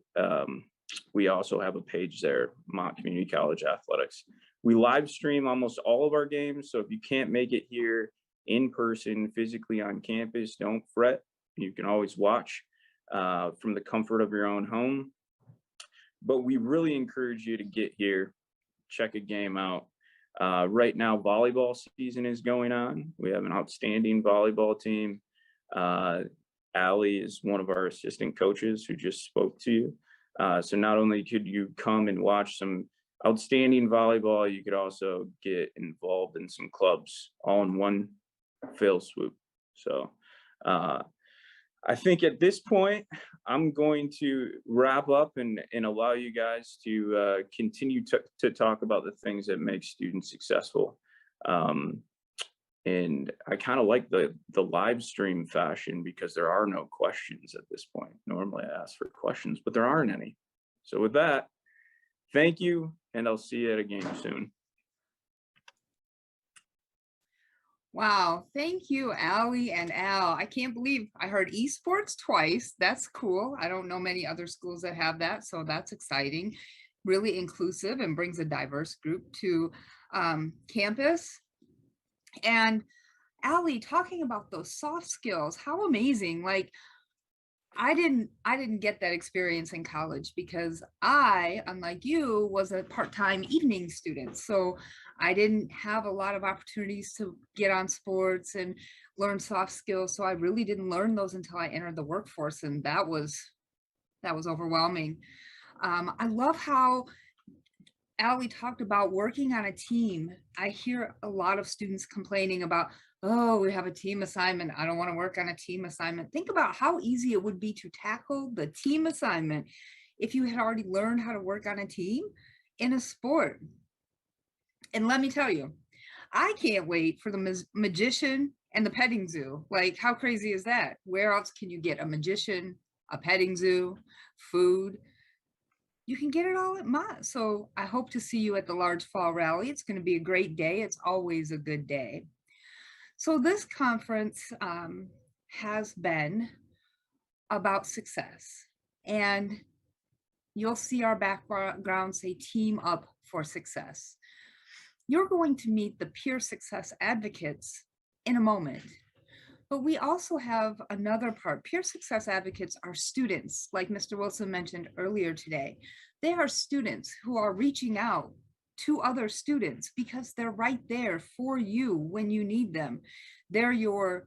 also have a page there, Mott Community College Athletics. We live stream almost all of our games, so if you can't make it here in person, physically on campus, don't fret. You can always watch from the comfort of your own home. But we really encourage you to get here, check a game out. Right now, volleyball season is going on. We have an outstanding volleyball team. Allie is one of our assistant coaches who just spoke to you. So not only could you come and watch some outstanding volleyball, you could also get involved in some clubs all in one fell swoop. So I think at this point, I'm going to wrap up and allow you guys to continue to talk about the things that make students successful. And I kind of like the live stream fashion because there are no questions at this point. Normally I ask for questions, but there aren't any. So with that, thank you, and I'll see you at a game soon. Wow, thank you, Allie and Al. I can't believe I heard esports twice. That's cool. I don't know many other schools that have that, so that's exciting. Really inclusive and brings a diverse group to campus. And Allie, talking about those soft skills, how amazing. Like, I didn't get that experience in college because I, unlike you, was a part-time evening student. So I didn't have a lot of opportunities to get on sports and learn soft skills. So I really didn't learn those until I entered the workforce, and that was overwhelming. I love how Allie talked about working on a team. I hear a lot of students complaining about, oh, we have a team assignment. I don't want to work on a team assignment. Think about how easy it would be to tackle the team assignment if you had already learned how to work on a team in a sport. And let me tell you, I can't wait for the magician and the petting zoo. Like, how crazy is that? Where else can you get a magician, a petting zoo, food? You can get it all at Mott. So I hope to see you at the Large Fall Rally. It's going to be a great day. It's always a good day. So this conference has been about success, and you'll see our background say Team Up for Success. You're going to meet the peer success advocates in a moment. But we also have another part. Peer success advocates are students, like Mr. Wilson mentioned earlier today. They are students who are reaching out to other students because they're right there for you when you need them. They're your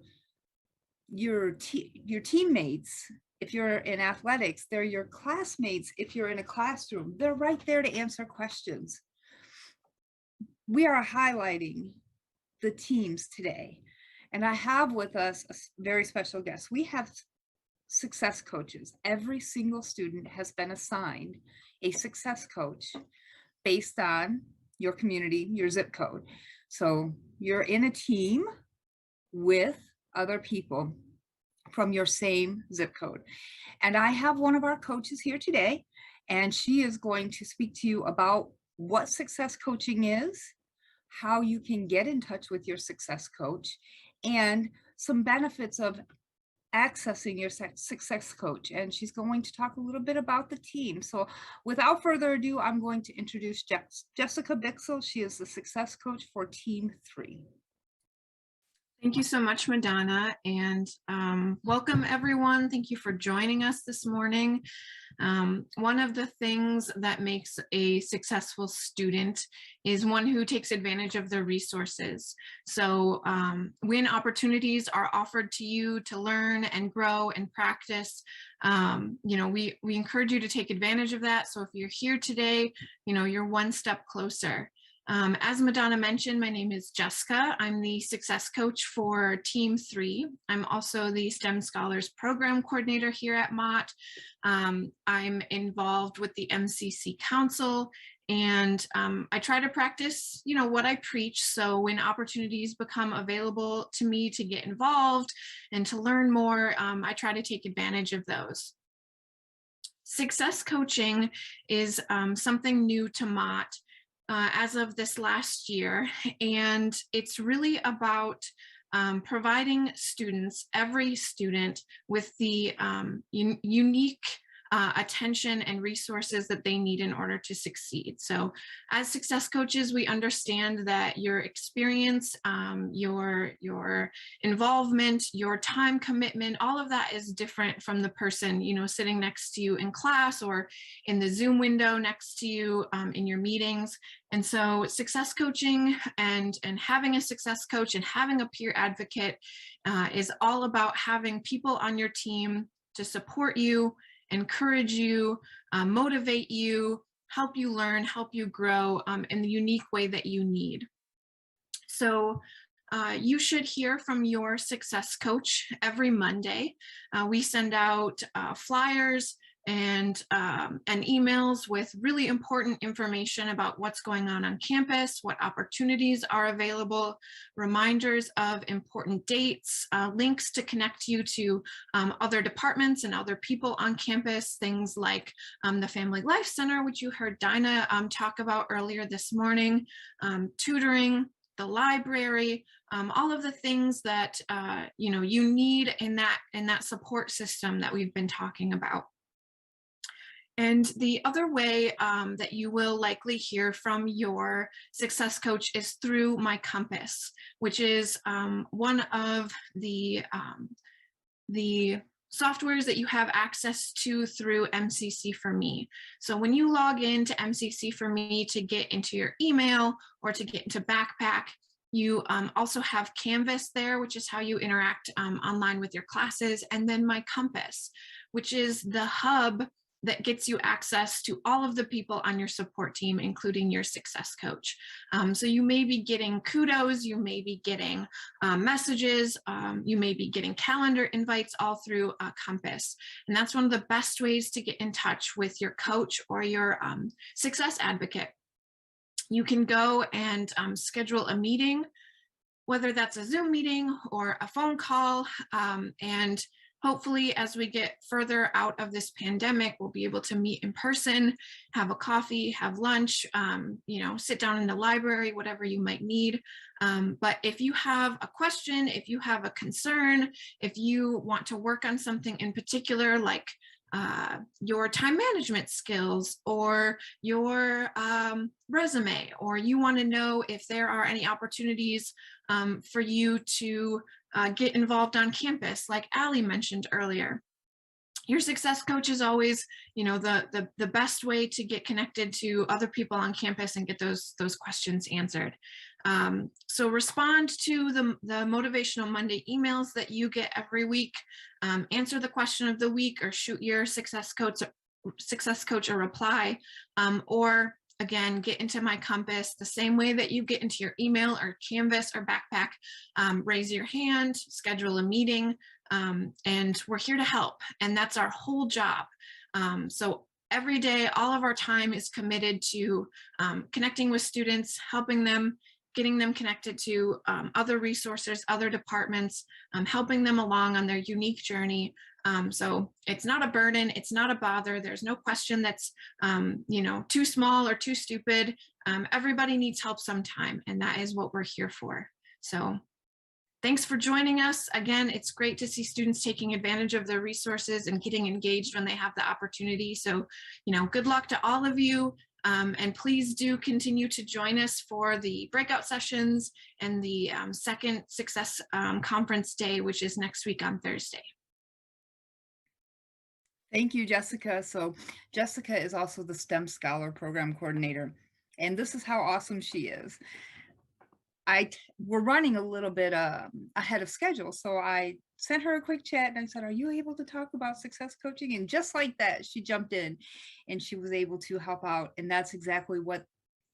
teammates. If you're in athletics, they're your classmates. If you're in a classroom, they're right there to answer questions. We are highlighting the teams today. And I have with us a very special guest. We have success coaches. Every single student has been assigned a success coach based on your community, your zip code. So you're in a team with other people from your same zip code. And I have one of our coaches here today, and she is going to speak to you about what success coaching is, how you can get in touch with your success coach, and some benefits of accessing your success coach. And she's going to talk a little bit about the team. So without further ado, I'm going to introduce Jessica Bixel. She is the success coach for Team 3. Thank you so much, Madonna, and welcome everyone. Thank you for joining us this morning. One of the things that makes a successful student is one who takes advantage of their resources. So when opportunities are offered to you to learn and grow and practice, we encourage you to take advantage of that. So if you're here today, you're one step closer. As Madonna mentioned, my name is Jessica. I'm the success coach for Team 3. I'm also the STEM Scholars Program Coordinator here at Mott. I'm involved with the MCC Council, and I try to practice, what I preach. So when opportunities become available to me to get involved and to learn more, I try to take advantage of those. Success coaching is something new to Mott as of this last year, and it's really about providing students, every student, with the unique attention and resources that they need in order to succeed. So as success coaches, we understand that your experience, your involvement, your time commitment, all of that is different from the person, sitting next to you in class or in the Zoom window next to you in your meetings. And so success coaching and having a success coach and having a peer advocate is all about having people on your team to support you, encourage you, motivate you, help you learn, help you grow in the unique way that you need. So you should hear from your success coach every Monday. We send out flyers and emails with really important information about what's going on campus, what opportunities are available, reminders of important dates, links to connect you to other departments and other people on campus, things like the Family Life Center, which you heard Dinah talk about earlier this morning, tutoring, the library, all of the things that you need in that support system that we've been talking about. And the other way that you will likely hear from your success coach is through My Compass, which is one of the softwares that you have access to through MCC for Me. So when you log into MCC for Me to get into your email or to get into Backpack, you also have Canvas there, which is how you interact online with your classes, and then My Compass, which is the hub that gets you access to all of the people on your support team, including your success coach. So you may be getting kudos, you may be getting messages, you may be getting calendar invites all through Compass. And that's one of the best ways to get in touch with your coach or your success advocate. You can go and schedule a meeting, whether that's a Zoom meeting or a phone call, and hopefully, as we get further out of this pandemic, we'll be able to meet in person, have a coffee, have lunch, sit down in the library, whatever you might need. But if you have a question, if you have a concern, if you want to work on something in particular, like your time management skills or your resume, or you want to know if there are any opportunities for you to get involved on campus, like Allie mentioned earlier. Your success coach is always, the best way to get connected to other people on campus and get those questions answered. So respond to the Motivational Monday emails that you get every week. Answer the question of the week, or shoot your success coach a reply, or again, get into My Compass the same way that you get into your email or Canvas or Backpack. Raise your hand, schedule a meeting, and we're here to help. And that's our whole job. So every day, all of our time is committed to connecting with students, helping them, getting them connected to other resources, other departments, helping them along on their unique journey. So it's not a burden, it's not a bother. There's no question that's, too small or too stupid. Everybody needs help sometime, and that is what we're here for. So thanks for joining us. Again, it's great to see students taking advantage of their resources and getting engaged when they have the opportunity. So, good luck to all of you. And please do continue to join us for the breakout sessions and the second Success Conference Day, which is next week on Thursday. Thank you, Jessica. So Jessica is also the STEM Scholar Program Coordinator, and this is how awesome she is. We're running a little bit ahead of schedule, so I sent her a quick chat and I said, are you able to talk about success coaching? And just like that, she jumped in and she was able to help out. And that's exactly what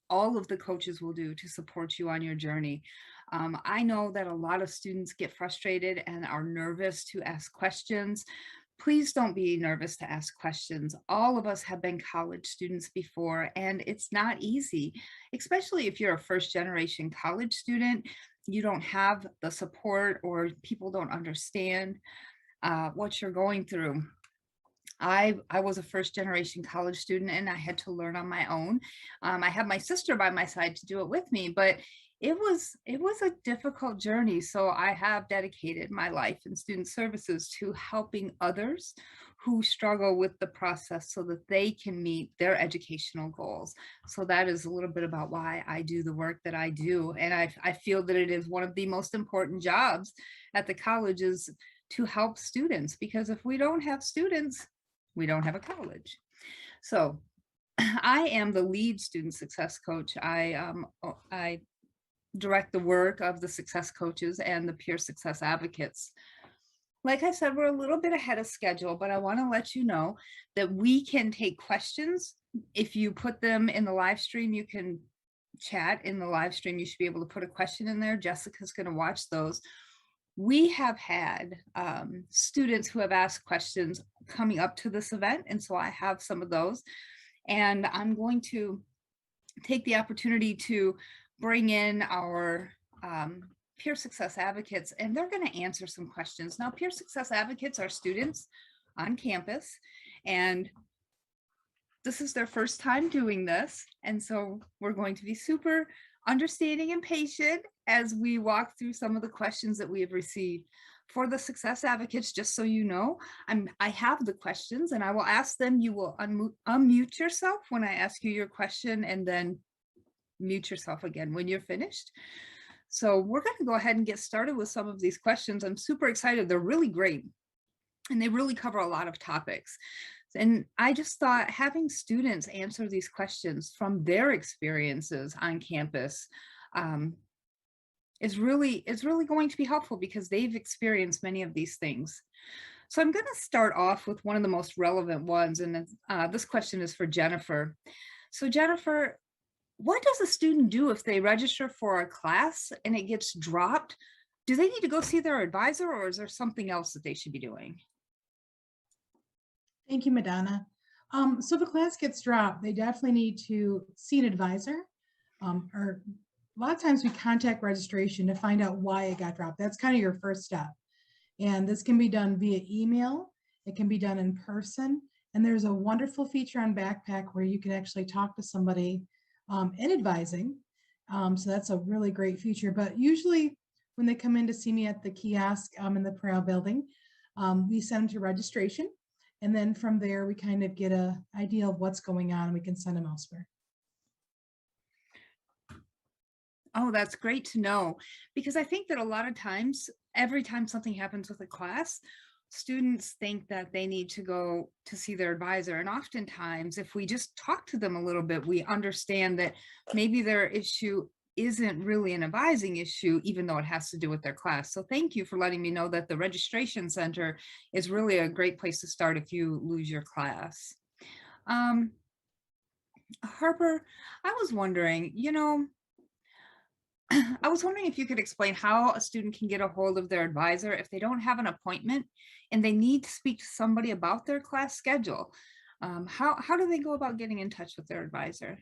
all of the coaches will do to support you on your journey. I know that a lot of students get frustrated and are nervous to ask questions. Please don't be nervous to ask questions. All of us have been college students before, and it's not easy, especially if you're a first-generation college student. You don't have the support, or people don't understand what you're going through. I was a first-generation college student, and I had to learn on my own. I had my sister by my side to do it with me, but it was a difficult journey. So I have dedicated my life in student services to helping others who struggle with the process so that they can meet their educational goals. So that is a little bit about why I do the work that I do. And I feel that it is one of the most important jobs at the college is to help students, because if we don't have students, we don't have a college. So I am the lead student success coach. I direct the work of the success coaches and the peer success advocates. Like I said, we're a little bit ahead of schedule, but I want to let you know that we can take questions. If you put them in the live stream, you can chat in the live stream. You should be able to put a question in there. Jessica's going to watch those. We have had students who have asked questions coming up to this event, and so I have some of those. And I'm going to take the opportunity to bring in our peer success advocates, and they're going to answer some questions. Now, peer success advocates are students on campus, and this is their first time doing this. And so we're going to be super understanding and patient as we walk through some of the questions that we have received. For the success advocates, just so you know, I have the questions and I will ask them. You will unmute yourself when I ask you your question, and then mute yourself again when you're finished. So we're going to go ahead and get started with some of these questions. I'm super excited. They're really great. and they really cover a lot of topics. And I just thought having students answer these questions from their experiences on campus is really going to be helpful because they've experienced many of these things. So I'm going to start off with one of the most relevant ones, and this question is for Jennifer. So Jennifer, what does a student do if they register for a class and it gets dropped? Do they need to go see their advisor, or is there something else that they should be doing? Thank you, Madonna. So if a class gets dropped, they definitely need to see an advisor. Or a lot of times we contact registration to find out why it got dropped. That's kind of your first step. And this can be done via email. It can be done in person. And there's a wonderful feature on Backpack where you can actually talk to somebody in advising. So that's a really great feature. But usually when they come in to see me at the kiosk in the Corral building, we send them to registration. And then from there, we kind of get an idea of what's going on and we can send them elsewhere. Oh, that's great to know, because I think that a lot of times, every time something happens with a class, students think that they need to go to see their advisor. And oftentimes, if we just talk to them a little bit, we understand that maybe their issue isn't really an advising issue, even though it has to do with their class. So thank you for letting me know that the registration center is really a great place to start if you lose your class. Harper, I was wondering, I was wondering if you could explain how a student can get a hold of their advisor if they don't have an appointment and they need to speak to somebody about their class schedule. How do they go about getting in touch with their advisor?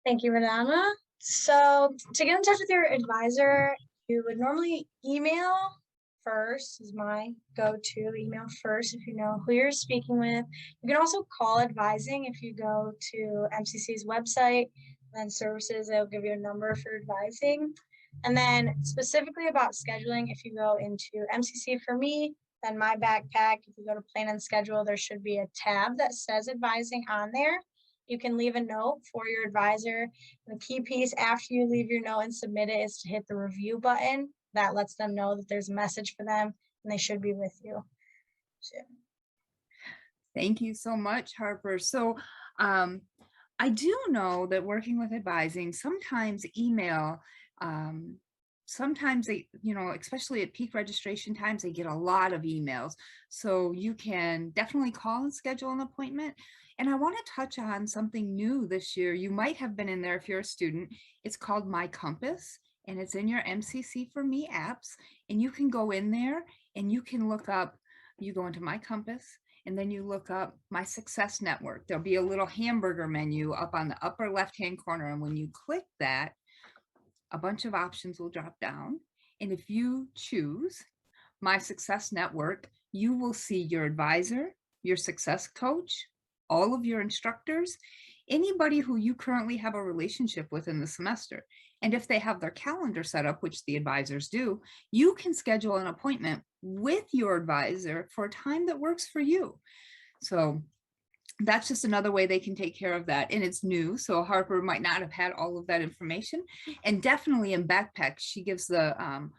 Thank you, Madonna. So to get in touch with your advisor, you would normally email first, is my go-to, email first if you know who you're speaking with. You can also call advising if you go to MCC's website, then services, they'll give you a number for advising. And then specifically about scheduling, if you go into MCC for me, then my Backpack, if you go to plan and schedule, there should be a tab that says advising on there. You can leave a note for your advisor. The key piece after you leave your note and submit it is to hit the review button. That lets them know that there's a message for them and they should be with you soon. Thank you so much, Harper. So I do know that working with advising, sometimes email, sometimes they, especially at peak registration times, they get a lot of emails. So you can definitely call and schedule an appointment. And I want to touch on something new this year. You might have been in there if you're a student. It's called My Compass, and it's in your MCC for Me apps. And you can go in there and you can look up, you go into My Compass, and then you look up My Success Network. There'll be a little hamburger menu up on the upper left-hand corner. And when you click that, a bunch of options will drop down. And if you choose My Success Network, you will see your advisor, your success coach, all of your instructors, anybody who you currently have a relationship with in the semester. And if they have their calendar set up, which the advisors do, you can schedule an appointment with your advisor for a time that works for you. So that's just another way they can take care of that. And it's new, so Harper might not have had all of that information. And definitely in Backpack, she gives the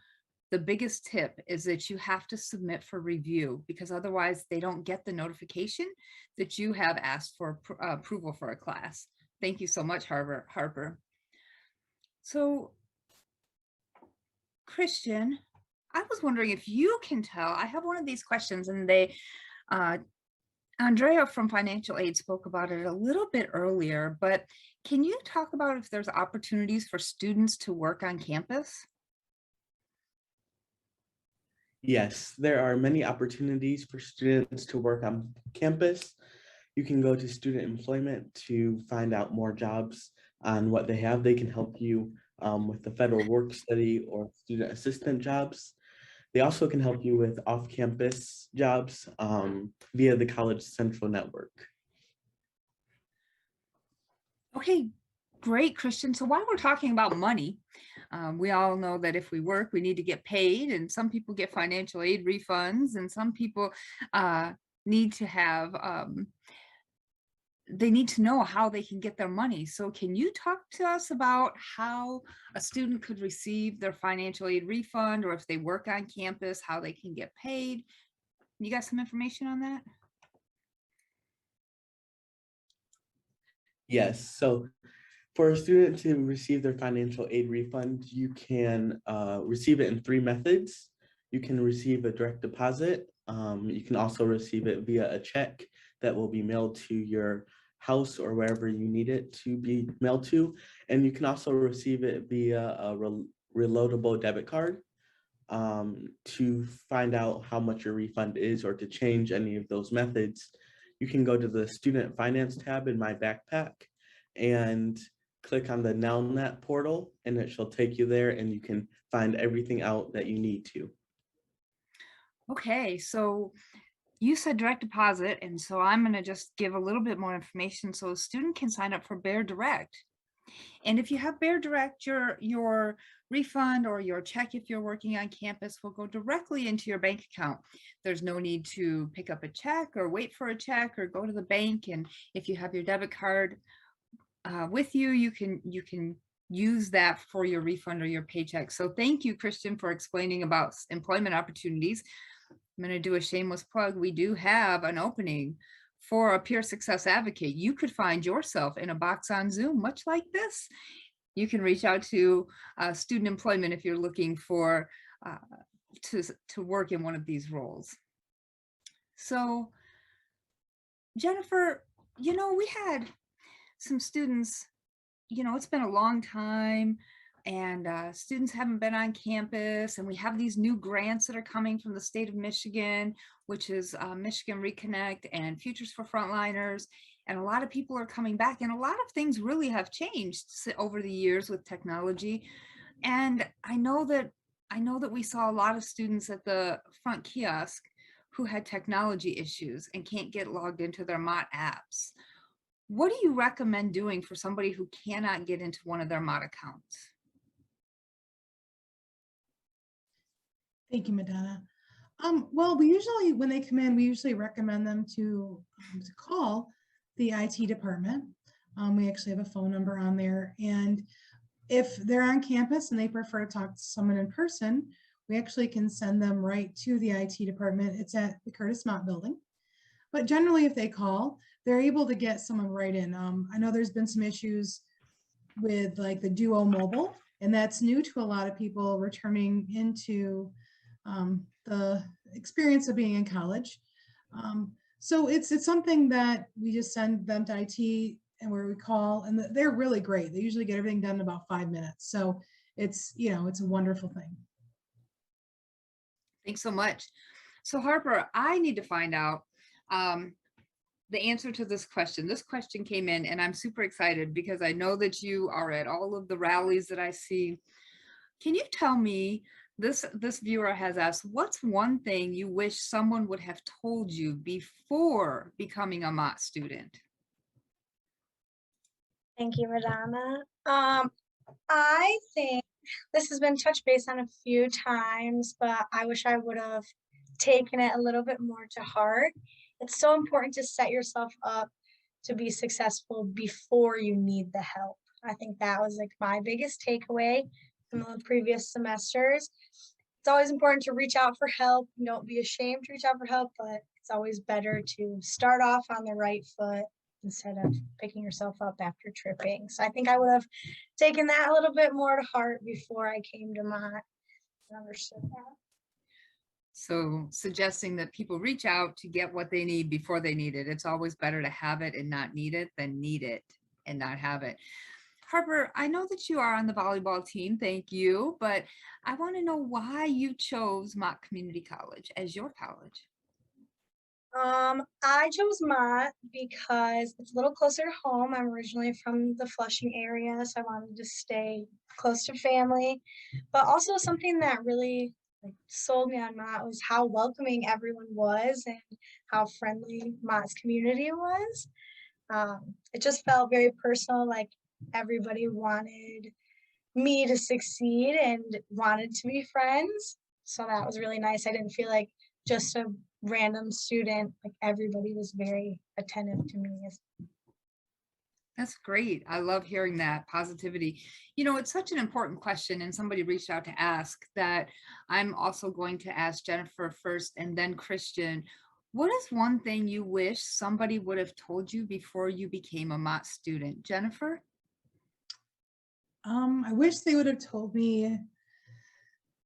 biggest tip is that you have to submit for review, because otherwise they don't get the notification that you have asked for approval for a class. Thank you so much, Harper. So, Christian, I was wondering if you can tell, I have one of these questions, and Andrea from Financial Aid spoke about it a little bit earlier, but can you talk about if there's opportunities for students to work on campus? Yes, there are many opportunities for students to work on campus. You can go to student employment to find out more jobs on what they have. They can help you with the federal work study or student assistant jobs. They also can help you with off-campus jobs via the College Central Network. Okay, great, Christian. So while we're talking about money, we all know that if we work, we need to get paid, and some people get financial aid refunds, and some people need to have, they need to know how they can get their money. So can you talk to us about how a student could receive their financial aid refund, or if they work on campus, how they can get paid? You got some information on that? Yes, so for a student to receive their financial aid refund, you can receive it in 3 methods. You can receive a direct deposit. You can also receive it via a check that will be mailed to your house or wherever you need it to be mailed to. And you can also receive it via a reloadable debit card. To find out how much your refund is or to change any of those methods, you can go to the student finance tab in My Backpack and click on the NowNet portal, and it shall take you there and you can find everything out that you need to. Okay, so you said direct deposit, and so I'm going to just give a little bit more information so a student can sign up for Bear Direct. And if you have Bear Direct, your refund or your check, if you're working on campus, will go directly into your bank account. There's no need to pick up a check or wait for a check or go to the bank. And if you have your debit card with you, you can use that for your refund or your paycheck. So thank you, Christian, for explaining about employment opportunities. I'm going to do a shameless plug. We do have an opening for a peer success advocate. You could find yourself in a box on Zoom, much like this. You can reach out to student employment if you're looking for to work in one of these roles. So Jennifer, you know, we had some students, you know, it's been a long time and students haven't been on campus, and we have these new grants that are coming from the state of Michigan, which is Michigan Reconnect and Futures for Frontliners. And a lot of people are coming back, and a lot of things really have changed over the years with technology. And I know that we saw a lot of students at the front kiosk who had technology issues and can't get logged into their Mott apps. What do you recommend doing for somebody who cannot get into one of their Mott accounts? Thank you, Madonna. Well, we usually, when they come in, we usually recommend them to call the IT department. We actually have a phone number on there. And if they're on campus and they prefer to talk to someone in person, we actually can send them right to the IT department. It's at the Curtis Mott building. But generally, if they call, they're able to get someone right in. I know there's been some issues with like the Duo Mobile, and that's new to a lot of people returning into the experience of being in college. So it's something that we just send them to IT and where we call, and they're really great. They usually get everything done in about 5 minutes. So it's, you know, it's a wonderful thing. Thanks so much. So Harper, I need to find out the answer to this question. This question came in and I'm super excited because I know that you are at all of the rallies that I see. Can you tell me, this viewer has asked, what's one thing you wish someone would have told you before becoming a Mott student? Thank you, Madonna. I think this has been touched base on a few times, but I wish I would have taken it a little bit more to heart. It's so important to set yourself up to be successful before you need the help. I think that was like my biggest takeaway from the previous semesters. It's always important to reach out for help. Don't be ashamed to reach out for help, but it's always better to start off on the right foot instead of picking yourself up after tripping. So I think I would have taken that a little bit more to heart before I came to Mott and understood that. So suggesting that people reach out to get what they need before they need it. It's always better to have it and not need it than need it and not have it. Harper, I know that you are on the volleyball team, thank you, but I want to know why you chose Mott Community College as your college. I chose Mott because it's a little closer to home. I'm originally from the Flushing area, so I wanted to stay close to family, but also something that really sold me on Mott was how welcoming everyone was and how friendly Mott's community was. It just felt very personal, like everybody wanted me to succeed and wanted to be friends. So that was really nice. I didn't feel like just a random student, like everybody was very attentive to me. That's great. I love hearing that positivity. You know, it's such an important question, and somebody reached out to ask that I'm also going to ask Jennifer first and then Christian. What is one thing you wish somebody would have told you before you became a Mott student? Jennifer? I wish they would have told me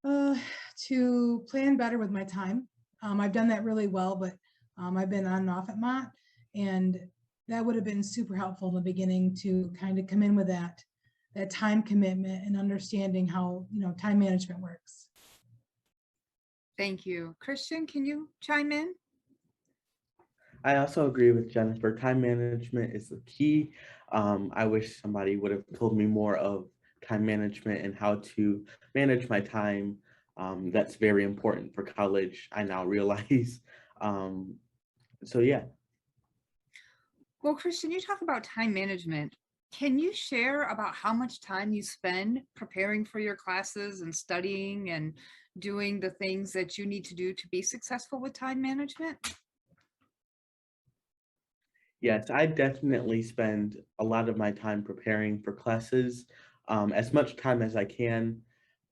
to plan better with my time. I've done that really well, but I've been on and off at Mott, and that would have been super helpful in the beginning to kind of come in with that time commitment and understanding how, time management works. Thank you. Christian, can you chime in? I also agree with Jennifer. Time management is the key. I wish somebody would have told me more of time management and how to manage my time. That's very important for college, I now realize. So yeah. Well, Christian, you talk about time management. Can you share about how much time you spend preparing for your classes and studying and doing the things that you need to do to be successful with time management? Yes, I definitely spend a lot of my time preparing for classes, as much time as I can.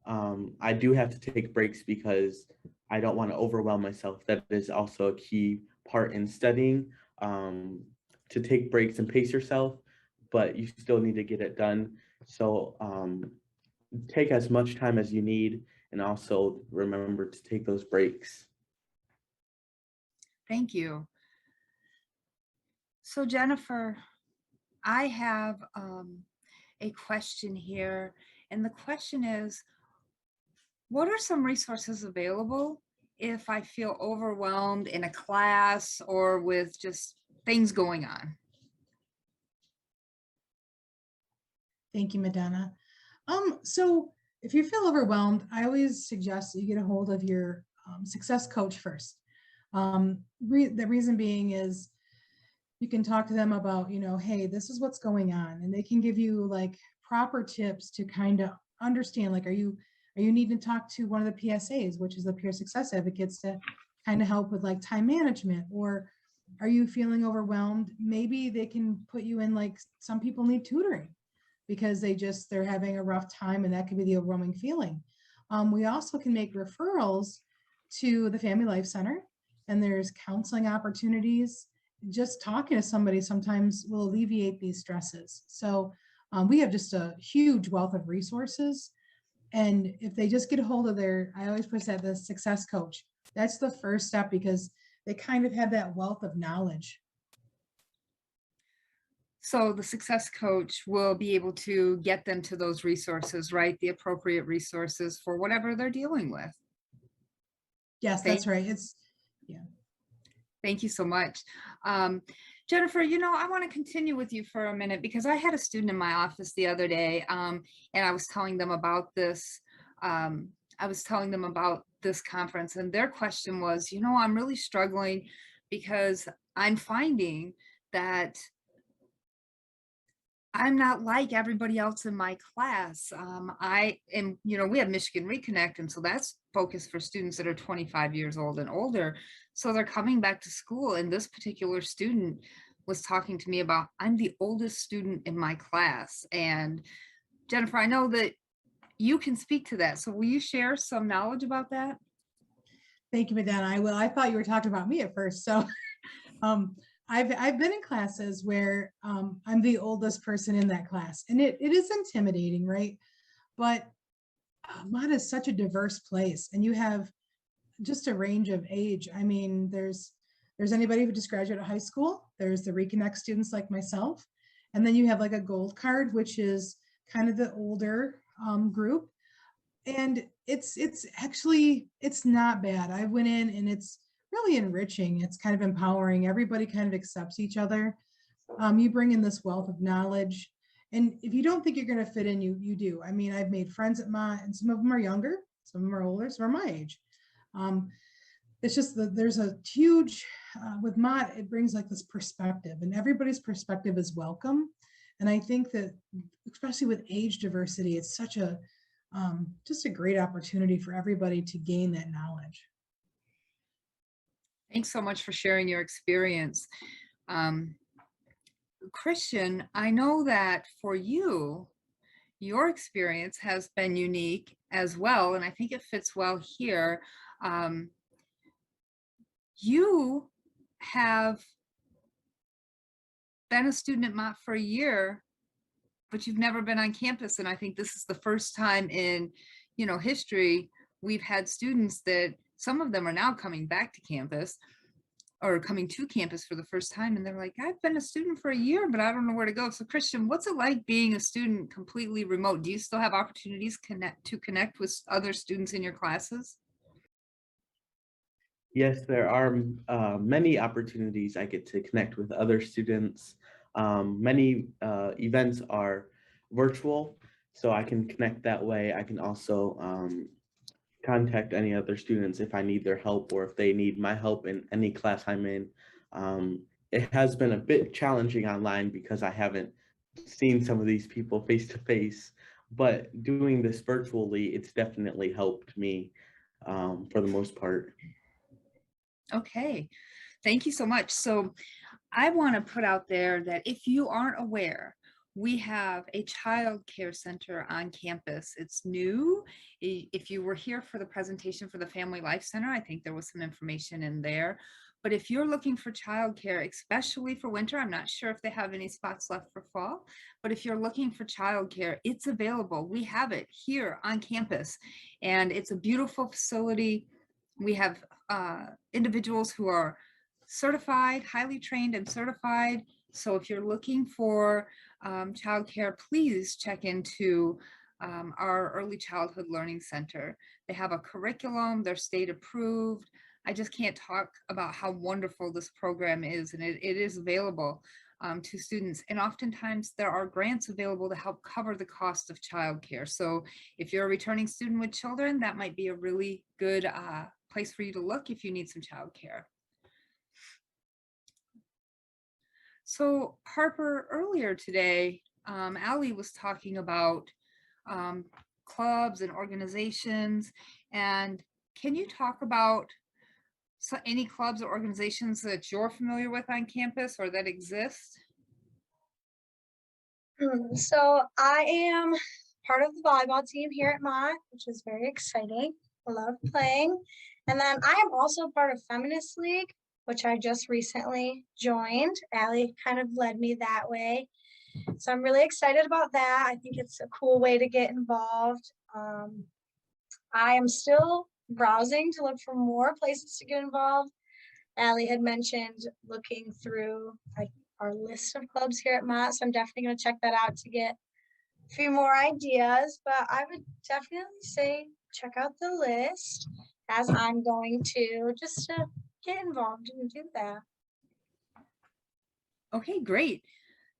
I do have to take breaks because I don't want to overwhelm myself. That is also a key part in studying, to take breaks and pace yourself, but you still need to get it done. So take as much time as you need and also remember to take those breaks. Thank you. So Jennifer, I have a question here, and the question is, what are some resources available if I feel overwhelmed in a class or with just things going on? Thank you, Madonna. So if you feel overwhelmed, I always suggest that you get a hold of your success coach first. The reason being is you can talk to them about, hey, this is what's going on, and they can give you like proper tips to kind of understand, like, are you needing to talk to one of the PSAs, which is the peer success advocates, to kind of help with like time management, or are you feeling overwhelmed? Maybe they can put you in, like, some people need tutoring because they're having a rough time, and that could be the overwhelming feeling. We also can make referrals to the Family Life Center, and there's counseling opportunities. Just talking to somebody sometimes will alleviate these stresses. So we have just a huge wealth of resources. And if they just get a hold of I always push that the success coach, that's the first step, because they kind of have that wealth of knowledge. So the success coach will be able to get them to those resources, right? The appropriate resources for whatever they're dealing with. Yes, that's right. Thank you so much. Jennifer, I want to continue with you for a minute, because I had a student in my office the other day, and I was telling them about this. I was telling them about this conference, and their question was, I'm really struggling because I'm finding that I'm not like everybody else in my class. We have Michigan Reconnect, and so that's focused for students that are 25 years old and older. So they're coming back to school, and this particular student was talking to me about, I'm the oldest student in my class. And Jennifer, I know that you can speak to that. So will you share some knowledge about that? Thank you, Madonna. I will. I thought you were talking about me at first. So I've been in classes where I'm the oldest person in that class, and it is intimidating, right? But Mott is such a diverse place, and you have just a range of age. I mean, there's anybody who just graduated high school. There's the Reconnect students like myself, and then you have like a gold card, which is kind of the older group. And it's not bad. I went in, and it's really enriching. It's kind of empowering. Everybody kind of accepts each other. You bring in this wealth of knowledge. And if you don't think you're going to fit in, you do. I mean, I've made friends at Mott, and some of them are younger, some of them are older, some are my age. It's just that there's a huge, with Mott, it brings like this perspective, and everybody's perspective is welcome. And I think that, especially with age diversity, it's such a, just a great opportunity for everybody to gain that knowledge. Thanks so much for sharing your experience. Christian, I know that for you, your experience has been unique as well, and I think it fits well here. You have been a student at Mott for a year, but you've never been on campus. And I think this is the first time in, history, we've had students that some of them are now coming back to campus or coming to campus for the first time. And they're like, I've been a student for a year, but I don't know where to go. So Christian, what's it like being a student completely remote? Do you still have opportunities to connect with other students in your classes? Yes, there are many opportunities I get to connect with other students. Many events are virtual, so I can connect that way. I can also contact any other students if I need their help or if they need my help in any class I'm in. It has been a bit challenging online because I haven't seen some of these people face to face, but doing this virtually, it's definitely helped me for the most part. Okay, thank you so much. So I want to put out there that if you aren't aware, we have a child care center on campus. It's new. If you were here for the presentation for the Family Life Center, I think there was some information in there. But if you're looking for childcare, especially for winter, I'm not sure if they have any spots left for fall, but if you're looking for childcare, it's available. We have it here on campus, and it's a beautiful facility. We have individuals who are certified, highly trained and certified. So if you're looking for childcare, please check into our Early Childhood Learning Center. They have a curriculum, they're state approved. I just can't talk about how wonderful this program is, and it is available to students. And oftentimes there are grants available to help cover the cost of childcare. So if you're a returning student with children, that might be a really good place for you to look if you need some childcare. So Harper, earlier today, Allie was talking about clubs and organizations. And can you talk about any clubs or organizations that you're familiar with on campus or that exist? So I am part of the volleyball team here at Mott, which is very exciting. I love playing. And then I am also part of Feminist League, which I just recently joined. Allie kind of led me that way. So I'm really excited about that. I think it's a cool way to get involved. I am still browsing to look for more places to get involved. Allie had mentioned looking through our list of clubs here at Mott, so I'm definitely going to check that out to get a few more ideas. But I would definitely say check out the list, as I'm going to, just to get involved and do that. Okay, great.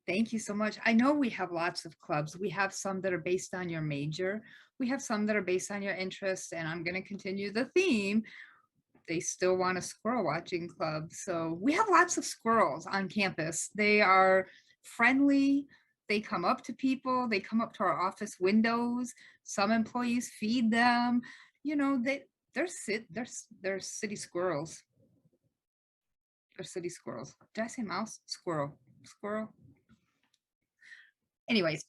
Thank you so much. I know we have lots of clubs. We have some that are based on your major. We have some that are based on your interests, and I'm going to continue the theme. They still want a squirrel watching club. So we have lots of squirrels on campus. They are friendly. They come up to people. They come up to our office windows. Some employees feed them. You know, they're city squirrels. They're city squirrels. Did I say mouse? Squirrel. Anyways,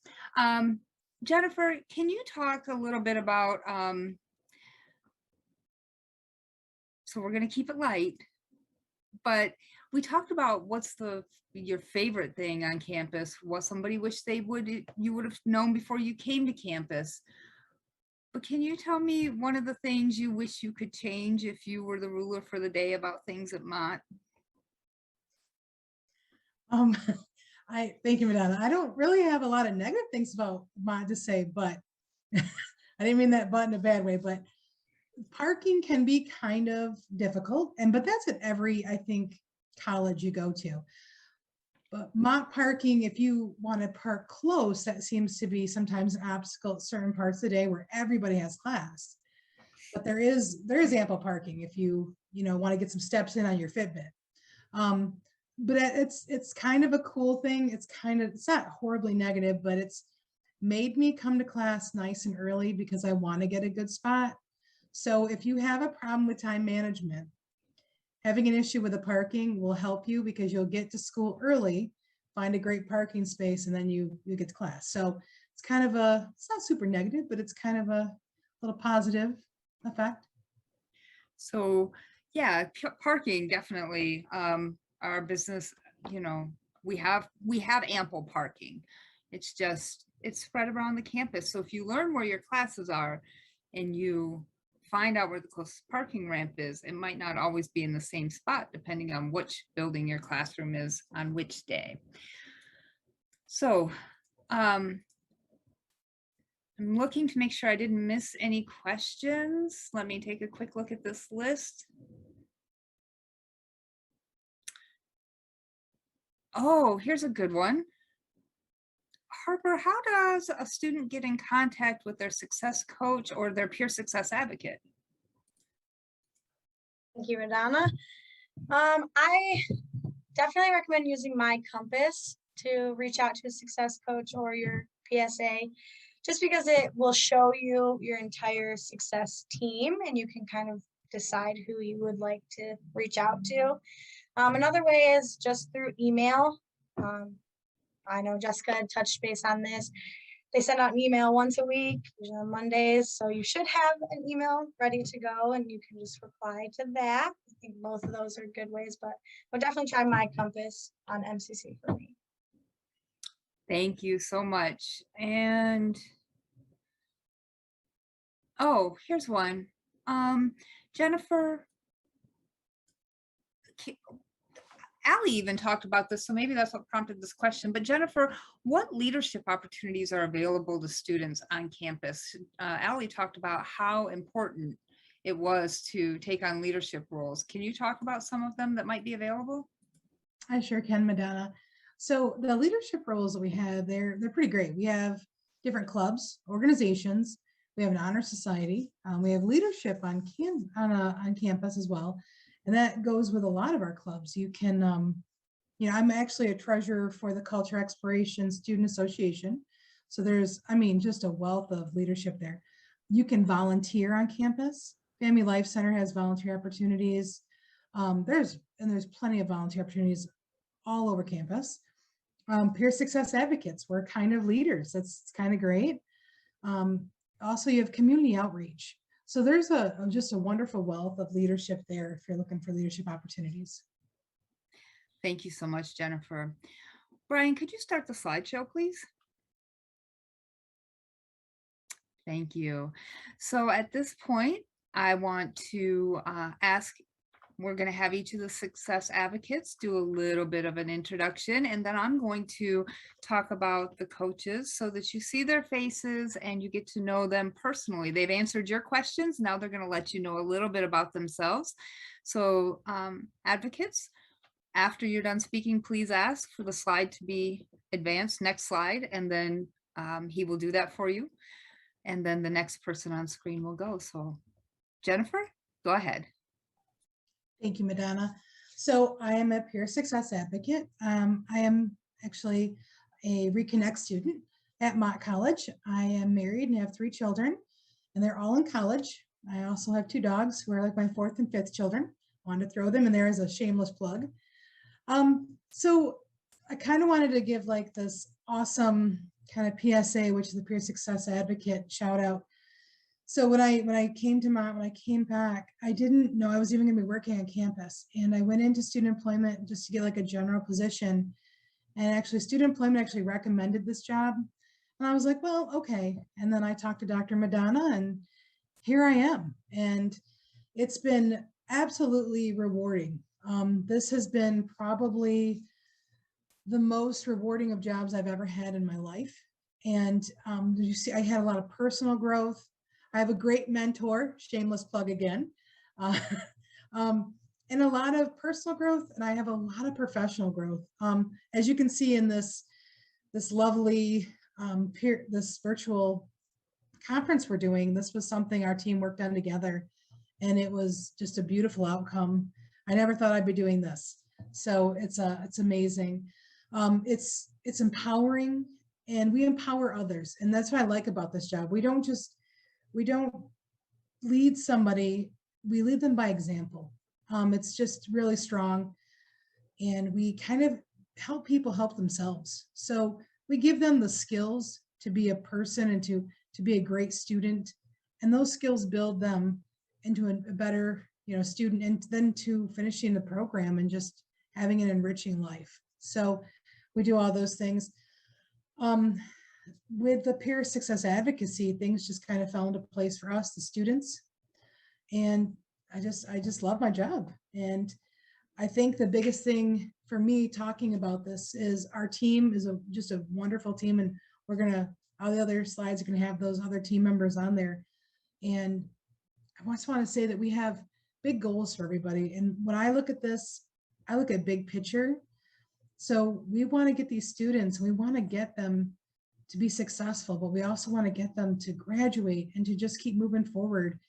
Jennifer, can you talk a little bit about, so we're going to keep it light, but we talked about what's your favorite thing on campus, what somebody wished you would have known before you came to campus. But can you tell me one of the things you wish you could change if you were the ruler for the day about things at Mott? Thank you, Madonna. I don't really have a lot of negative things about Mott to say, but I didn't mean that but in a bad way, but parking can be kind of difficult, but that's at every, I think, college you go to. But Mott parking, if you want to park close, that seems to be sometimes an obstacle at certain parts of the day where everybody has class. But there is ample parking if you want to get some steps in on your Fitbit. But it's kind of a cool thing. It's not horribly negative, but it's made me come to class nice and early because I want to get a good spot. So if you have a problem with time management, having an issue with the parking will help you because you'll get to school early, find a great parking space, and then you get to class. So it's kind of it's not super negative, but it's kind of a little positive effect. So yeah, parking definitely, our business, you know, we have ample parking. It's just, it's spread around the campus. So if you learn where your classes are and you find out where the closest parking ramp is, it might not always be in the same spot depending on which building your classroom is on which day. So I'm looking to make sure I didn't miss any questions. Let me take a quick look at this list. Oh, here's a good one. Harper, how does a student get in contact with their success coach or their peer success advocate? Thank you, Madonna. I definitely recommend using My Compass to reach out to a success coach or your PSA, just because it will show you your entire success team and you can kind of decide who you would like to reach out to. Another way is just through email. I know Jessica had touched base on this. They send out an email once a week, usually on Mondays. So you should have an email ready to go and you can just reply to that. I think both of those are good ways, but we'll definitely try My Compass on MCC for me. Thank you so much. And oh, here's one. Jennifer, Allie even talked about this, so maybe that's what prompted this question. But Jennifer, what leadership opportunities are available to students on campus? Allie talked about how important it was to take on leadership roles. Can you talk about some of them that might be available? I sure can, Madonna. So the leadership roles that we have, they're pretty great. We have different clubs, organizations. We have an honor society. We have leadership on campus as well. And that goes with a lot of our clubs. You can, you know, I'm actually a treasurer for the Culture Exploration Student Association. So there's, I mean, just a wealth of leadership there. You can volunteer on campus. Family Life Center has volunteer opportunities. There's plenty of volunteer opportunities all over campus. Peer success advocates, we're kind of leaders. That's kind of great. Also, you have community outreach. So there's just a wonderful wealth of leadership there if you're looking for leadership opportunities. Thank you so much, Jennifer. Brian, could you start the slideshow, please? Thank you. So at this point, I want to ask, we're going to have each of the success advocates do a little bit of an introduction, and then I'm going to talk about the coaches so that you see their faces and you get to know them personally. They've answered your questions. Now they're going to let you know a little bit about themselves. So advocates, after you're done speaking, please ask for the slide to be advanced, next slide, and then he will do that for you. And then the next person on screen will go. So Jennifer, go ahead. Thank you, Madonna. So I am a peer success advocate. I am actually a Reconnect student at Mott College. I am married and have 3 children, and they're all in college. I also have 2 dogs who are like my 4th and 5th children. I wanted to throw them in there as a shameless plug. So I kind of wanted to give like this awesome kind of PSA, which is the peer success advocate shout out. So when I came to Mott, when I came back, I didn't know I was even going to be working on campus. And I went into student employment just to get like a general position. And actually student employment actually recommended this job. And I was like, well, okay. And then I talked to Dr. Madonna and here I am. And it's been absolutely rewarding. This has been probably the most rewarding of jobs I've ever had in my life. And you see, I had a lot of personal growth. I have a great mentor, shameless plug again, and a lot of personal growth, and I have a lot of professional growth. As you can see in this lovely this virtual conference we're doing, this was something our team worked on together, and it was just a beautiful outcome. I never thought I'd be doing this, so it's amazing. It's empowering, and we empower others, and that's what I like about this job. We don't lead somebody, we lead them by example. It's just really strong. And we kind of help people help themselves. So we give them the skills to be a person and to be a great student. And those skills build them into a better, student, and then to finishing the program and just having an enriching life. So we do all those things. With the peer success advocacy, things just kind of fell into place for us, the students. And I just love my job. And I think the biggest thing for me talking about this is our team is just a wonderful team. And we're gonna, all the other slides are gonna have those other team members on there. And I just want to say that we have big goals for everybody. And when I look at this, I look at big picture. So we want to get these students, we want to get them to be successful, but we also want to get them to graduate and to just keep moving forward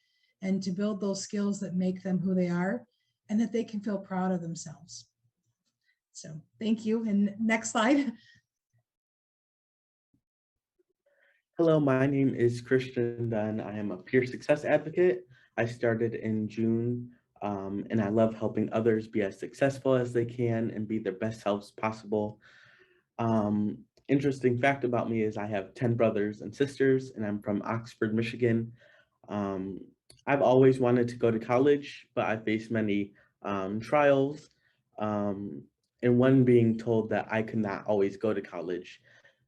and to build those skills that make them who they are and that they can feel proud of themselves. So thank you. And next slide. Hello, my name is Christian Dunn. I am a peer success advocate. I started in June, and I love helping others be as successful as they can and be their best selves possible. Interesting fact about me is I have 10 brothers and sisters, and I'm from Oxford, Michigan. I've always wanted to go to college, but I faced many trials, and one being told that I could not always go to college.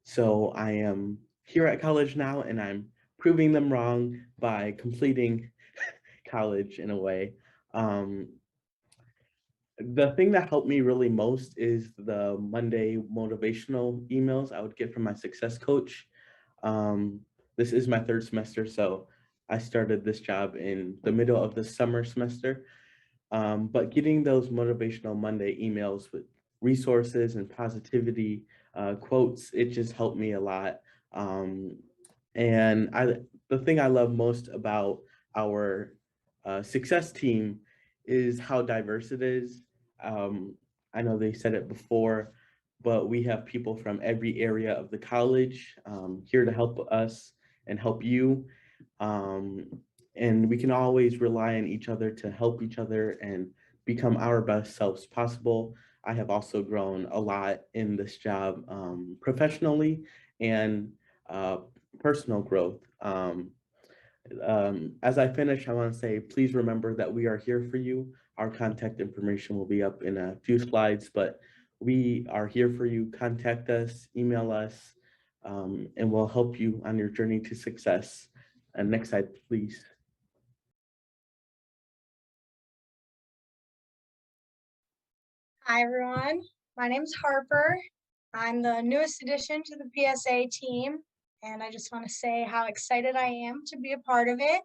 So I am here at college now, and I'm proving them wrong by completing college in a way. The thing that helped me really most is the Monday motivational emails I would get from my success coach. This is my third semester, so I started this job in the middle of the summer semester. But getting those motivational Monday emails with resources and positivity quotes, it just helped me a lot. And the thing I love most about our success team is how diverse it is. I know they said it before, but we have people from every area of the college here to help us and help you. And we can always rely on each other to help each other and become our best selves possible. I have also grown a lot in this job professionally and personal growth. As I finish, I want to say, please remember that we are here for you. Our contact information will be up in a few slides, but we are here for you. Contact us, email us, and we'll help you on your journey to success. And next slide, please. Hi, everyone. My name's Harper. I'm the newest addition to the PSA team, and I just want to say how excited I am to be a part of it.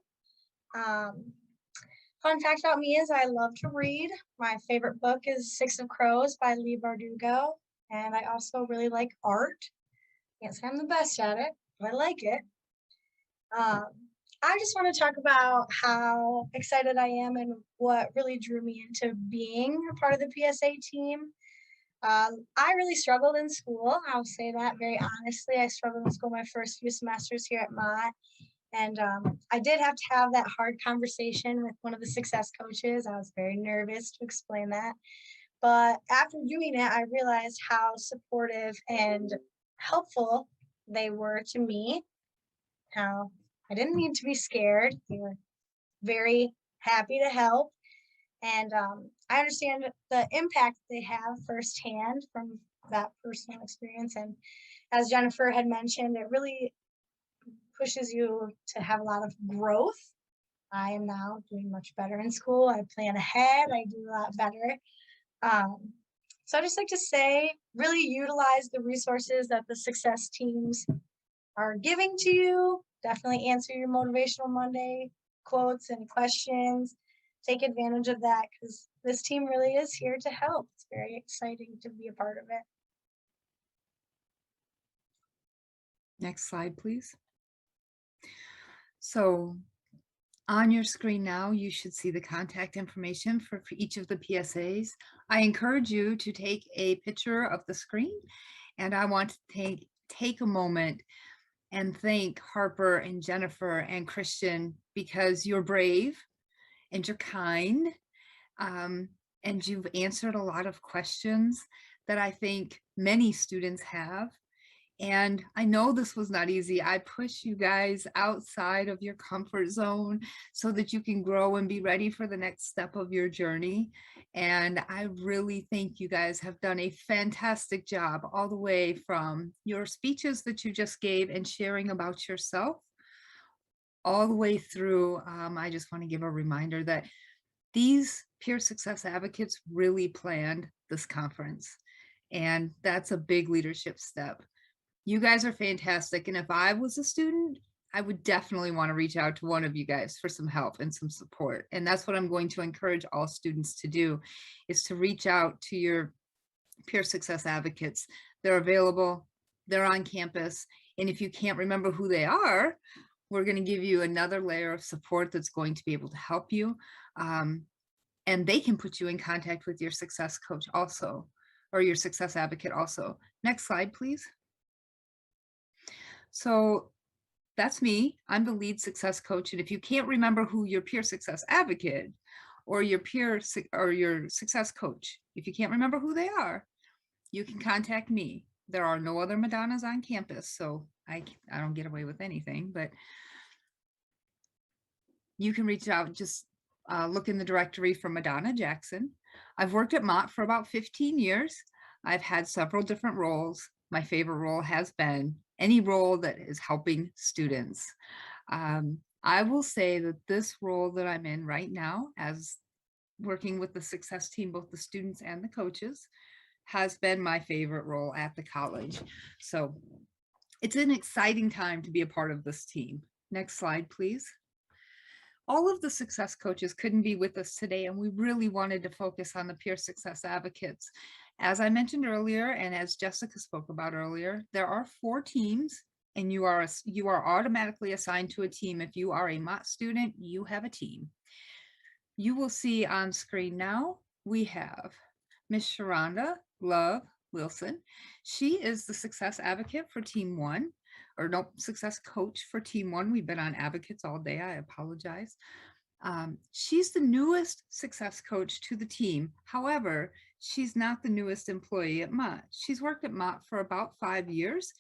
Fun fact about me is I love to read. My favorite book is Six of Crows by Leigh Bardugo, and I also really like art. Can't say I'm the best at it, but I like it. I just want to talk about how excited I am and what really drew me into being a part of the PSA team. I really struggled in school. I'll say that very honestly. I struggled in school my first few semesters here at Mott. And I did have to have that hard conversation with one of the success coaches. I was very nervous to explain that. But after doing it, I realized how supportive and helpful they were to me, how I didn't need to be scared. They were very happy to help. And I understand the impact they have firsthand from that personal experience. And as Jennifer had mentioned, it really pushes you to have a lot of growth. I am now doing much better in school. I plan ahead. I do a lot better. So I just like to say, really utilize the resources that the success teams are giving to you. Definitely answer your Motivational Monday quotes and questions. Take advantage of that because this team really is here to help. It's very exciting to be a part of it. Next slide, please. So on your screen now, you should see the contact information for each of the PSAs. I encourage you to take a picture of the screen, and I want to take a moment and thank Harper and Jennifer and Christian because you're brave and you're kind. and you've answered a lot of questions that I think many students have. And I know this was not easy. I push you guys outside of your comfort zone so that you can grow and be ready for the next step of your journey. And I really think you guys have done a fantastic job, all the way from your speeches that you just gave and sharing about yourself, all the way through. I just want to give a reminder that these peer success advocates really planned this conference, and that's a big leadership step. You guys are fantastic. And if I was a student, I would definitely want to reach out to one of you guys for some help and some support. And that's what I'm going to encourage all students to do, is to reach out to your peer success advocates. They're available, they're on campus. And if you can't remember who they are, we're going to give you another layer of support that's going to be able to help you. And they can put you in contact with your success coach also, or your success advocate also. Next slide, please. So that's me. I'm the lead success coach. And if you can't remember who your peer success advocate or your success coach, if you can't remember who they are, you can contact me. There are no other Madonnas on campus, so I don't get away with anything, but you can reach out. Just look in the directory for Madonna Jackson. I've worked at Mott for about 15 years. I've had several different roles. My favorite role has been any role that is helping students. I will say that this role that I'm in right now, as working with the success team, both the students and the coaches, has been my favorite role at the college. So it's an exciting time to be a part of this team. Next slide, please. All of the success coaches couldn't be with us today, and we really wanted to focus on the peer success advocates. As I mentioned earlier, and as Jessica spoke about earlier, there are 4 teams, and you are automatically assigned to a team. If you are a Mott student, you have a team. You will see on screen now, we have Miss Sharonda Love Wilson. She is the success advocate for Team 1. Or no, success coach for Team 1. We've been on advocates all day. I apologize. She's the newest success coach to the team. However, she's not the newest employee at Mott. She's worked at Mott for about 5 years,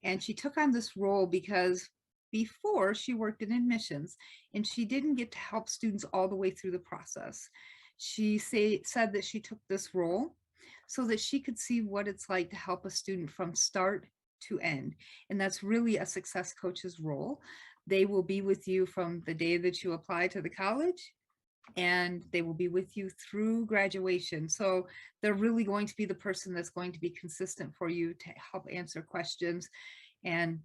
and she took on this role because before she worked in admissions, and she didn't get to help students all the way through the process. She said that she took this role so that she could see what it's like to help a student from start to end. And that's really a success coach's role. They will be with you from the day that you apply to the college, and they will be with you through graduation. So they're really going to be the person that's going to be consistent for you to help answer questions. And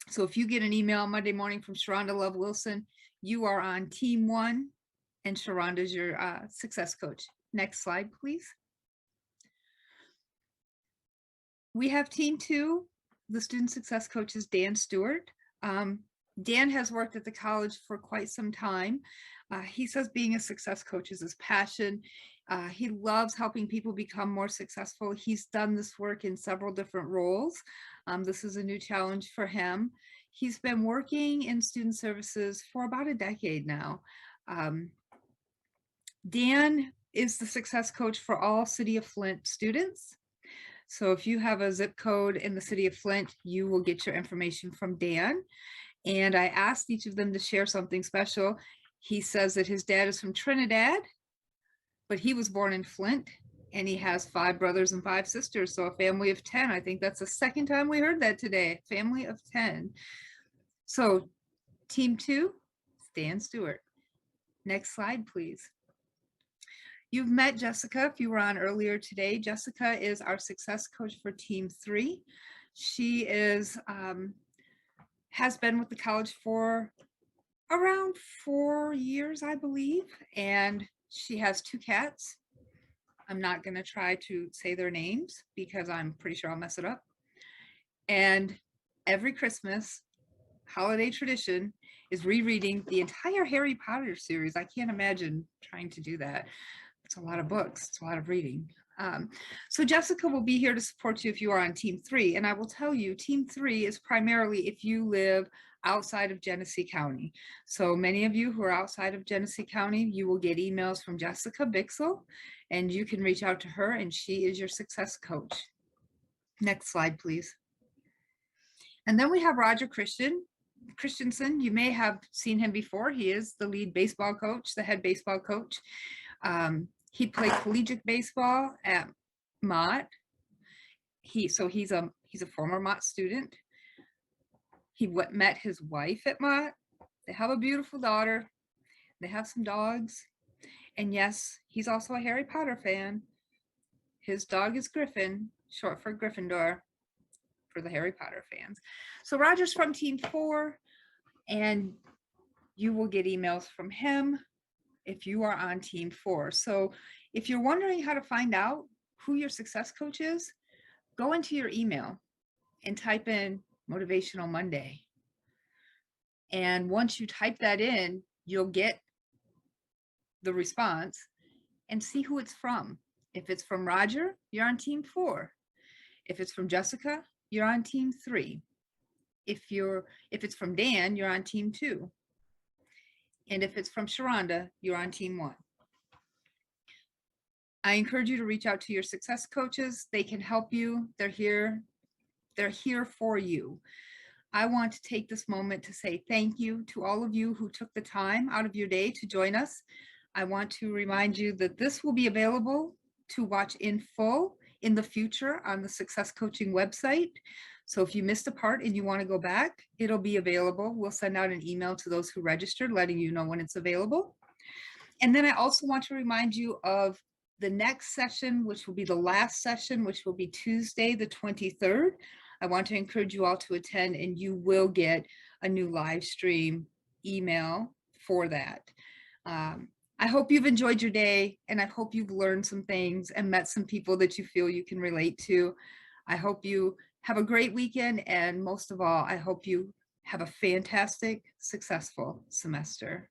so if you get an email Monday morning from Sharonda Love Wilson, you are on Team 1, and Sharonda's your success coach. Next slide, please. We have Team 2. The student success coach is Dan Stewart. Dan has worked at the college for quite some time. He says being a success coach is his passion. He loves helping people become more successful. He's done this work in several different roles. This is a new challenge for him. He's been working in student services for about a decade now. Dan is the success coach for all City of Flint students. So if you have a zip code in the City of Flint, you will get your information from Dan. And I asked each of them to share something special. He says that his dad is from Trinidad, but he was born in Flint, and he has 5 brothers and 5 sisters. So a family of 10. I think that's the second time we heard that today, family of 10. So Team 2, Dan Stewart. Next slide, please. You've met Jessica if you were on earlier today. Jessica is our success coach for Team 3. She is has been with the college for around 4 years, I believe, and she has 2 cats. I'm not going to try to say their names because I'm pretty sure I'll mess it up. And every Christmas, holiday tradition is rereading the entire Harry Potter series. I can't imagine trying to do that. It's a lot of books, it's a lot of reading. So Jessica will be here to support you if you are on Team 3. And I will tell you, Team 3 is primarily if you live outside of Genesee County. So many of you who are outside of Genesee County, you will get emails from Jessica Bixel, and you can reach out to her and she is your success coach. Next slide, please. And then we have Roger Christensen. You may have seen him before. He is the lead baseball coach, the head baseball coach. He played collegiate baseball at Mott. He's a former Mott student. He met his wife at Mott. They have a beautiful daughter. They have some dogs. And yes, he's also a Harry Potter fan. His dog is Griffin, short for Gryffindor, for the Harry Potter fans. So Roger's from Team 4, and you will get emails from him if you are on Team 4. So if you're wondering how to find out who your success coach is, go into your email and type in Motivational Monday. And once you type that in, you'll get the response and see who it's from. If it's from Roger, you're on Team 4. If it's from Jessica, you're on Team 3. If it's from Dan, you're on Team 2. And if it's from Sharonda, you're on Team 1. I encourage you to reach out to your success coaches. They can help you. They're here for you. I want to take this moment to say thank you to all of you who took the time out of your day to join us. I want to remind you that this will be available to watch in full in the future on the Success Coaching website. So if you missed a part and you want to go back, it'll be available. We'll send out an email to those who registered, letting you know when it's available. And then I also want to remind you of the next session, which will be the last session, which will be Tuesday, the 23rd. I want to encourage you all to attend, and you will get a new live stream email for that. I hope you've enjoyed your day, and I hope you've learned some things and met some people that you feel you can relate to. I hope you have a great weekend, and most of all, I hope you have a fantastic, successful semester.